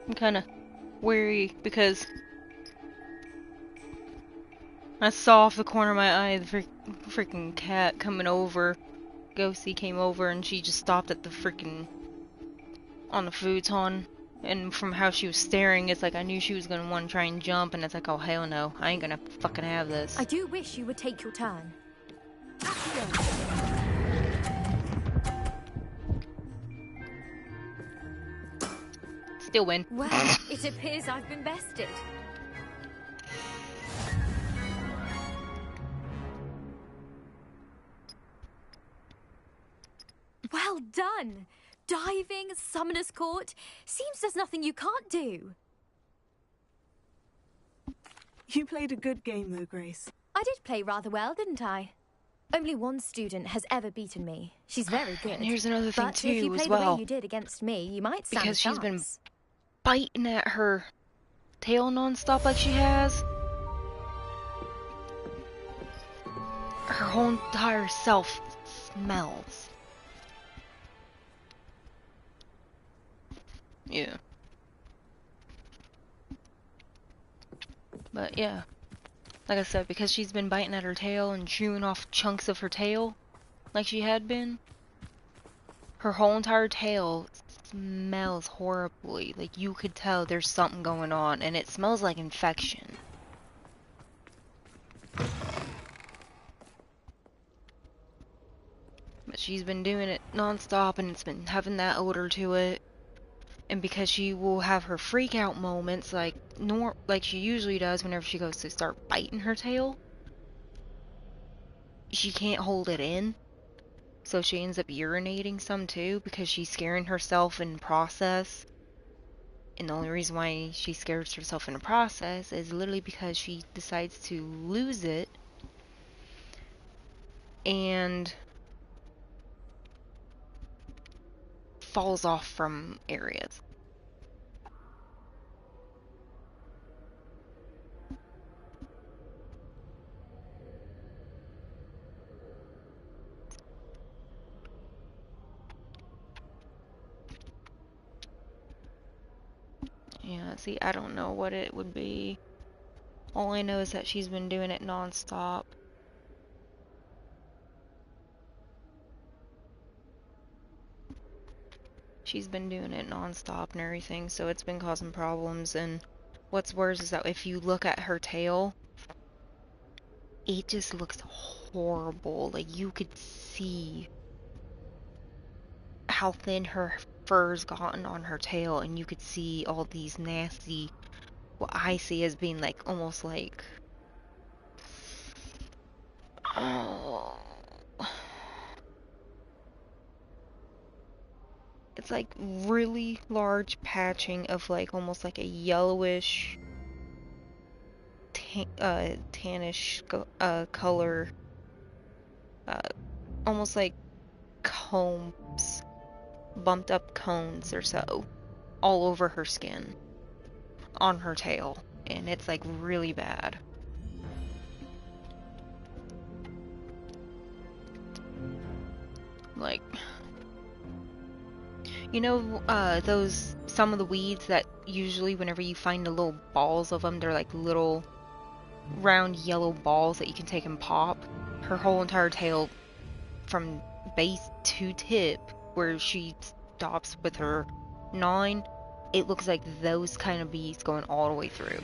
I'm kind of weary because I saw off the corner of my eye the freaking cat coming over. Ghosty came over and she just stopped at the freaking on the futon. And from how she was staring, it's like I knew she was gonna want to try and jump, and it's like, oh hell no, I ain't gonna fucking have this. I do wish you would take your turn. Still win. Well, it appears I've been bested. Well done! Diving, Summoner's Court. Seems there's nothing you can't do. You played a good game, though, Grace. I did play rather well, didn't I? Only one student has ever beaten me. She's very good. And here's another thing but too, if you play as the well. way you did against me, you might stand Because a she's been chance. biting at her tail non-stop like she has. Her whole entire self smells. Yeah. But yeah. Like I said, because she's been biting at her tail and chewing off chunks of her tail, like she had been, her whole entire tail smells horribly. Like, you could tell there's something going on, and it smells like infection. But she's been doing it non-stop, and it's been having that odor to it. And because she will have her freak out moments like she usually does whenever she goes to start biting her tail, she can't hold it in. So she ends up urinating some too because she's scaring herself in the process. And the only reason why she scares herself in the process is literally because she decides to lose it and falls off from areas. Yeah, see, I don't know what it would be. All I know is that she's been doing it non-stop. She's been doing it non-stop and everything, so it's been causing problems. And what's worse is that if you look at her tail, it just looks horrible. Like, you could see how thin her fur's gotten on her tail, and you could see all these nasty, what I see as being like almost like, oh, it's like really large patching of like almost like a yellowish tannish color, almost like combs, bumped up cones or so, all over her skin, on her tail, and it's like really bad. Like, you know, some of the weeds that usually whenever you find the little balls of them, they're like little round yellow balls that you can take and pop. Her whole entire tail from base to tip, where she stops with her gnawing, it looks like those kind of beads going all the way through.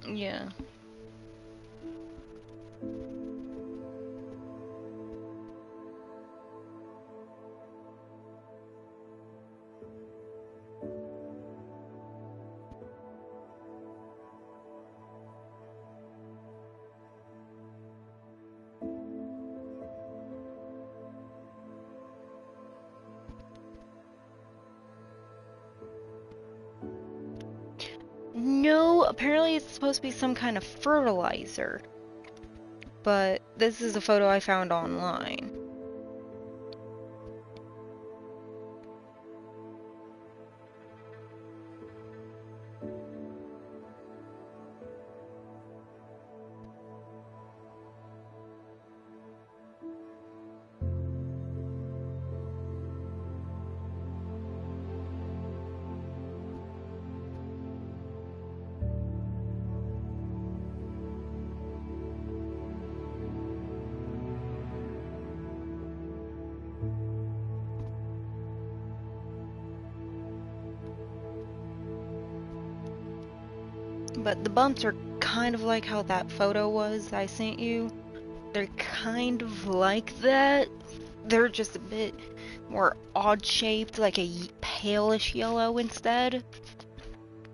Yeah. No, apparently it's supposed to be some kind of fertilizer. But this is a photo I found online. But the bumps are kind of like how that photo was I sent you. They're kind of like that. They're just a bit more odd shaped, like a palish yellow instead.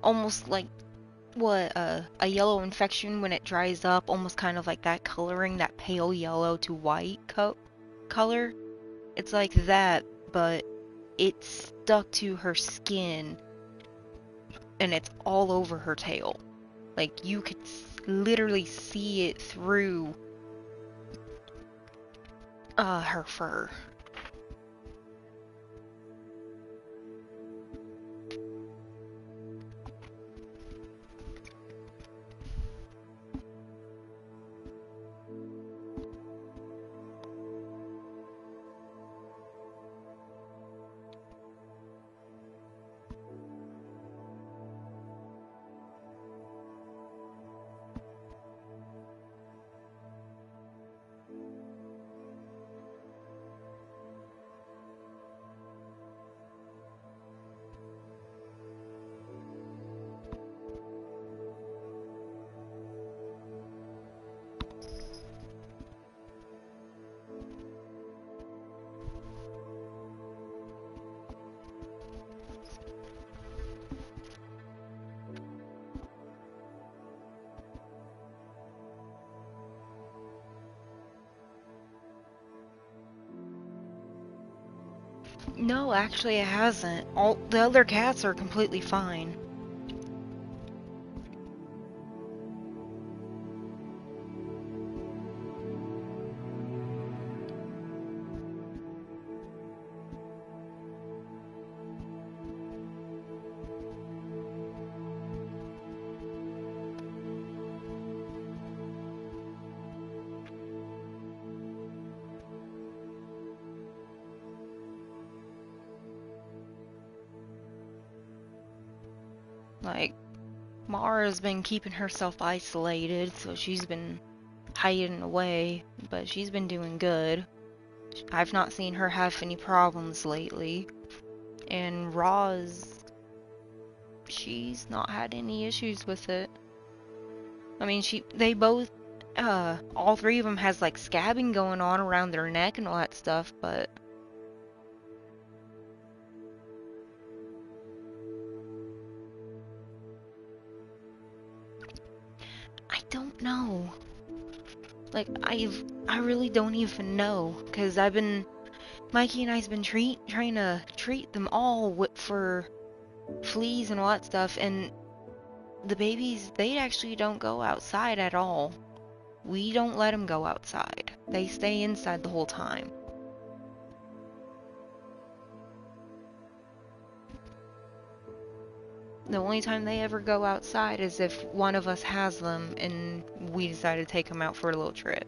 Almost like what a yellow infection when it dries up, almost kind of like that coloring, that pale yellow to white color. It's like that, but it's stuck to her skin and it's all over her tail. Like you could literally see it through her fur. No, actually it hasn't. All the other cats are completely fine. Like, Mara's been keeping herself isolated, so she's been hiding away, but she's been doing good. I've not seen her have any problems lately. And Roz, she's not had any issues with it. I mean, they both, all three of them has like scabbing going on around their neck and all that stuff, but I don't know. Like, I really don't even know, because Mikey and I's been trying to treat them all for fleas and all that stuff, and the babies, they actually don't go outside at all. We don't let them go outside. They stay inside the whole time. The only time they ever go outside is if one of us has them and we decide to take them out for a little trip.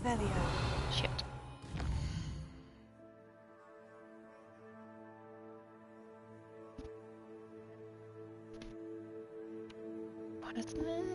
Revelio. Shit. What is that?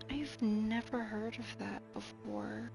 I've never heard of that before.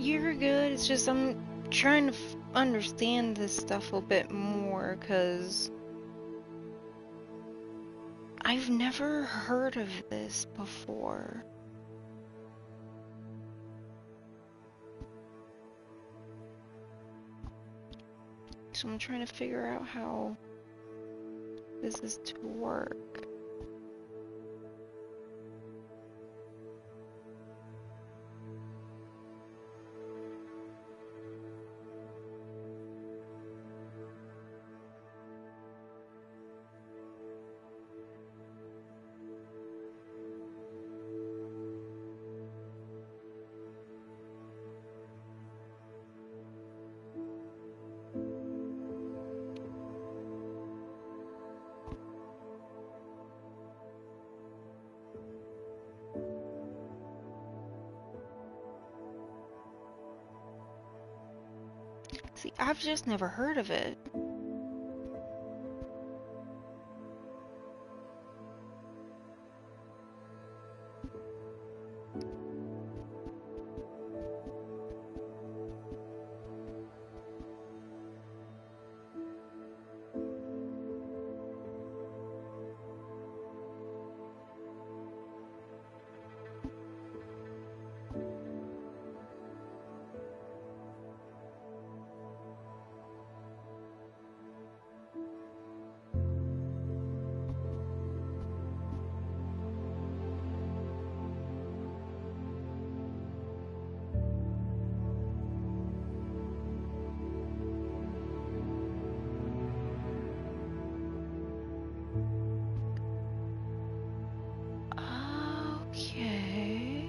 You're good. It's just I'm trying to understand this stuff a bit more, because I've never heard of this before. So I'm trying to figure out how this is to work. See, I've just never heard of it. Okay.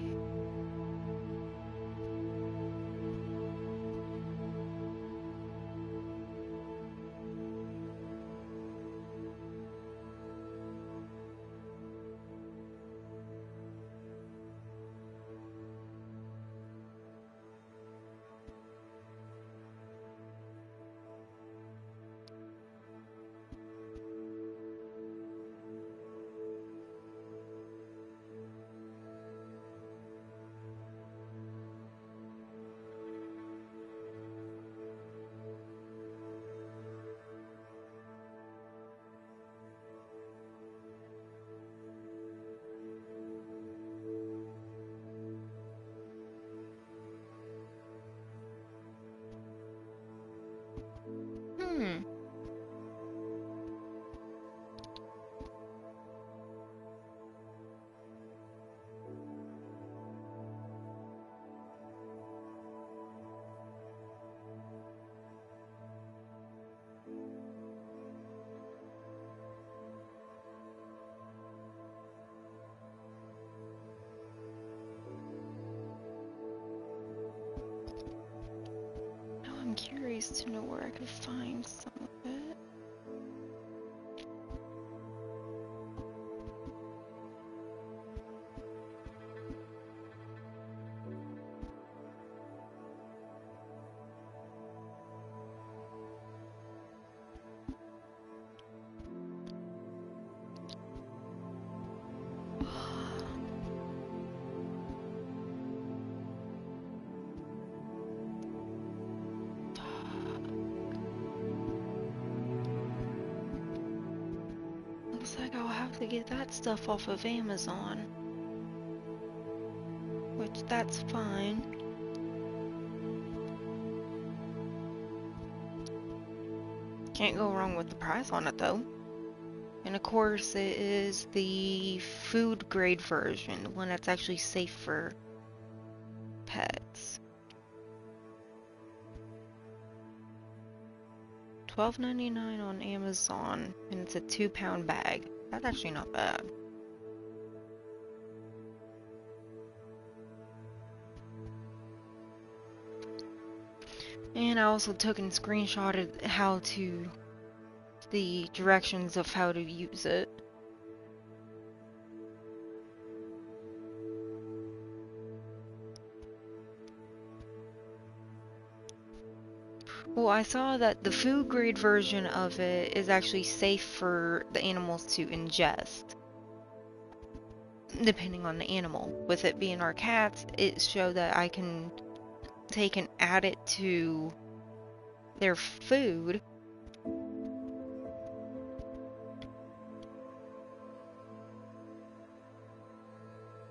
Hmm. Now I'm curious to know where I could find some of it. Looks like I'll have to get that stuff off of Amazon. Which, that's fine. Can't go wrong with the price on it though. And of course it is the food grade version, the one that's actually safe for pets. $12.99 on Amazon, and it's a 2-pound bag. That's actually not bad. And I also took and screenshotted the directions of how to use it. Well, I saw that the food grade version of it is actually safe for the animals to ingest, depending on the animal. With it being our cats, it showed that I can take and add it to their food.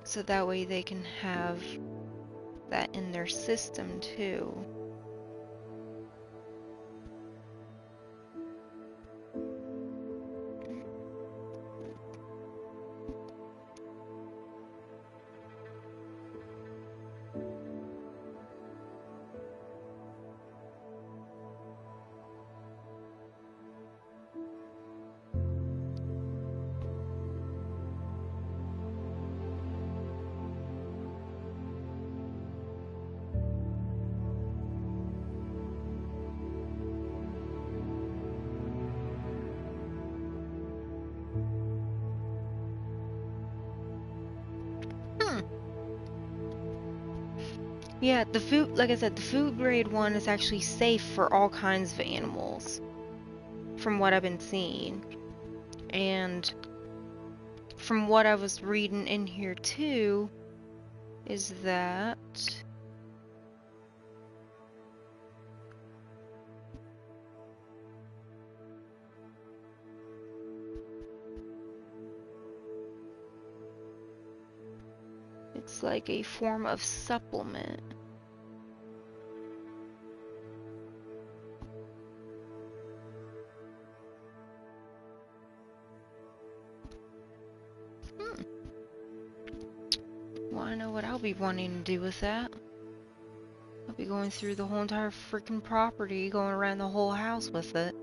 So that way they can have that in their system too. Yeah, the food, like I said, the food grade one is actually safe for all kinds of animals, from what I've been seeing. And from what I was reading in here too, is that it's like a form of supplement. Well, I know what I'll be wanting to do with that. I'll be going through the whole entire freaking property, going around the whole house with it.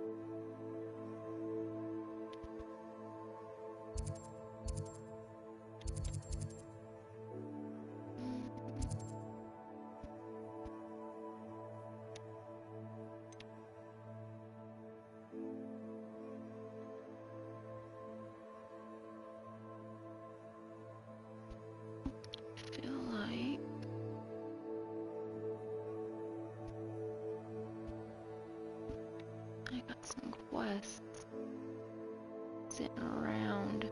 Sitting around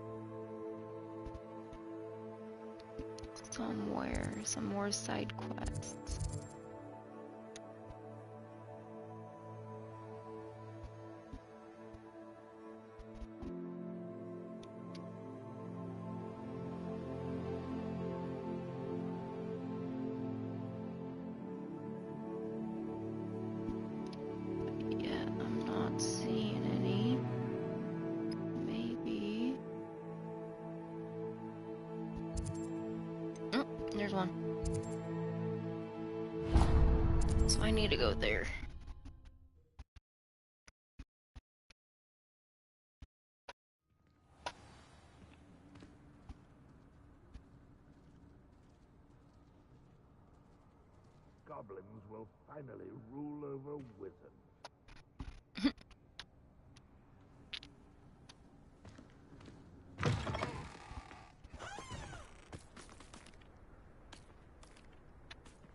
somewhere, some more side quests. Yeah, I'm not seeing any. There's one. So I need to go there. Goblins will finally rule over wizards.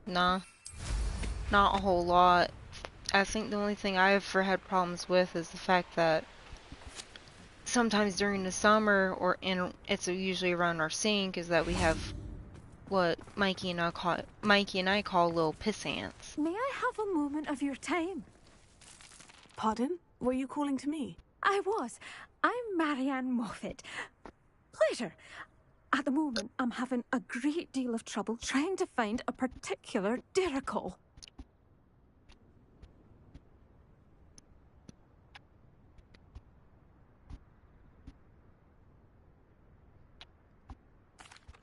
Nah, not a whole lot. I think the only thing I've ever had problems with is the fact that sometimes during the summer, it's usually around our sink, is that we have what Mikey and I call little piss ants. May I have a moment of your time? Pardon? Were you calling to me? I was. I'm Marianne Moffat. Pleasure. At the moment, I'm having a great deal of trouble trying to find a particular diricol.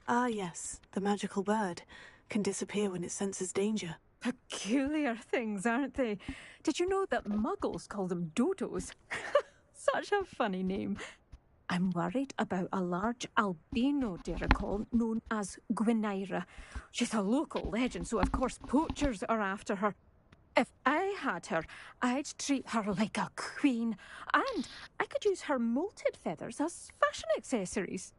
Ah, yes. The magical bird can disappear when it senses danger. Peculiar things, aren't they? Did you know that muggles call them dodos? Such a funny name. I'm worried about a large albino diricol known as Gwynaira. She's a local legend, so of course poachers are after her. If I had her, I'd treat her like a queen, and I could use her molted feathers as fashion accessories.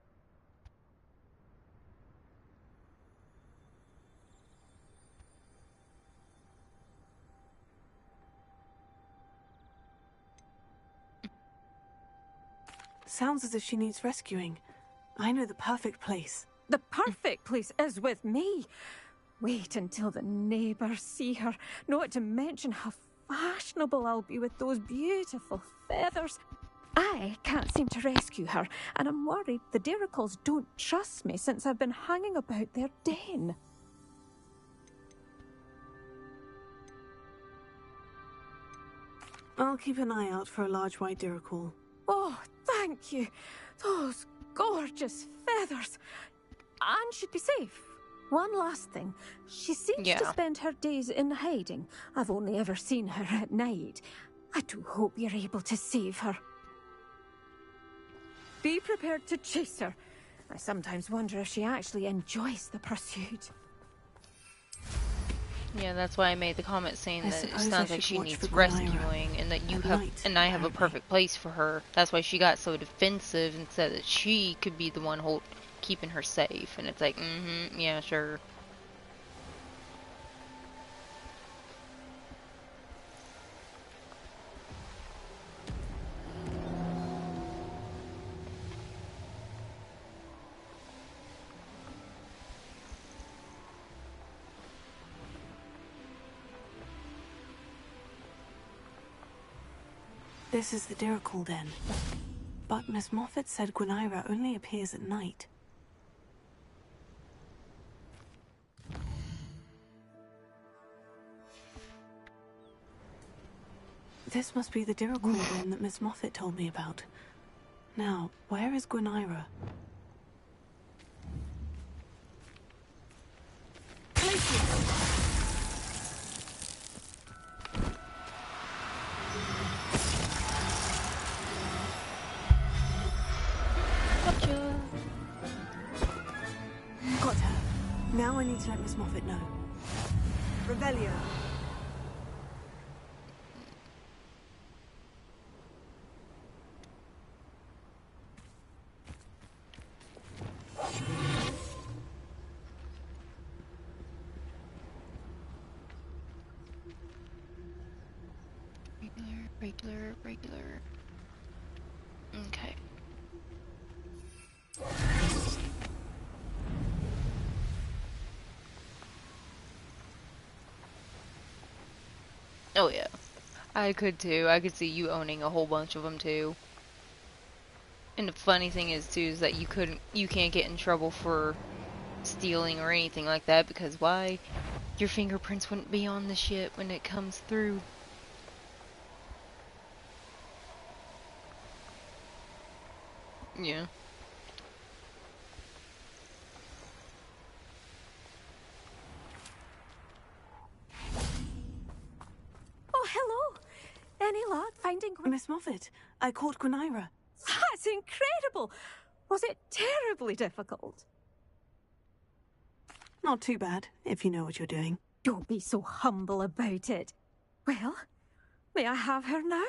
Sounds as if she needs rescuing. I know the perfect place. The perfect place is with me. Wait until the neighbours see her, not to mention how fashionable I'll be with those beautiful feathers. I can't seem to rescue her, and I'm worried the Diricles don't trust me since I've been hanging about their den. I'll keep an eye out for a large white Dirical. Oh, thank you. Those gorgeous feathers. And she'd be safe. One last thing. She seems to spend her days in hiding. I've only ever seen her at night. I do hope you're able to save her. Be prepared to chase her. I sometimes wonder if she actually enjoys the pursuit. Yeah, that's why I made the comment saying that it sounds like she needs rescuing, and that you have, and I have a perfect place for her. That's why she got so defensive and said that she could be the one keeping her safe. And it's like, yeah, sure. This is the Dirical Den. But Miss Moffat said Gwynaira only appears at night. This must be the Dirical Den that Miss Moffat told me about. Now, where is Gwynaira? Got her. Now I need to let Miss Moffat know. Revelio. Regular. Okay. Oh yeah, I could too. I could see you owning a whole bunch of them too. And the funny thing is too is that you can't get in trouble for stealing or anything like that, because why? Your fingerprints wouldn't be on the shit when it comes through. Yeah. Oh, hello. Any luck finding Miss Moffat, I caught Gwynaira. That's incredible. Was it terribly difficult? Not too bad, if you know what you're doing. Don't be so humble about it. Well, may I have her now?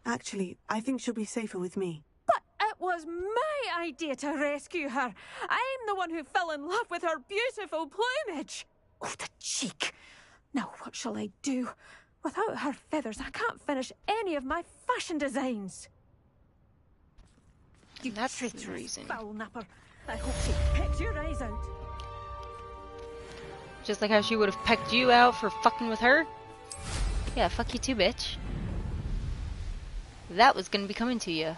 Actually, I think she'll be safer with me. But it was my idea to rescue her. I'm the one who fell in love with her beautiful plumage. Oh, the cheek. Now what shall I do? Without her feathers, I can't finish any of my fashion designs. You That's the reason. Foul napper. I hope she picks your eyes out. Just like how she would have pecked you out for fucking with her? Yeah, fuck you too, bitch. That was gonna be coming to you.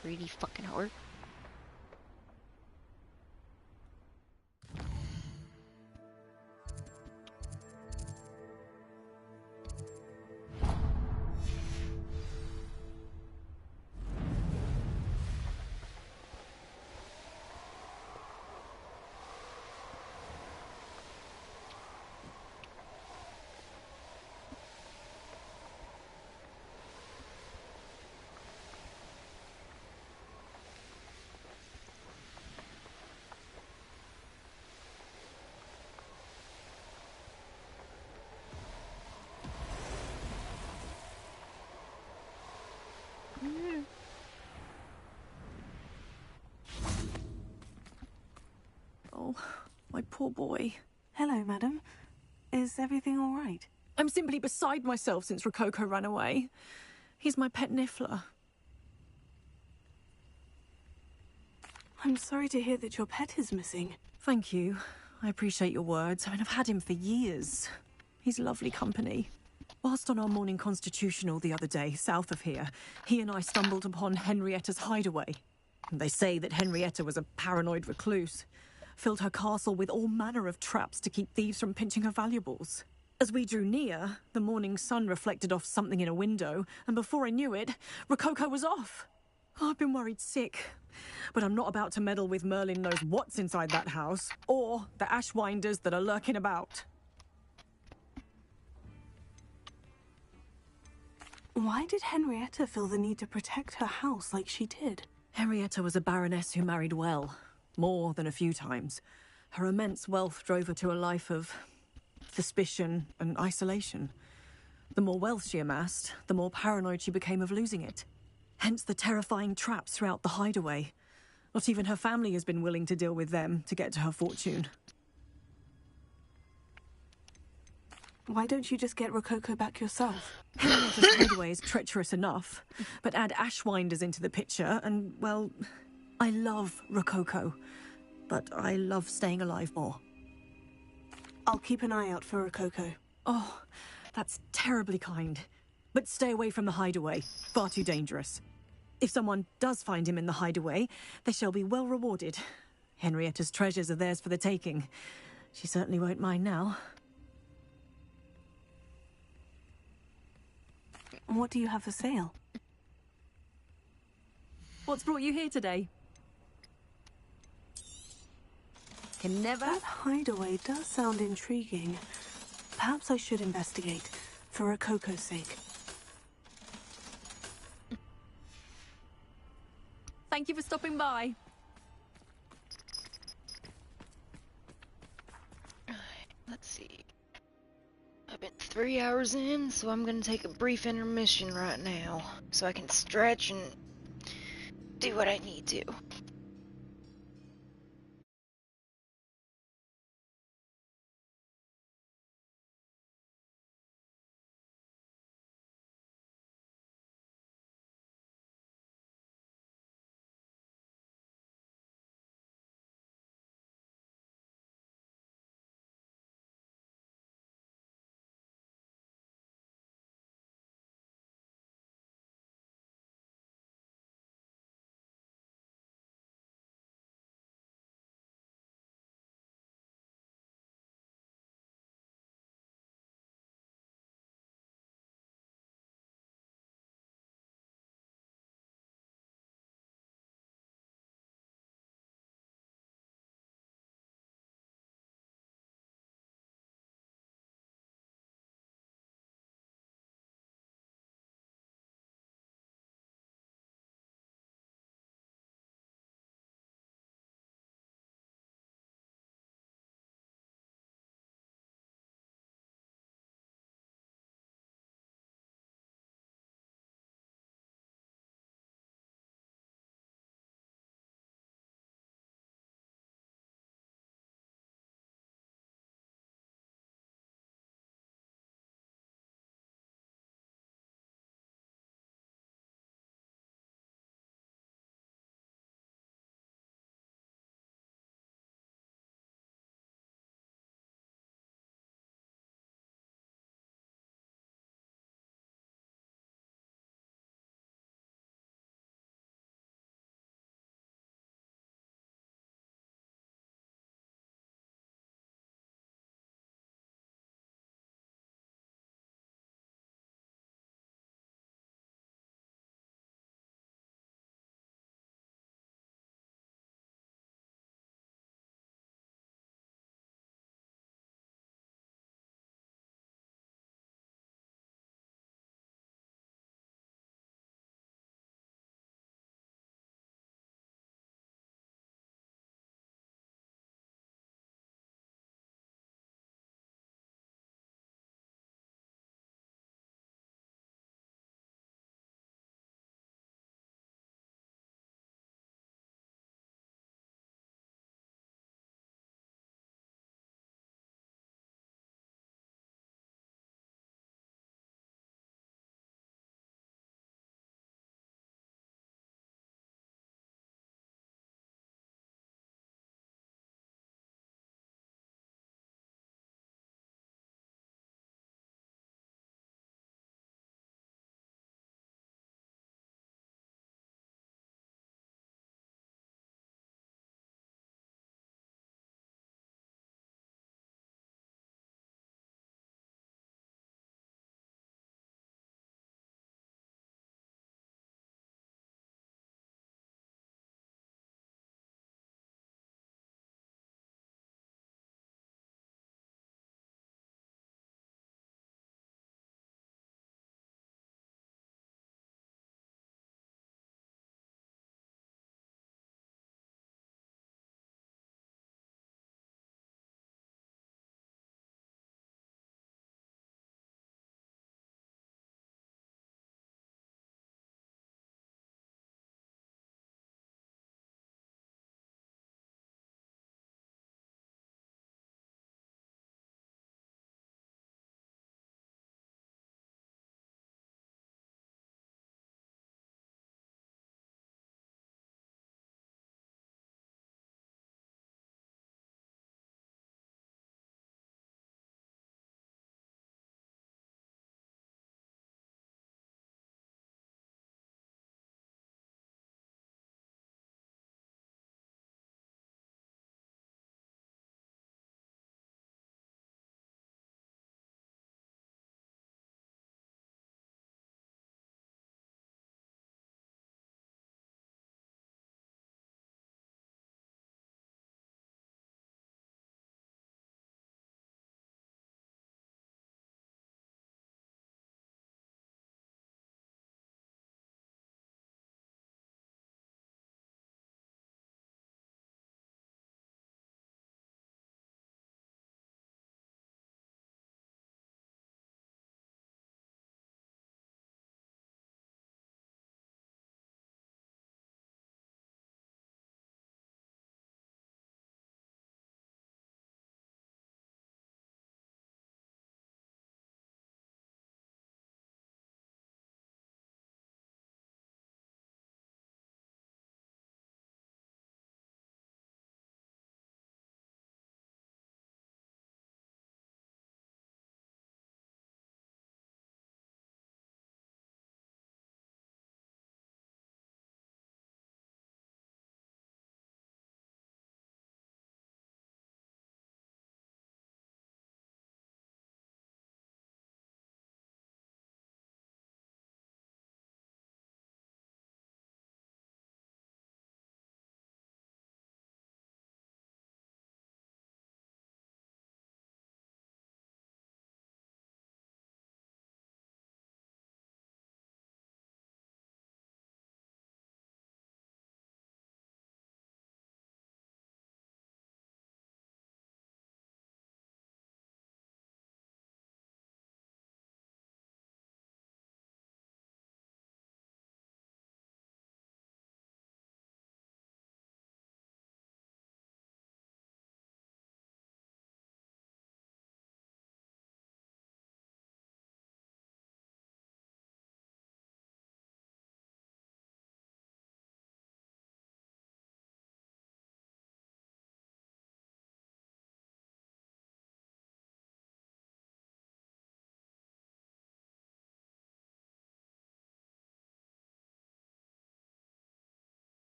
Greedy fucking whore. Oh, my poor boy. Hello, madam. Is everything all right? I'm simply beside myself since Rococo ran away. He's my pet niffler. I'm sorry to hear that your pet is missing. Thank you. I appreciate your words. I mean, I've had him for years. He's lovely company. Whilst on our morning constitutional the other day, south of here, he and I stumbled upon Henrietta's hideaway. They say that Henrietta was a paranoid recluse, filled her castle with all manner of traps to keep thieves from pinching her valuables. As we drew near, the morning sun reflected off something in a window, and before I knew it, Rococo was off. Oh, I've been worried sick. But I'm not about to meddle with Merlin knows what's inside that house, or the Ashwinders that are lurking about. Why did Henrietta feel the need to protect her house like she did? Henrietta was a baroness who married well, more than a few times. Her immense wealth drove her to a life of suspicion and isolation. The more wealth she amassed, the more paranoid she became of losing it. Hence the terrifying traps throughout the hideaway. Not even her family has been willing to deal with them to get to her fortune. Why don't you just get Rococo back yourself? Henrietta's hideaway is treacherous enough, but add Ashwinders into the picture and, well, I love Rococo, but I love staying alive more. I'll keep an eye out for Rococo. Oh, that's terribly kind. But stay away from the hideaway. Far too dangerous. If someone does find him in the hideaway, they shall be well rewarded. Henrietta's treasures are theirs for the taking. She certainly won't mind now. What do you have for sale? What's brought you here today? Can never... That hideaway does sound intriguing. Perhaps I should investigate, for Rococo's sake. Thank you for stopping by. Let's see. I've been 3 hours in, so I'm gonna take a brief intermission right now, so I can stretch and do what I need to.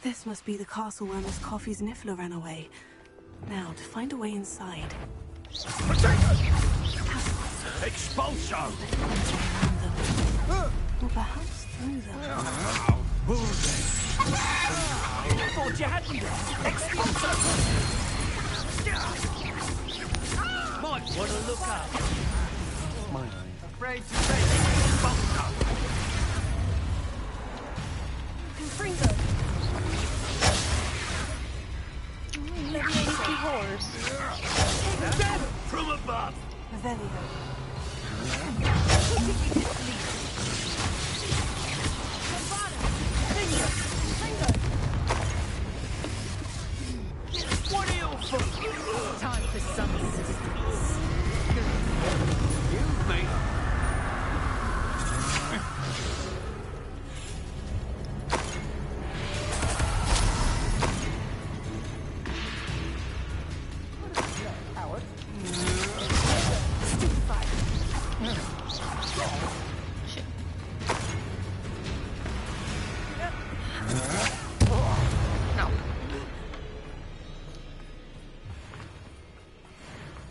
This must be the castle where Miss Coffee's Niffler ran away. Now, to find a way inside. Expulso! Or perhaps through them. Thought you had me there. Expulso! Might want to look up. Afraid to say expulso! Confringo! Levitating horse. Death from above! Revelio. What are you for? Time for some assistance. You, mate.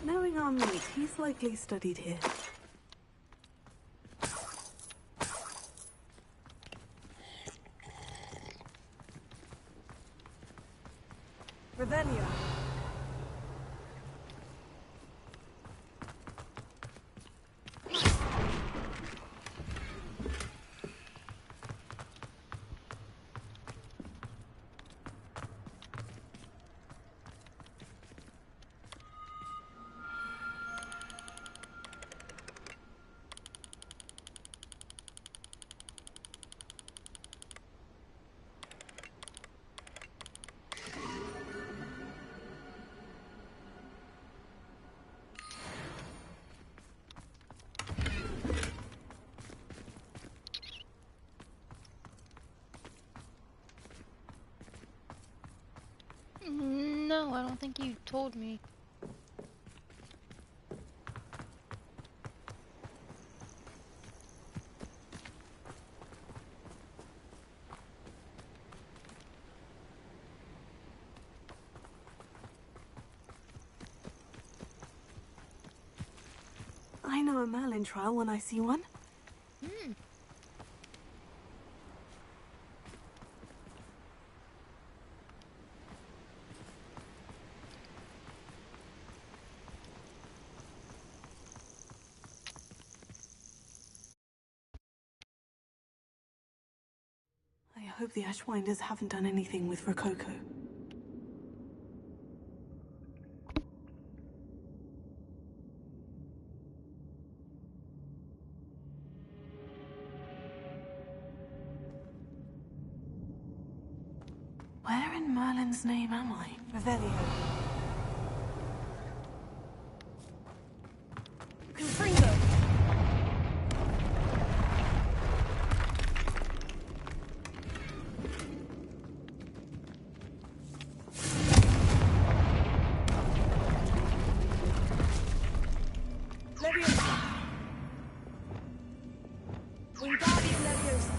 Knowing our mate, he's likely studied here. Revelio. No, I don't think you told me. I know a Merlin trial when I see one. I hope the Ashwinders haven't done anything with Rococo. Where in Merlin's name am I? Revelio. Confringo! Leviosa. Wingardium Leviosa.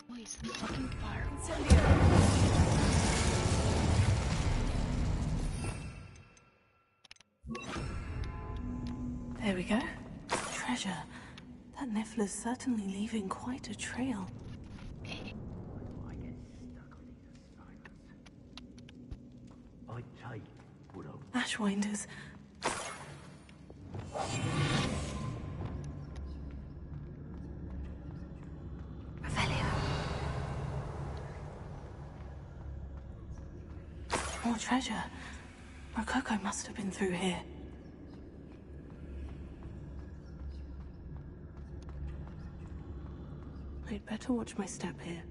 Voice the fucking fire. There we go. Treasure. That Niffler's certainly leaving quite a trail. I take what Ashwinders. Revelio. More treasure. Rococo must have been through here. I'd better watch my step here.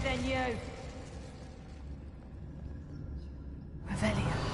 than you. Revelio.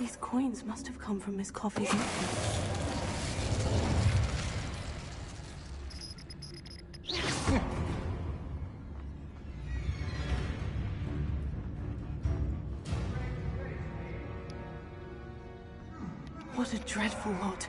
These coins must have come from Miss Coffee's necklace. What a dreadful lot.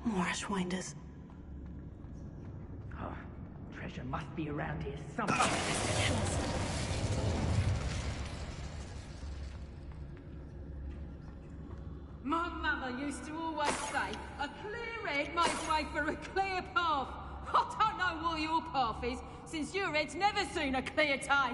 More Ashwinders. Oh, treasure must be around here somewhere. My mother used to always say, a clear head makes way for a clear path. I don't know what your path is, since your head's never seen a clear day.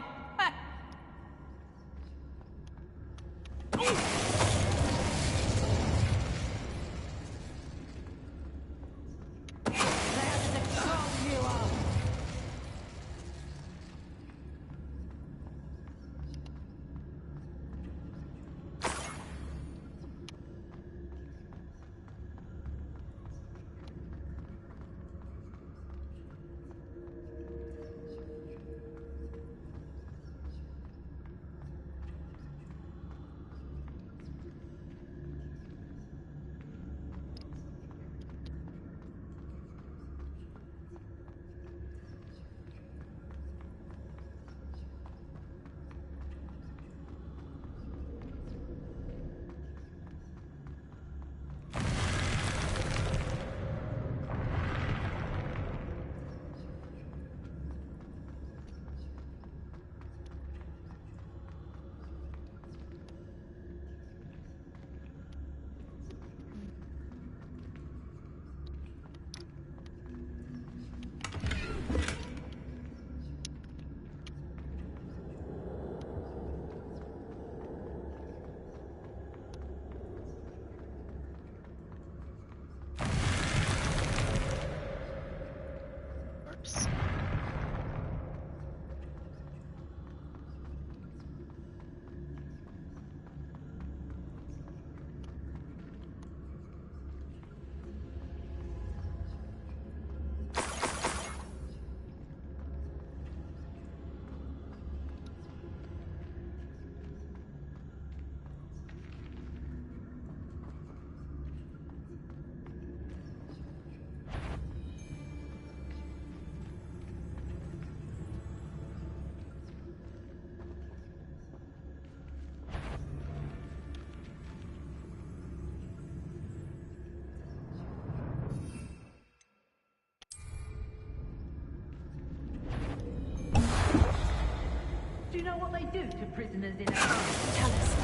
Do you know what they do to prisoners in a Tell us.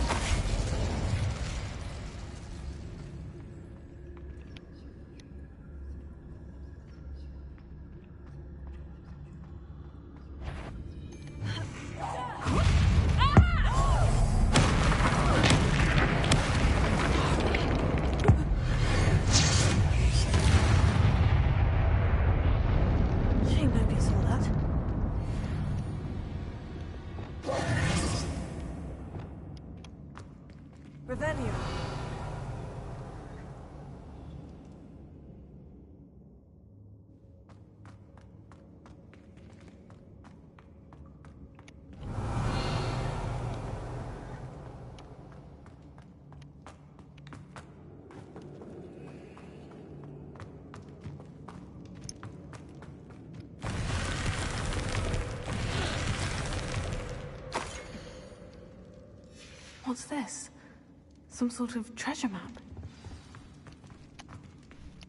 Shame nobody saw that. Revelio. What's this? Some sort of treasure map?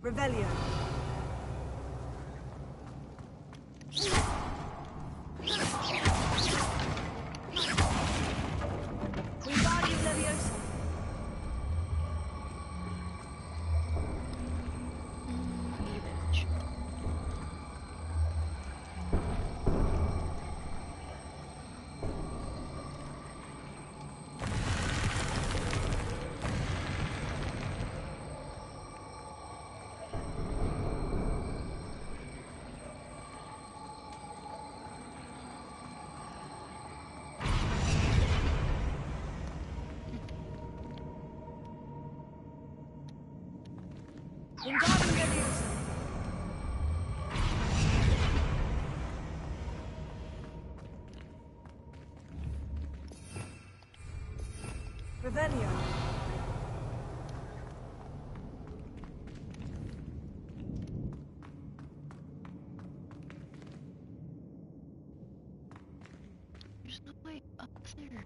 Revelio. Revelio. There's no way up there.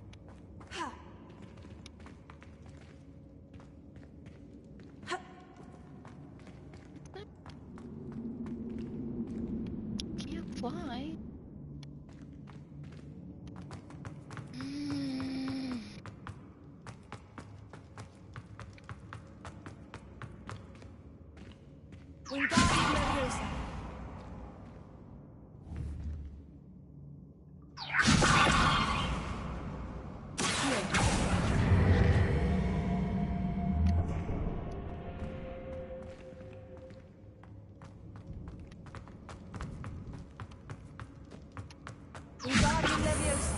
why. Wingardium Leviosa. Wingardium Leviosa.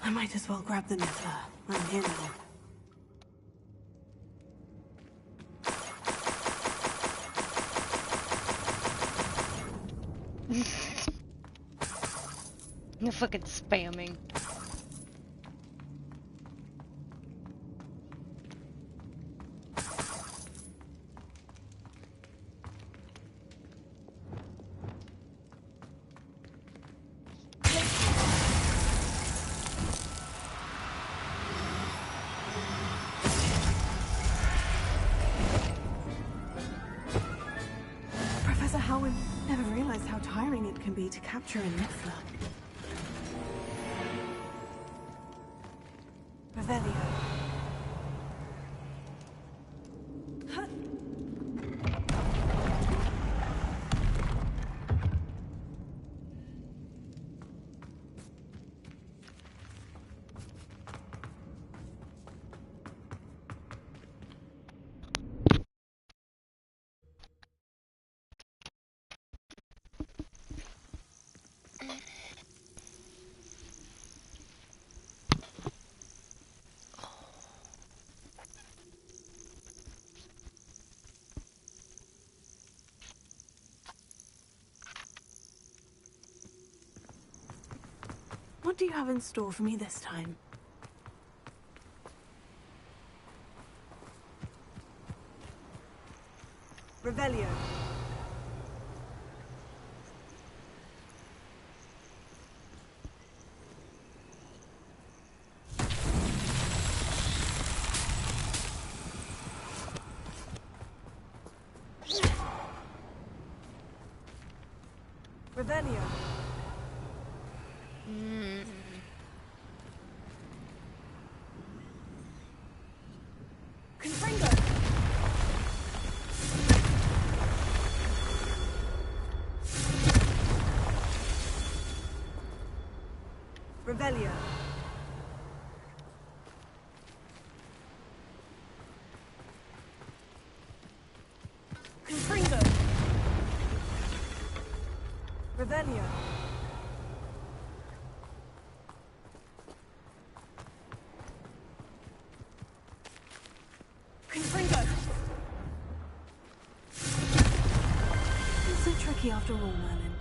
I might as well grab the Niffler. I'm here now. You're fucking spamming. Professor Howard never realized how tiring it can be to capture a Niffler. Revelio. What do you have in store for me this time? Revelio. Revelio. Confringo. Revelio. Confringo. Revelio. Confringo. It's so tricky after all, Merlin.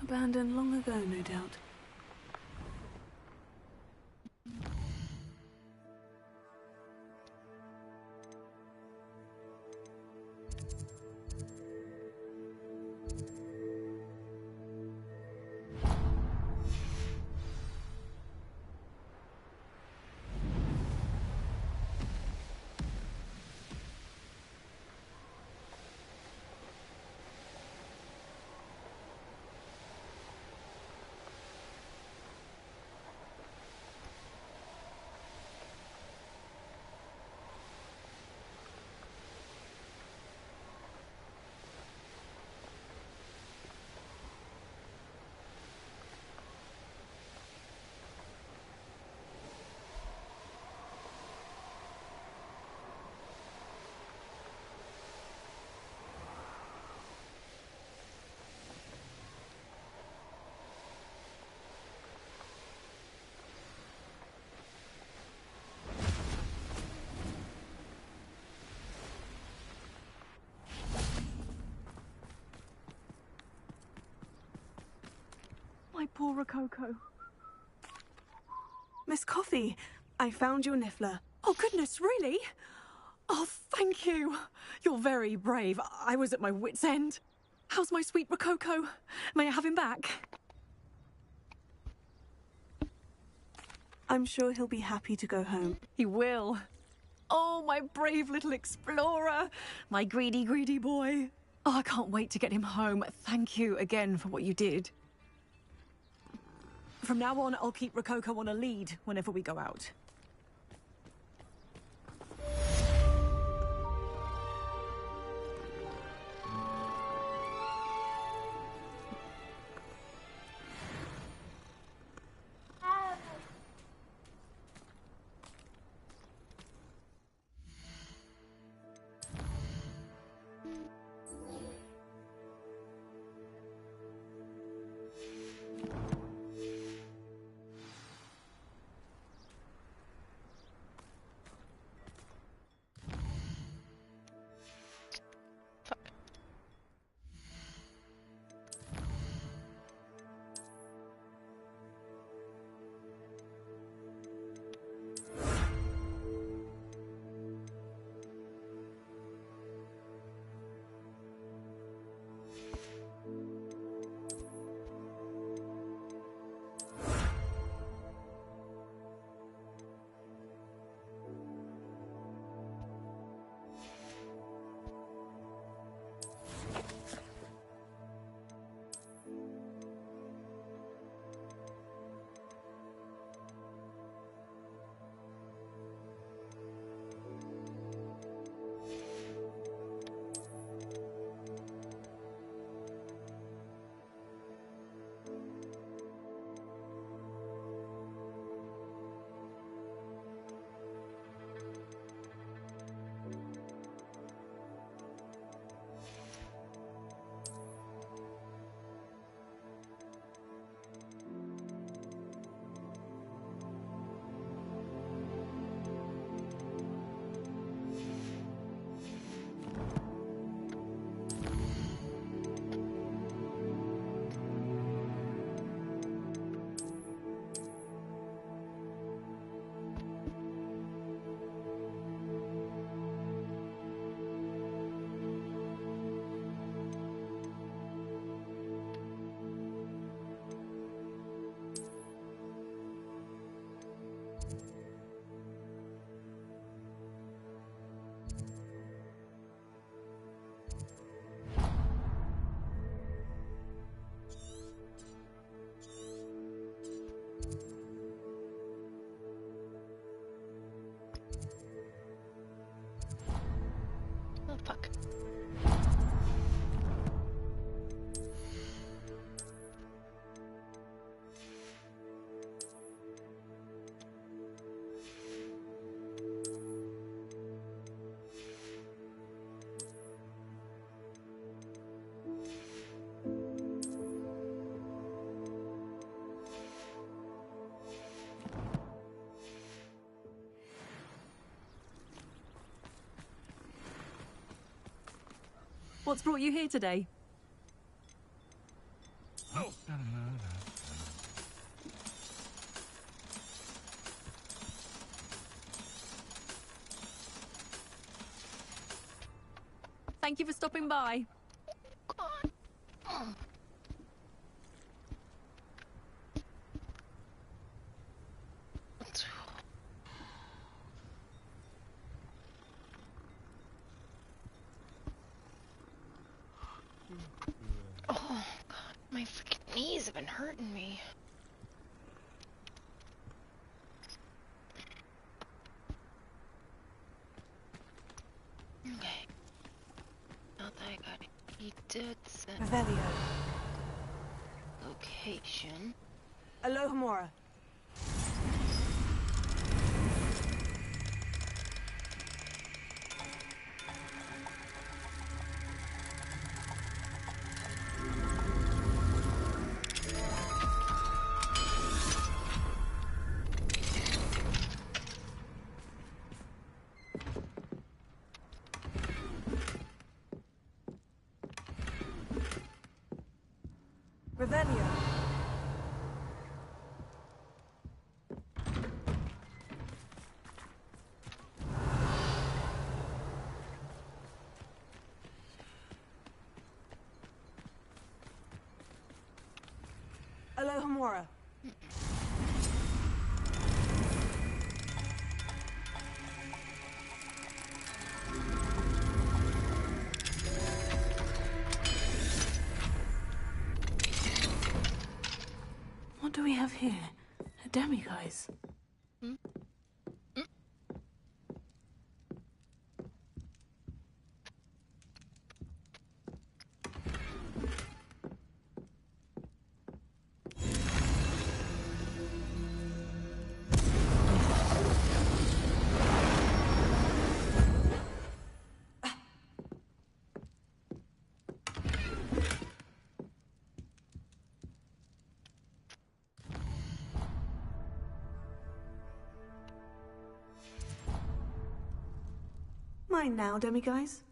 Abandoned long ago, no doubt. for Rococo? Miss Coffee, I found your niffler. Oh, goodness, really? Oh, thank you. You're very brave. I was at my wit's end. How's my sweet Rococo? May I have him back? I'm sure he'll be happy to go home. He will. Oh, my brave little explorer. My greedy, greedy boy. Oh, I can't wait to get him home. Thank you again for what you did. From now on, I'll keep Rococo on a lead whenever we go out. Oh, fuck. What's brought you here today? Oh. Thank you for stopping by. Oh, God, my freaking knees have been hurting me. Okay. Now that I got it, he did send Revelio. location. Alohomora. Revelio. Alohomora. What do we have here? A demiguise. Mine now, demiguise.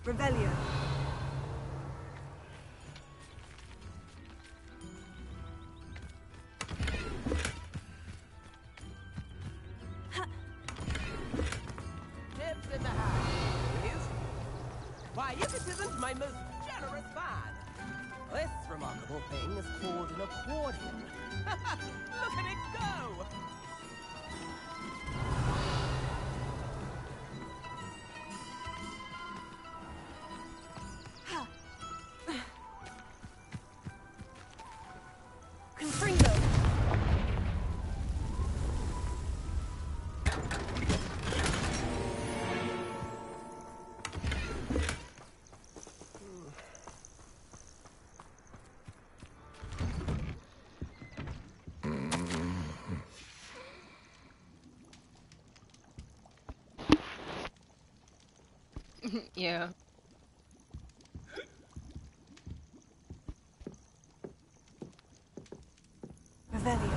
Revelio. Tips in the house, please. Why, Yucatism's my most generous fan. This remarkable thing is called an accordion. Look at it go! Confringo. Yeah. Revelio.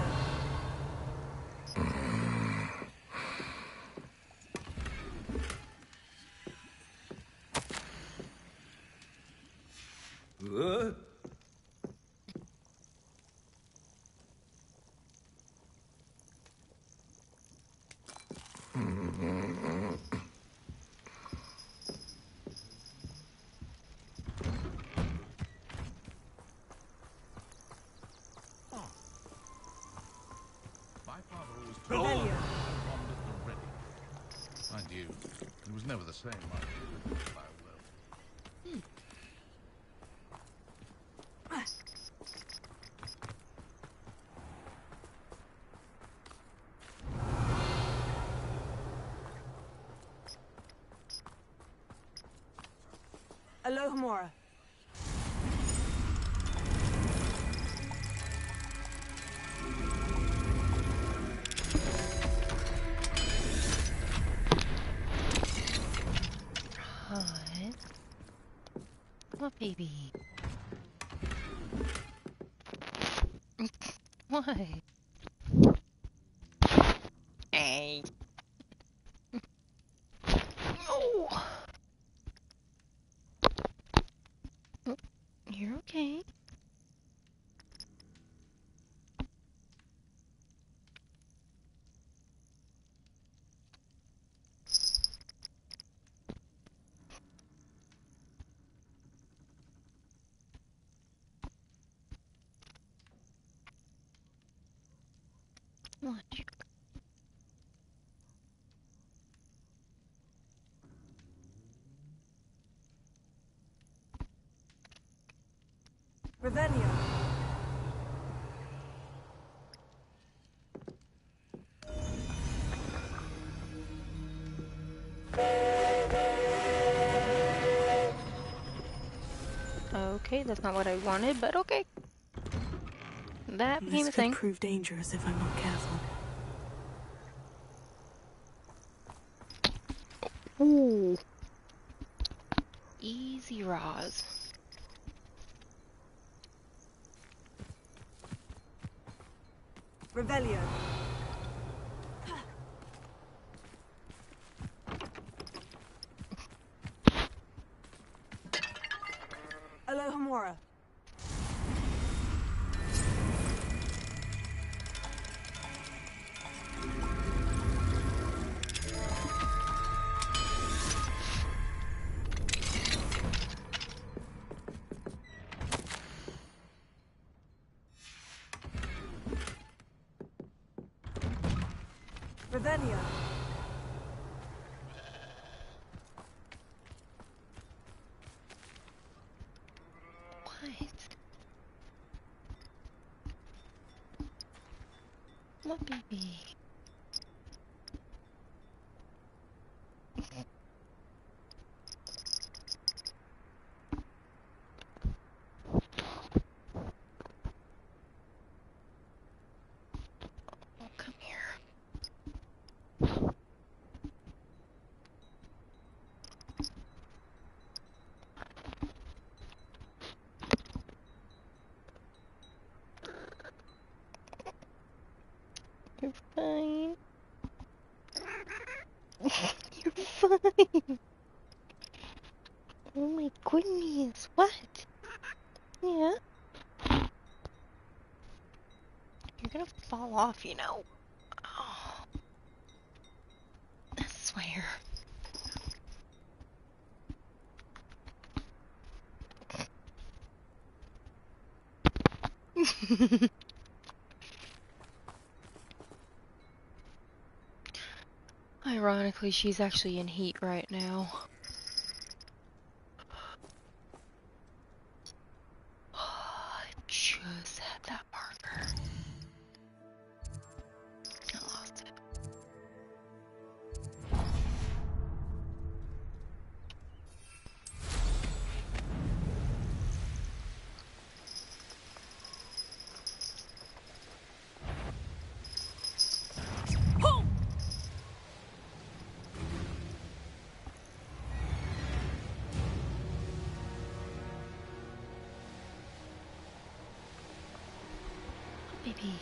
My father always told me Revelio. wandered already. Mind you, it was never the same. Alohomora. Hi. What, baby? Why? Hey. Oh. You're okay. What? Revelio. Okay, that's not what I wanted, but okay. That became This a could thing. prove dangerous if I'm not careful. Ooh. Easy, Roz. Revelio. Ravenia. What baby? Oh, come here. You're fine. You're fine. Oh my goodness, what? Yeah. You're gonna fall off, you know. Oh, I swear. Ironically, she's actually in heat right now. I just had that marker. I lost it. Baby.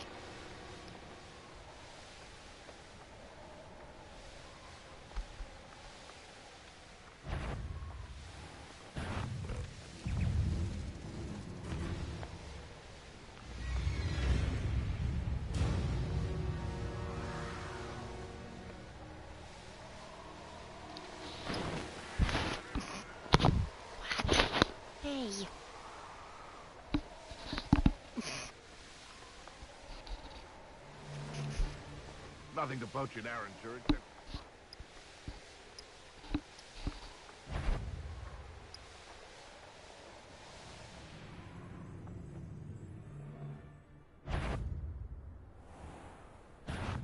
Hey. Nothing to poach in Arranger except...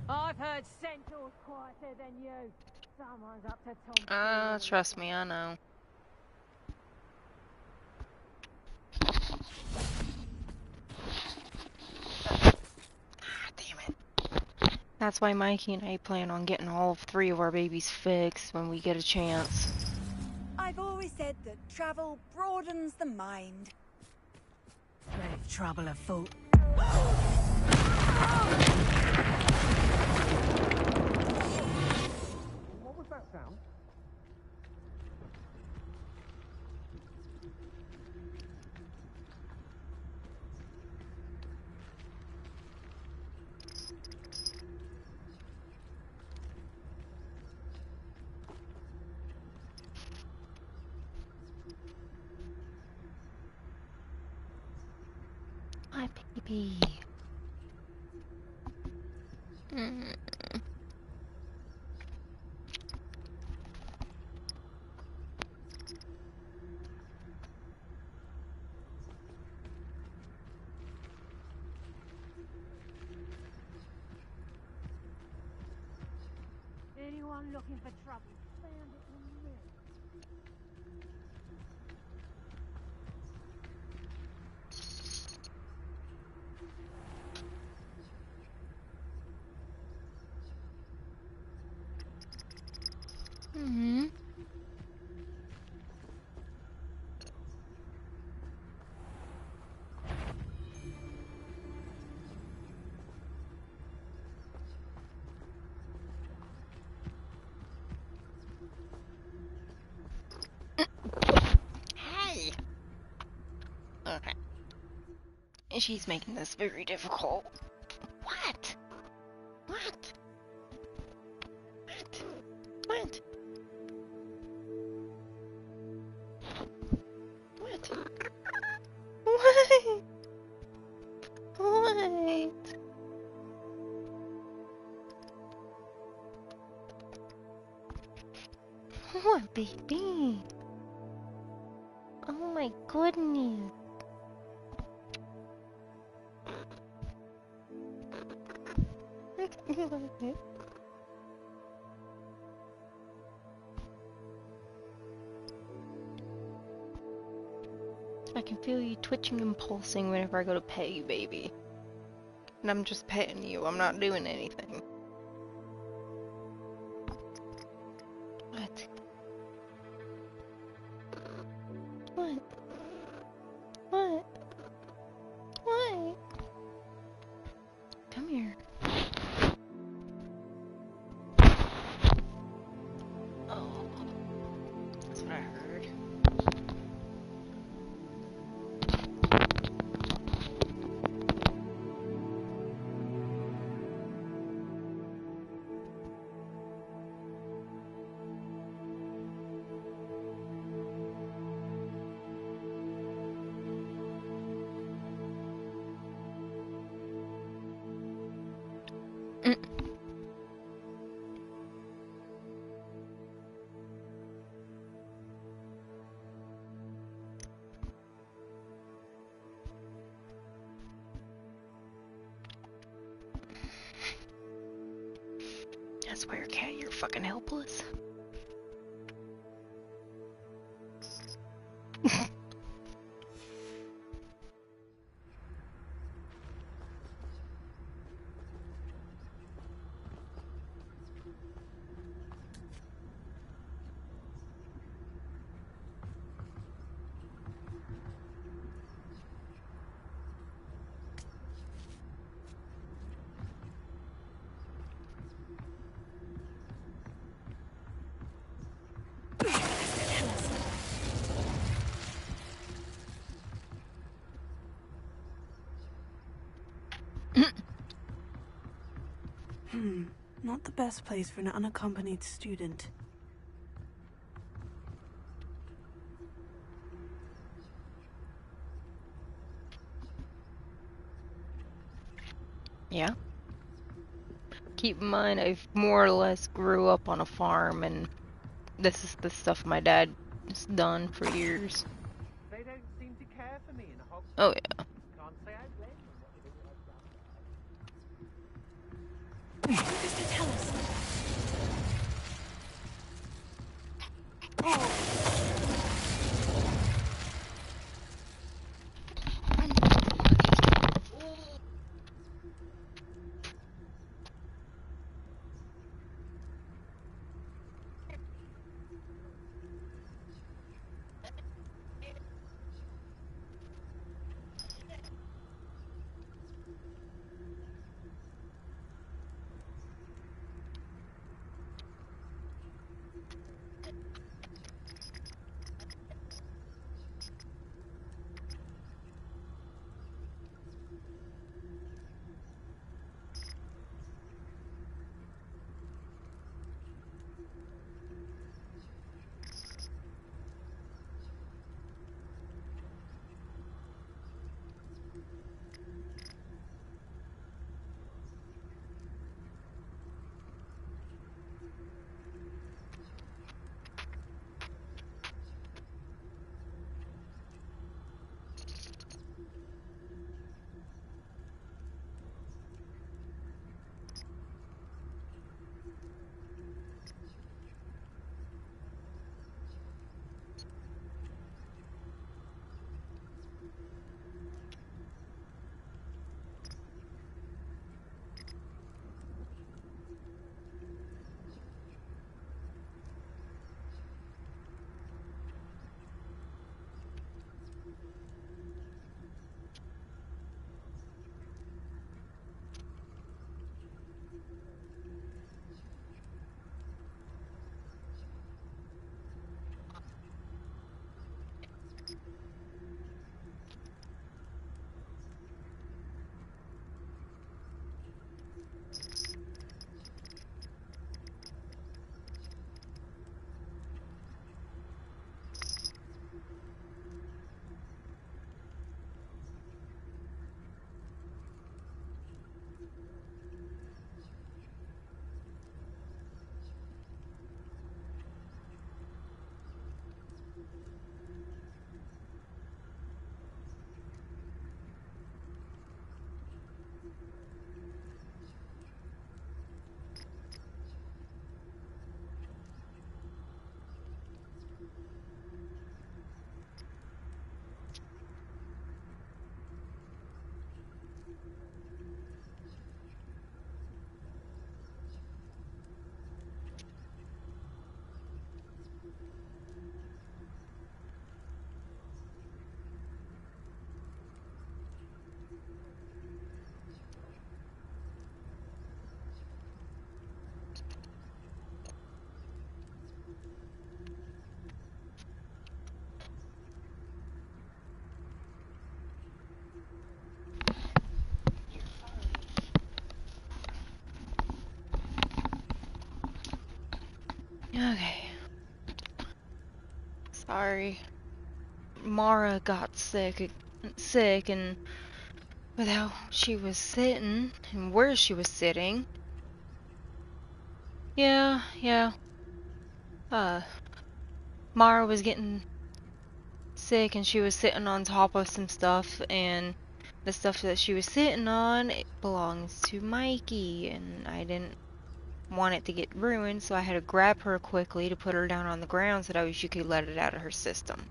I've heard Centaur's quieter than you. Someone's up to Tom. Trust me, I know. That's why Mikey and I plan on getting all 3 of our babies fixed when we get a chance. I've always said that travel broadens the mind. Save trouble afoot. What was that sound? My baby. Anyone looking for trouble, found it in me. Mm-hmm. Hey! Okay. She's making this very difficult. What? What? What? What? What? What? What? What, baby? Oh my goodness. I can feel you twitching and pulsing whenever I go to pet you, baby. And I'm just petting you, I'm not doing anything. What? What? What? What? Come here. Oh, that's what I heard. I swear, cat, you're fucking helpless. Not the best place for an unaccompanied student. Yeah. Keep in mind, I more or less grew up on a farm, and this is the stuff my dad has done for years. They don't seem to care for me in Hogwarts. Oh yeah. Can't say I blame them what they do like that. Just tell us. Okay. Sorry. Mara got sick and with how she was sitting and where she was sitting. Yeah. Mara was getting sick and she was sitting on top of some stuff, and the stuff that she was sitting on, it belongs to Mikey, and I didn't want it to get ruined, so I had to grab her quickly to put her down on the ground so that she could let it out of her system.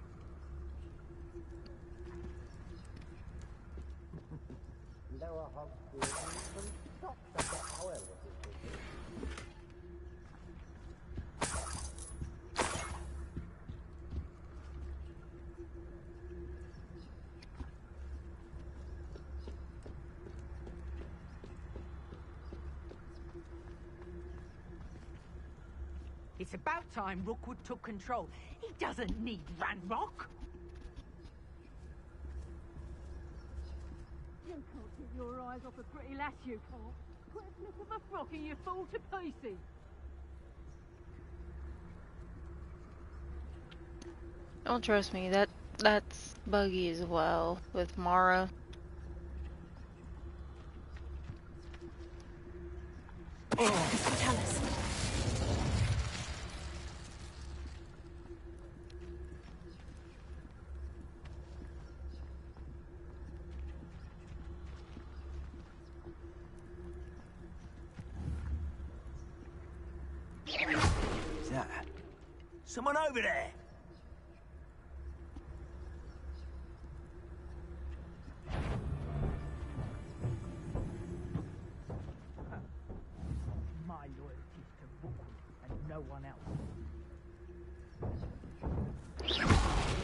It's about time Rookwood took control. He doesn't need Ranrock. You can't get your eyes off a pretty lass, you can't. Put a flick of a frock and you fall to pieces. Don't trust me, that's buggy as well with Mara. Oh, tell us. Is that someone over there? My loyalty to Rookwood and no one else.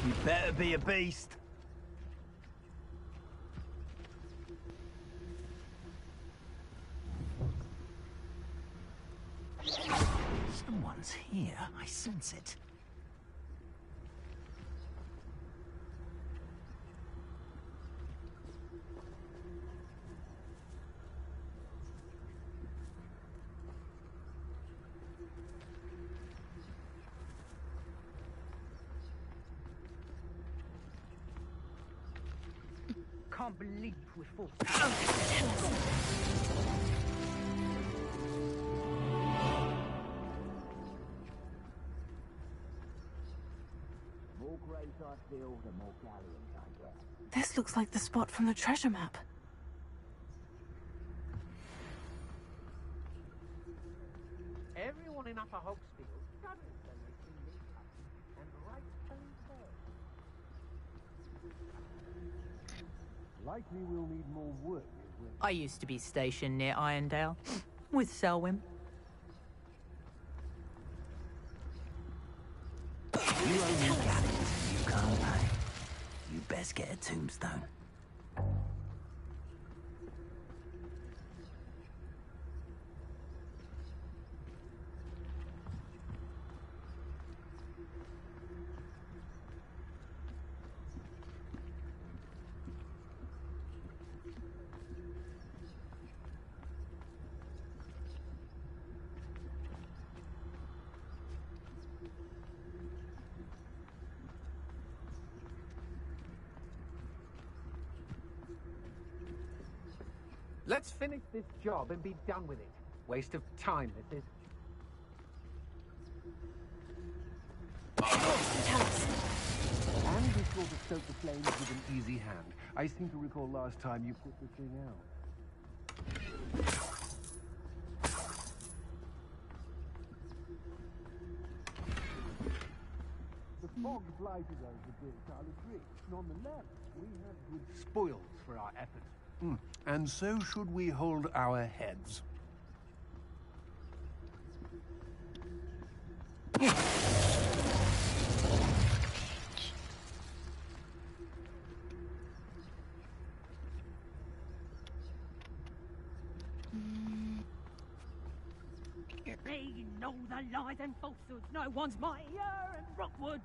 You better be a beast. Someone's here. I sense it. Can't believe we're forced. More graves I fill, the more galleons I get. This looks like the spot from the treasure map. Everyone in Upper Hogsfield shudders when they see me coming, and rightfully so. Likely we'll need more wood. I used to be stationed near Irondale with Selwyn. You owe me galleons and you can't pay. You best get a tombstone. Let's finish this job and be done with it. Waste of time, this is. Tell us. And we sort of stoke the flames with an easy hand. I seem to recall last time you put the thing out. The fog blighted us a bit, I'll agree. Nonetheless, we have good spoils for our efforts. And so should we hold our heads. They know the lies and falsehoods. No one's mightier and Rookwoods.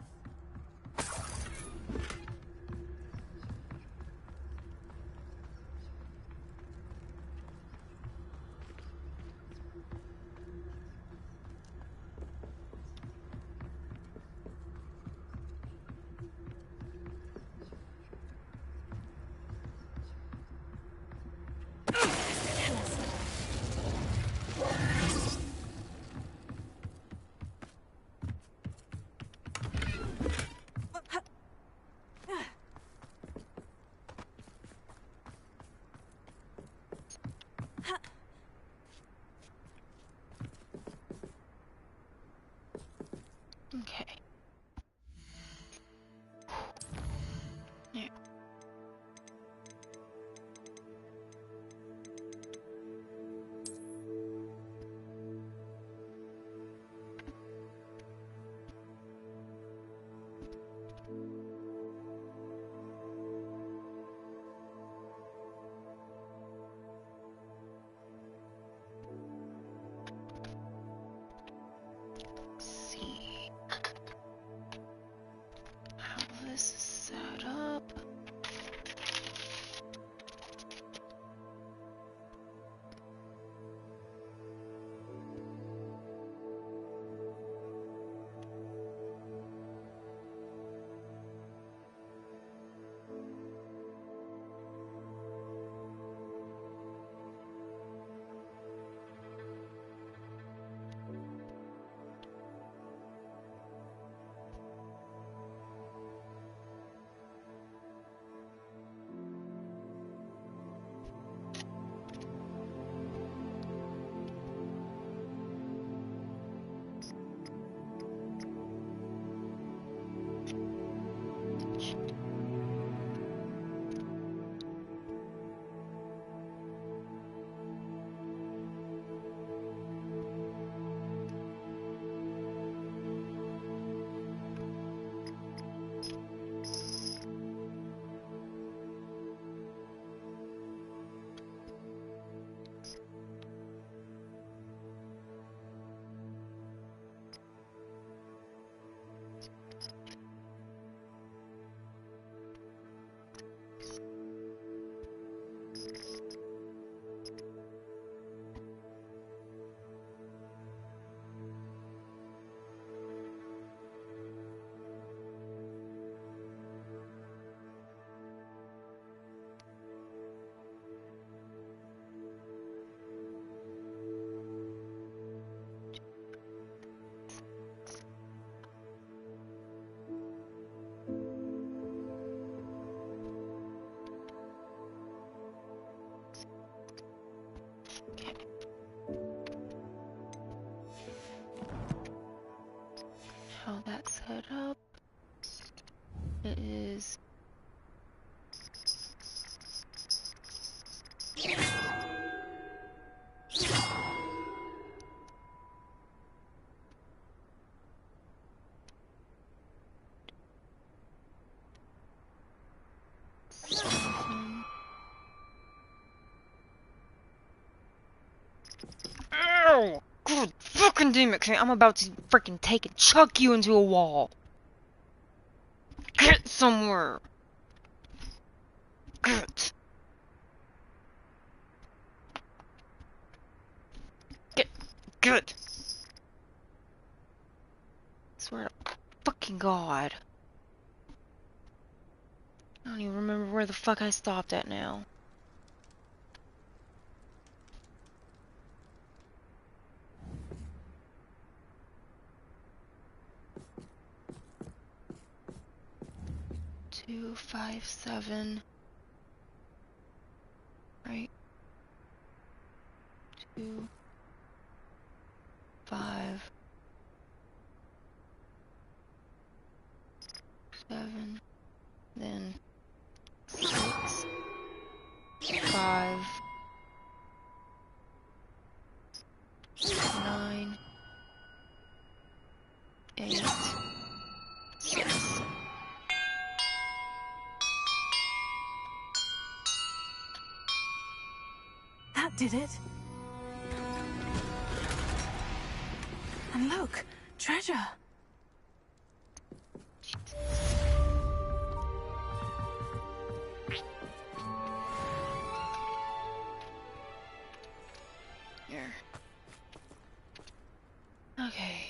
How that's set up. It is Ow! God fucking damn it, I'm about to freaking take and chuck you into a wall. Get somewhere. Get. Get. Swear to fucking God. I don't even remember where the fuck I stopped at now. Two, 5, 7. Right. 2, 5, 7. Then 6, 5, 9, 8, 6. That did it. And look, treasure. Here. Okay.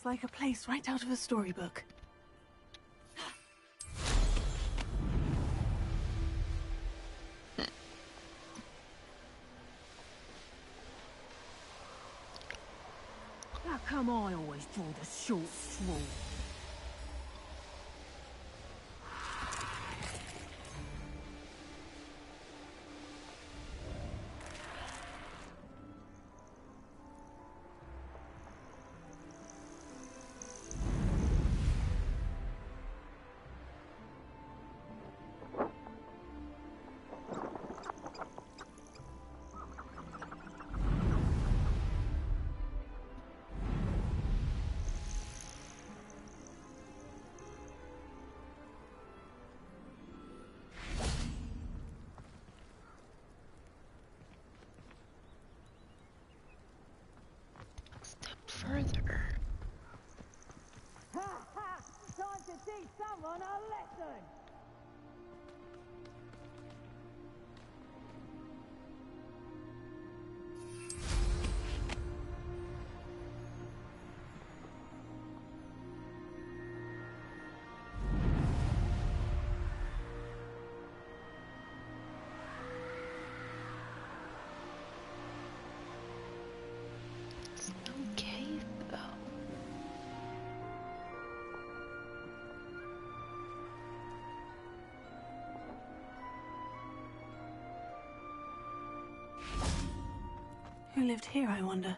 like a place right out of a storybook. How come I always draw the short straw? Further. Ha ha! Time to teach someone a lesson! Okay, though. Who lived here, I wonder?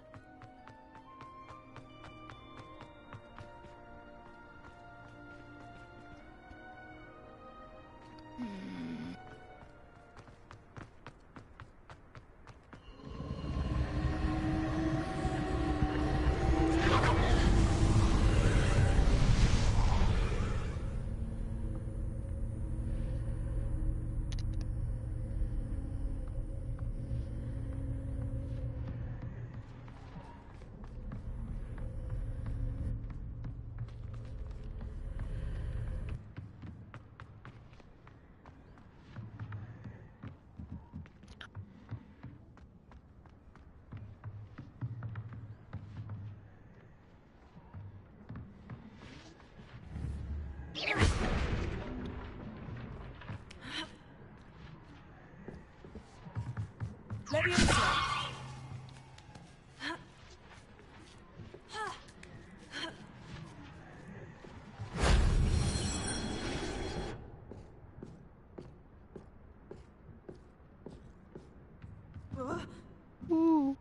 Ooh.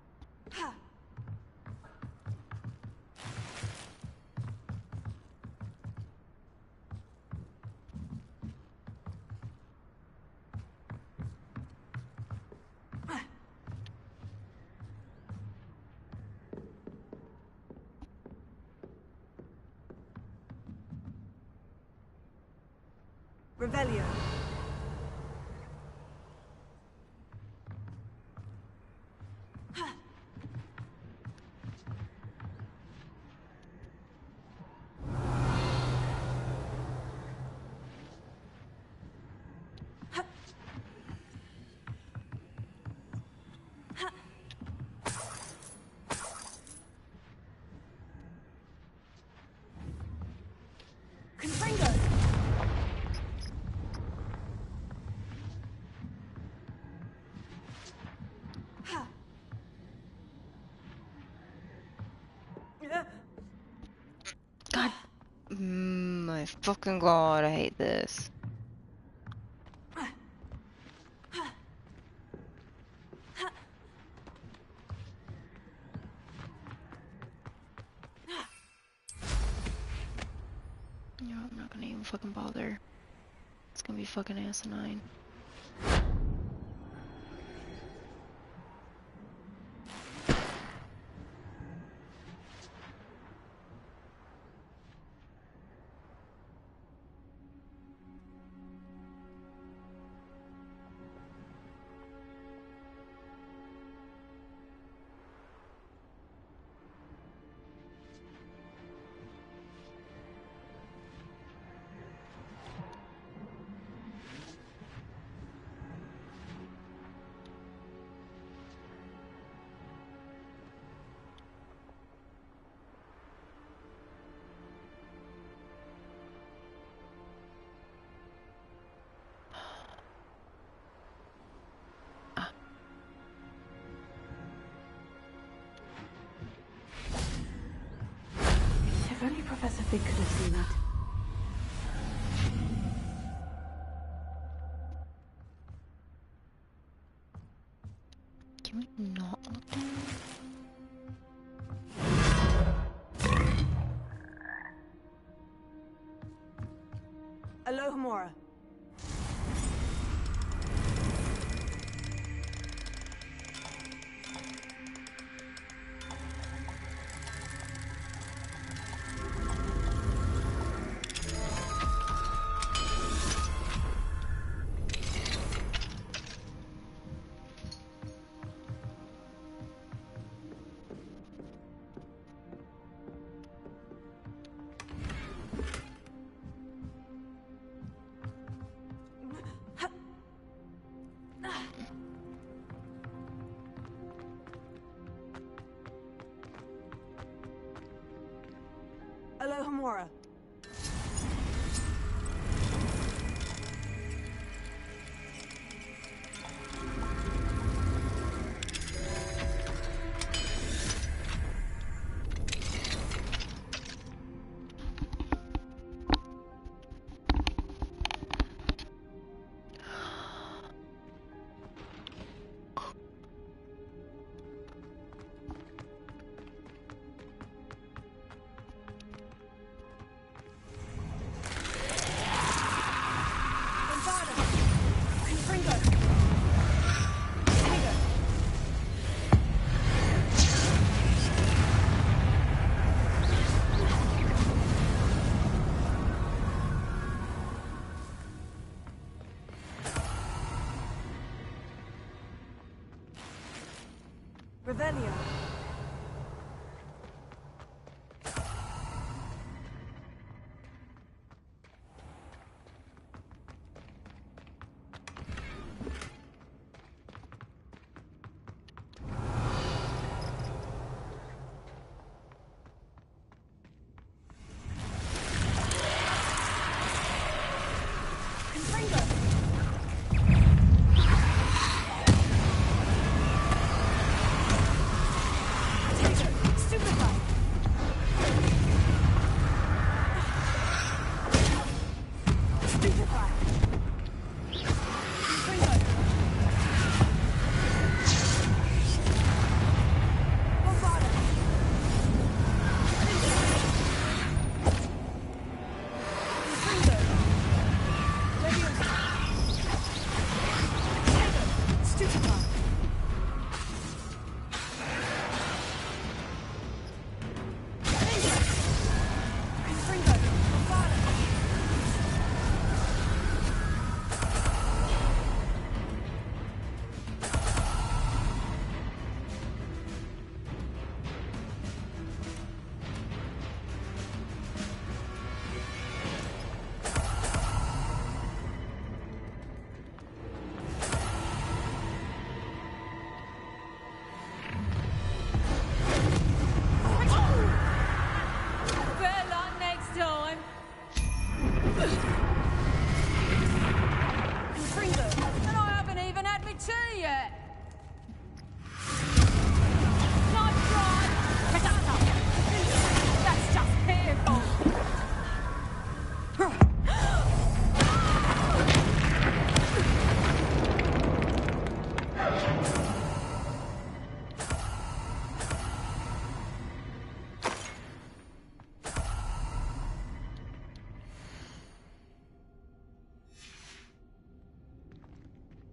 Revelio. God. My fucking god, I hate this. No, I'm not gonna even fucking bother. It's gonna be fucking asinine. Can we not look down? Alohomora. Alohomora. Revelio.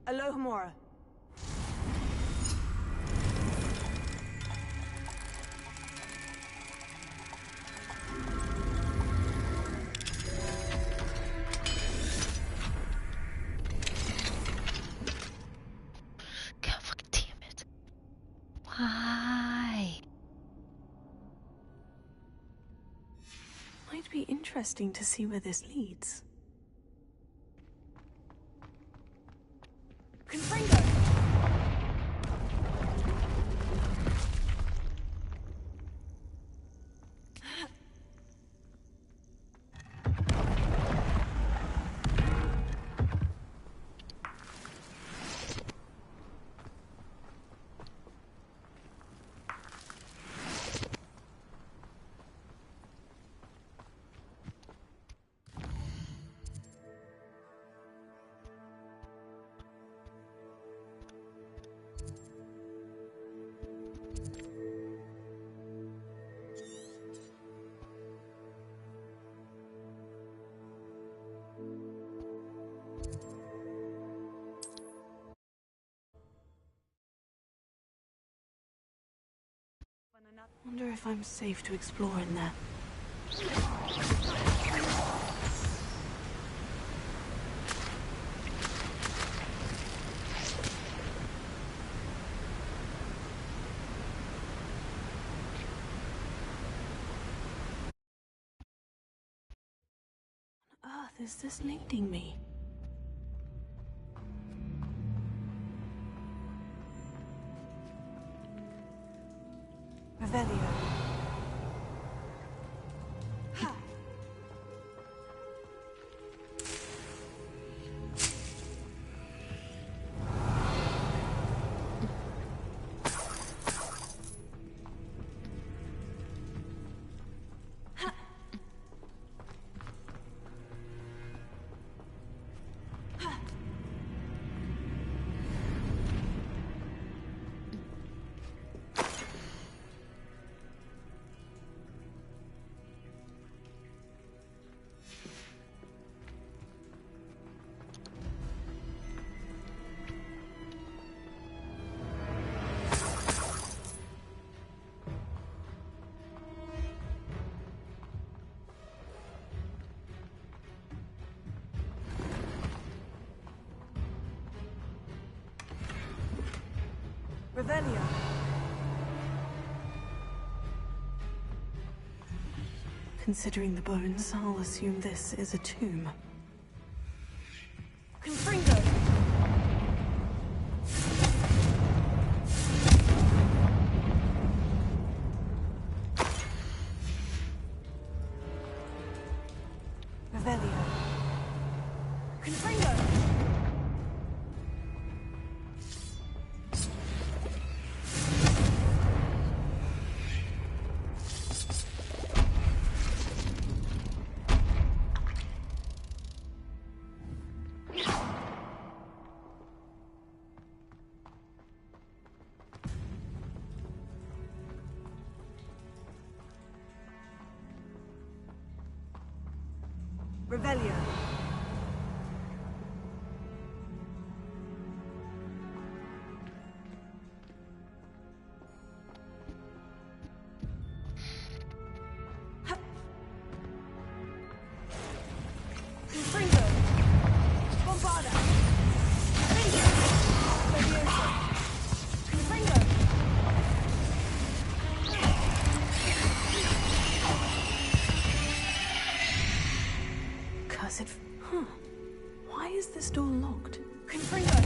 Alohomora. God fucking damn it. Why? Might be interesting to see where this leads. Confringo! Wonder if I'm safe to explore in there. On earth is this leading me? Revelio. Revelio. Considering the bones, I'll assume this is a tomb. Confringo! Revelio. Confringo! Revelio. Confringo. Bombarda. Leviosa. Confringo. Cursed. Huh. Why is this door locked? Confringo.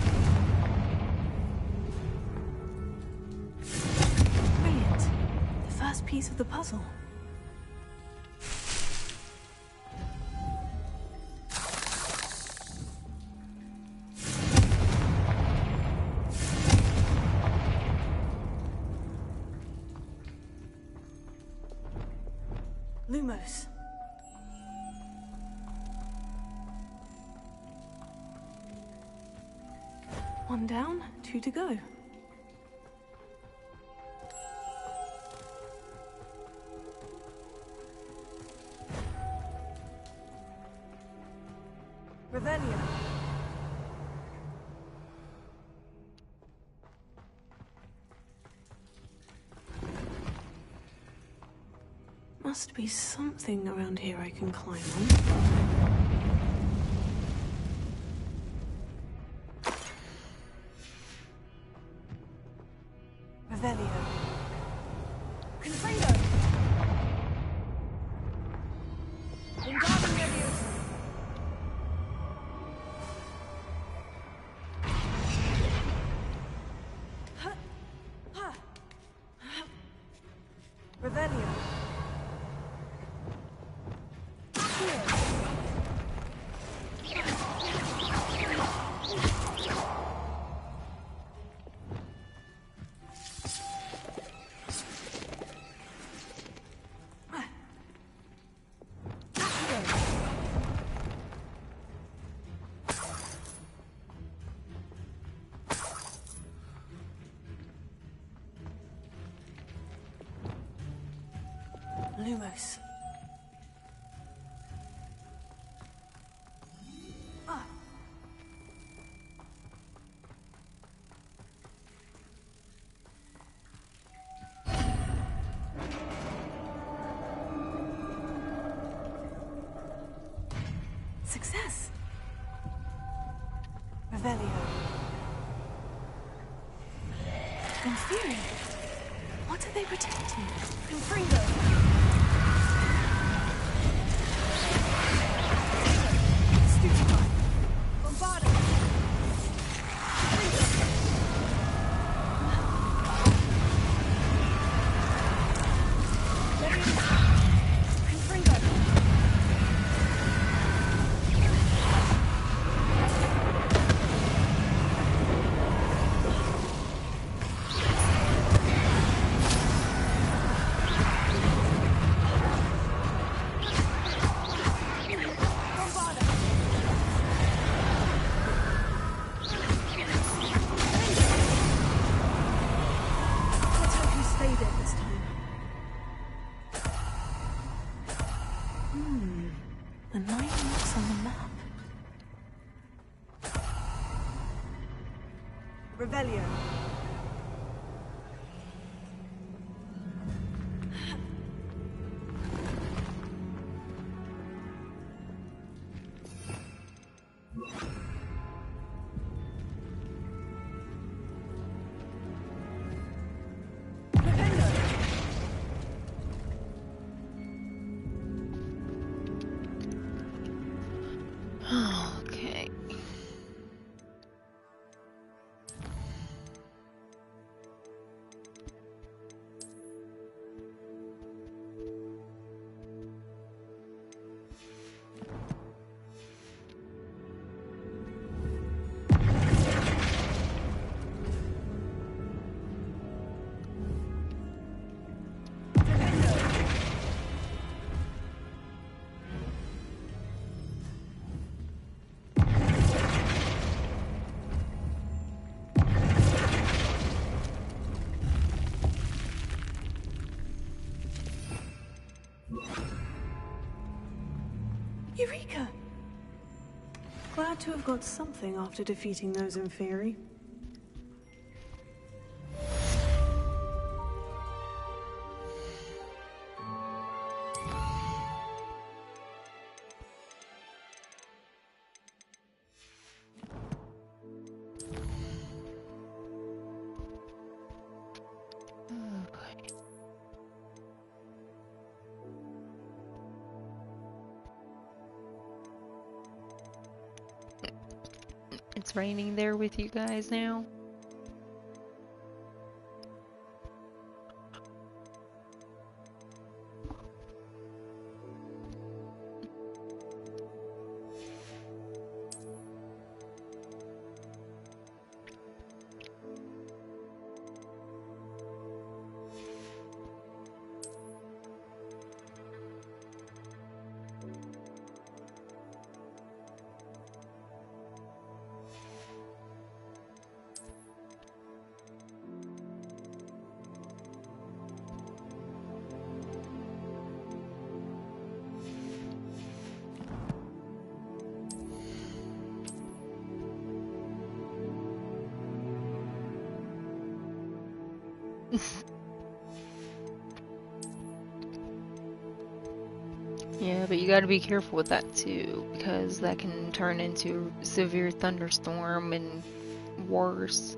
Brilliant. The first piece of the puzzle. Lumos. One down, two to go. Revelio. Must be something around here I can climb on. Revelio. Confringo. Wingardium Leviosa. Revelio. Lumos. Inferi, what are they protecting? Confringo. Stupefy. Bombarda. The 9 marks on the map. Revelio. Okay. Eureka! Glad to have got something after defeating those Inferi. It's raining there with you guys now. Yeah, but you gotta be careful with that too, because that can turn into severe thunderstorm and worse.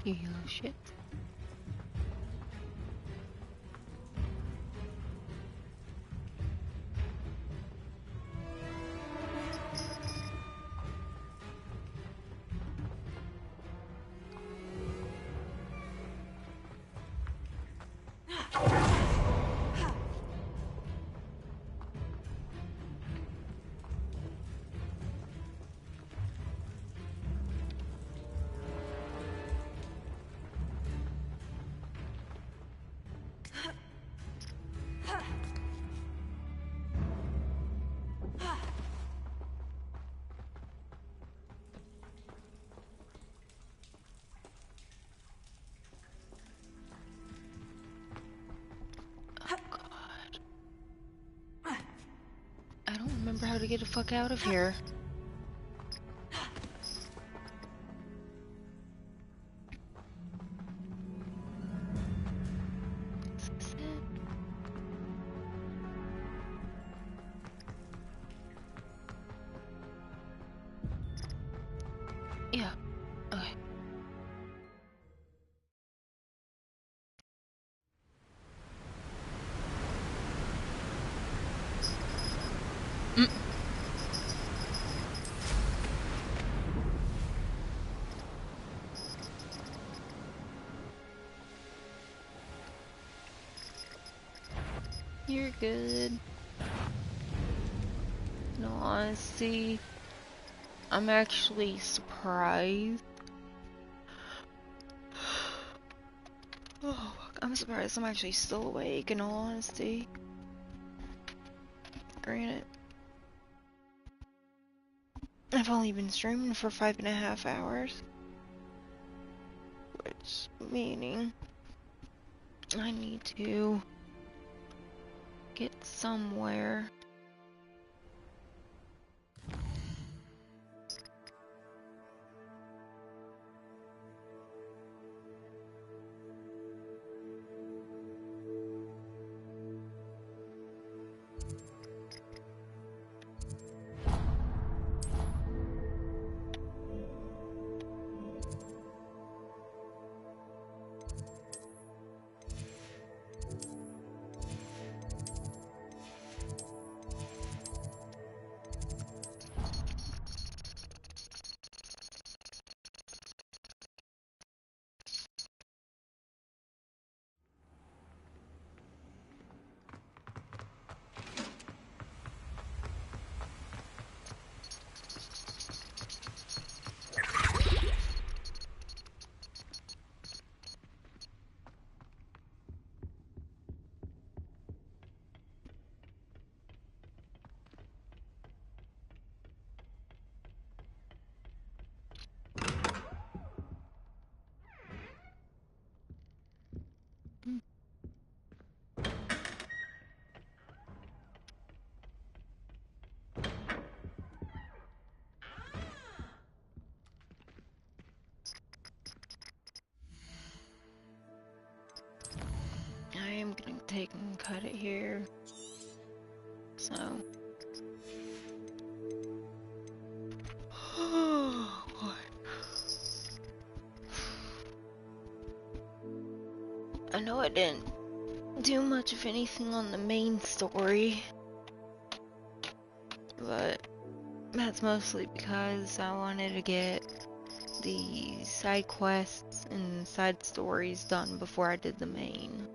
You little shit. I don't remember how to get the fuck out of here. Yeah. Okay. You're good. No, honestly, I'm actually surprised. Oh, I'm surprised I'm actually still awake, in all honesty. Granted, I've only been streaming for 5.5 hours. Which, meaning, I need to get somewhere. I am gonna take and cut it here. So. Oh boy. I know I didn't do much of anything on the main story, but that's mostly because I wanted to get the side quests and side stories done before I did the main.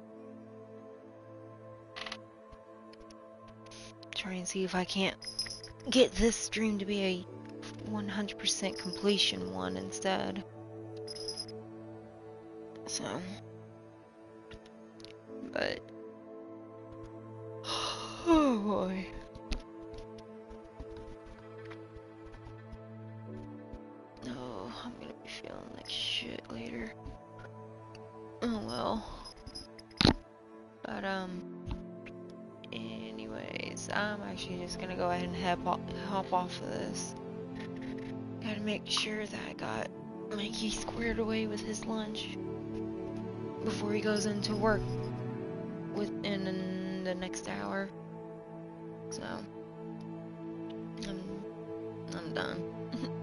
Try and see if I can't get this stream to be a 100% completion one instead. So, but oh boy. No, I'm gonna be feeling like shit later. Oh well. But anyways, I'm actually just gonna go ahead and hop off of this. Gotta make sure that I got Mikey squared away with his lunch before he goes into work within the next hour. So I'm done.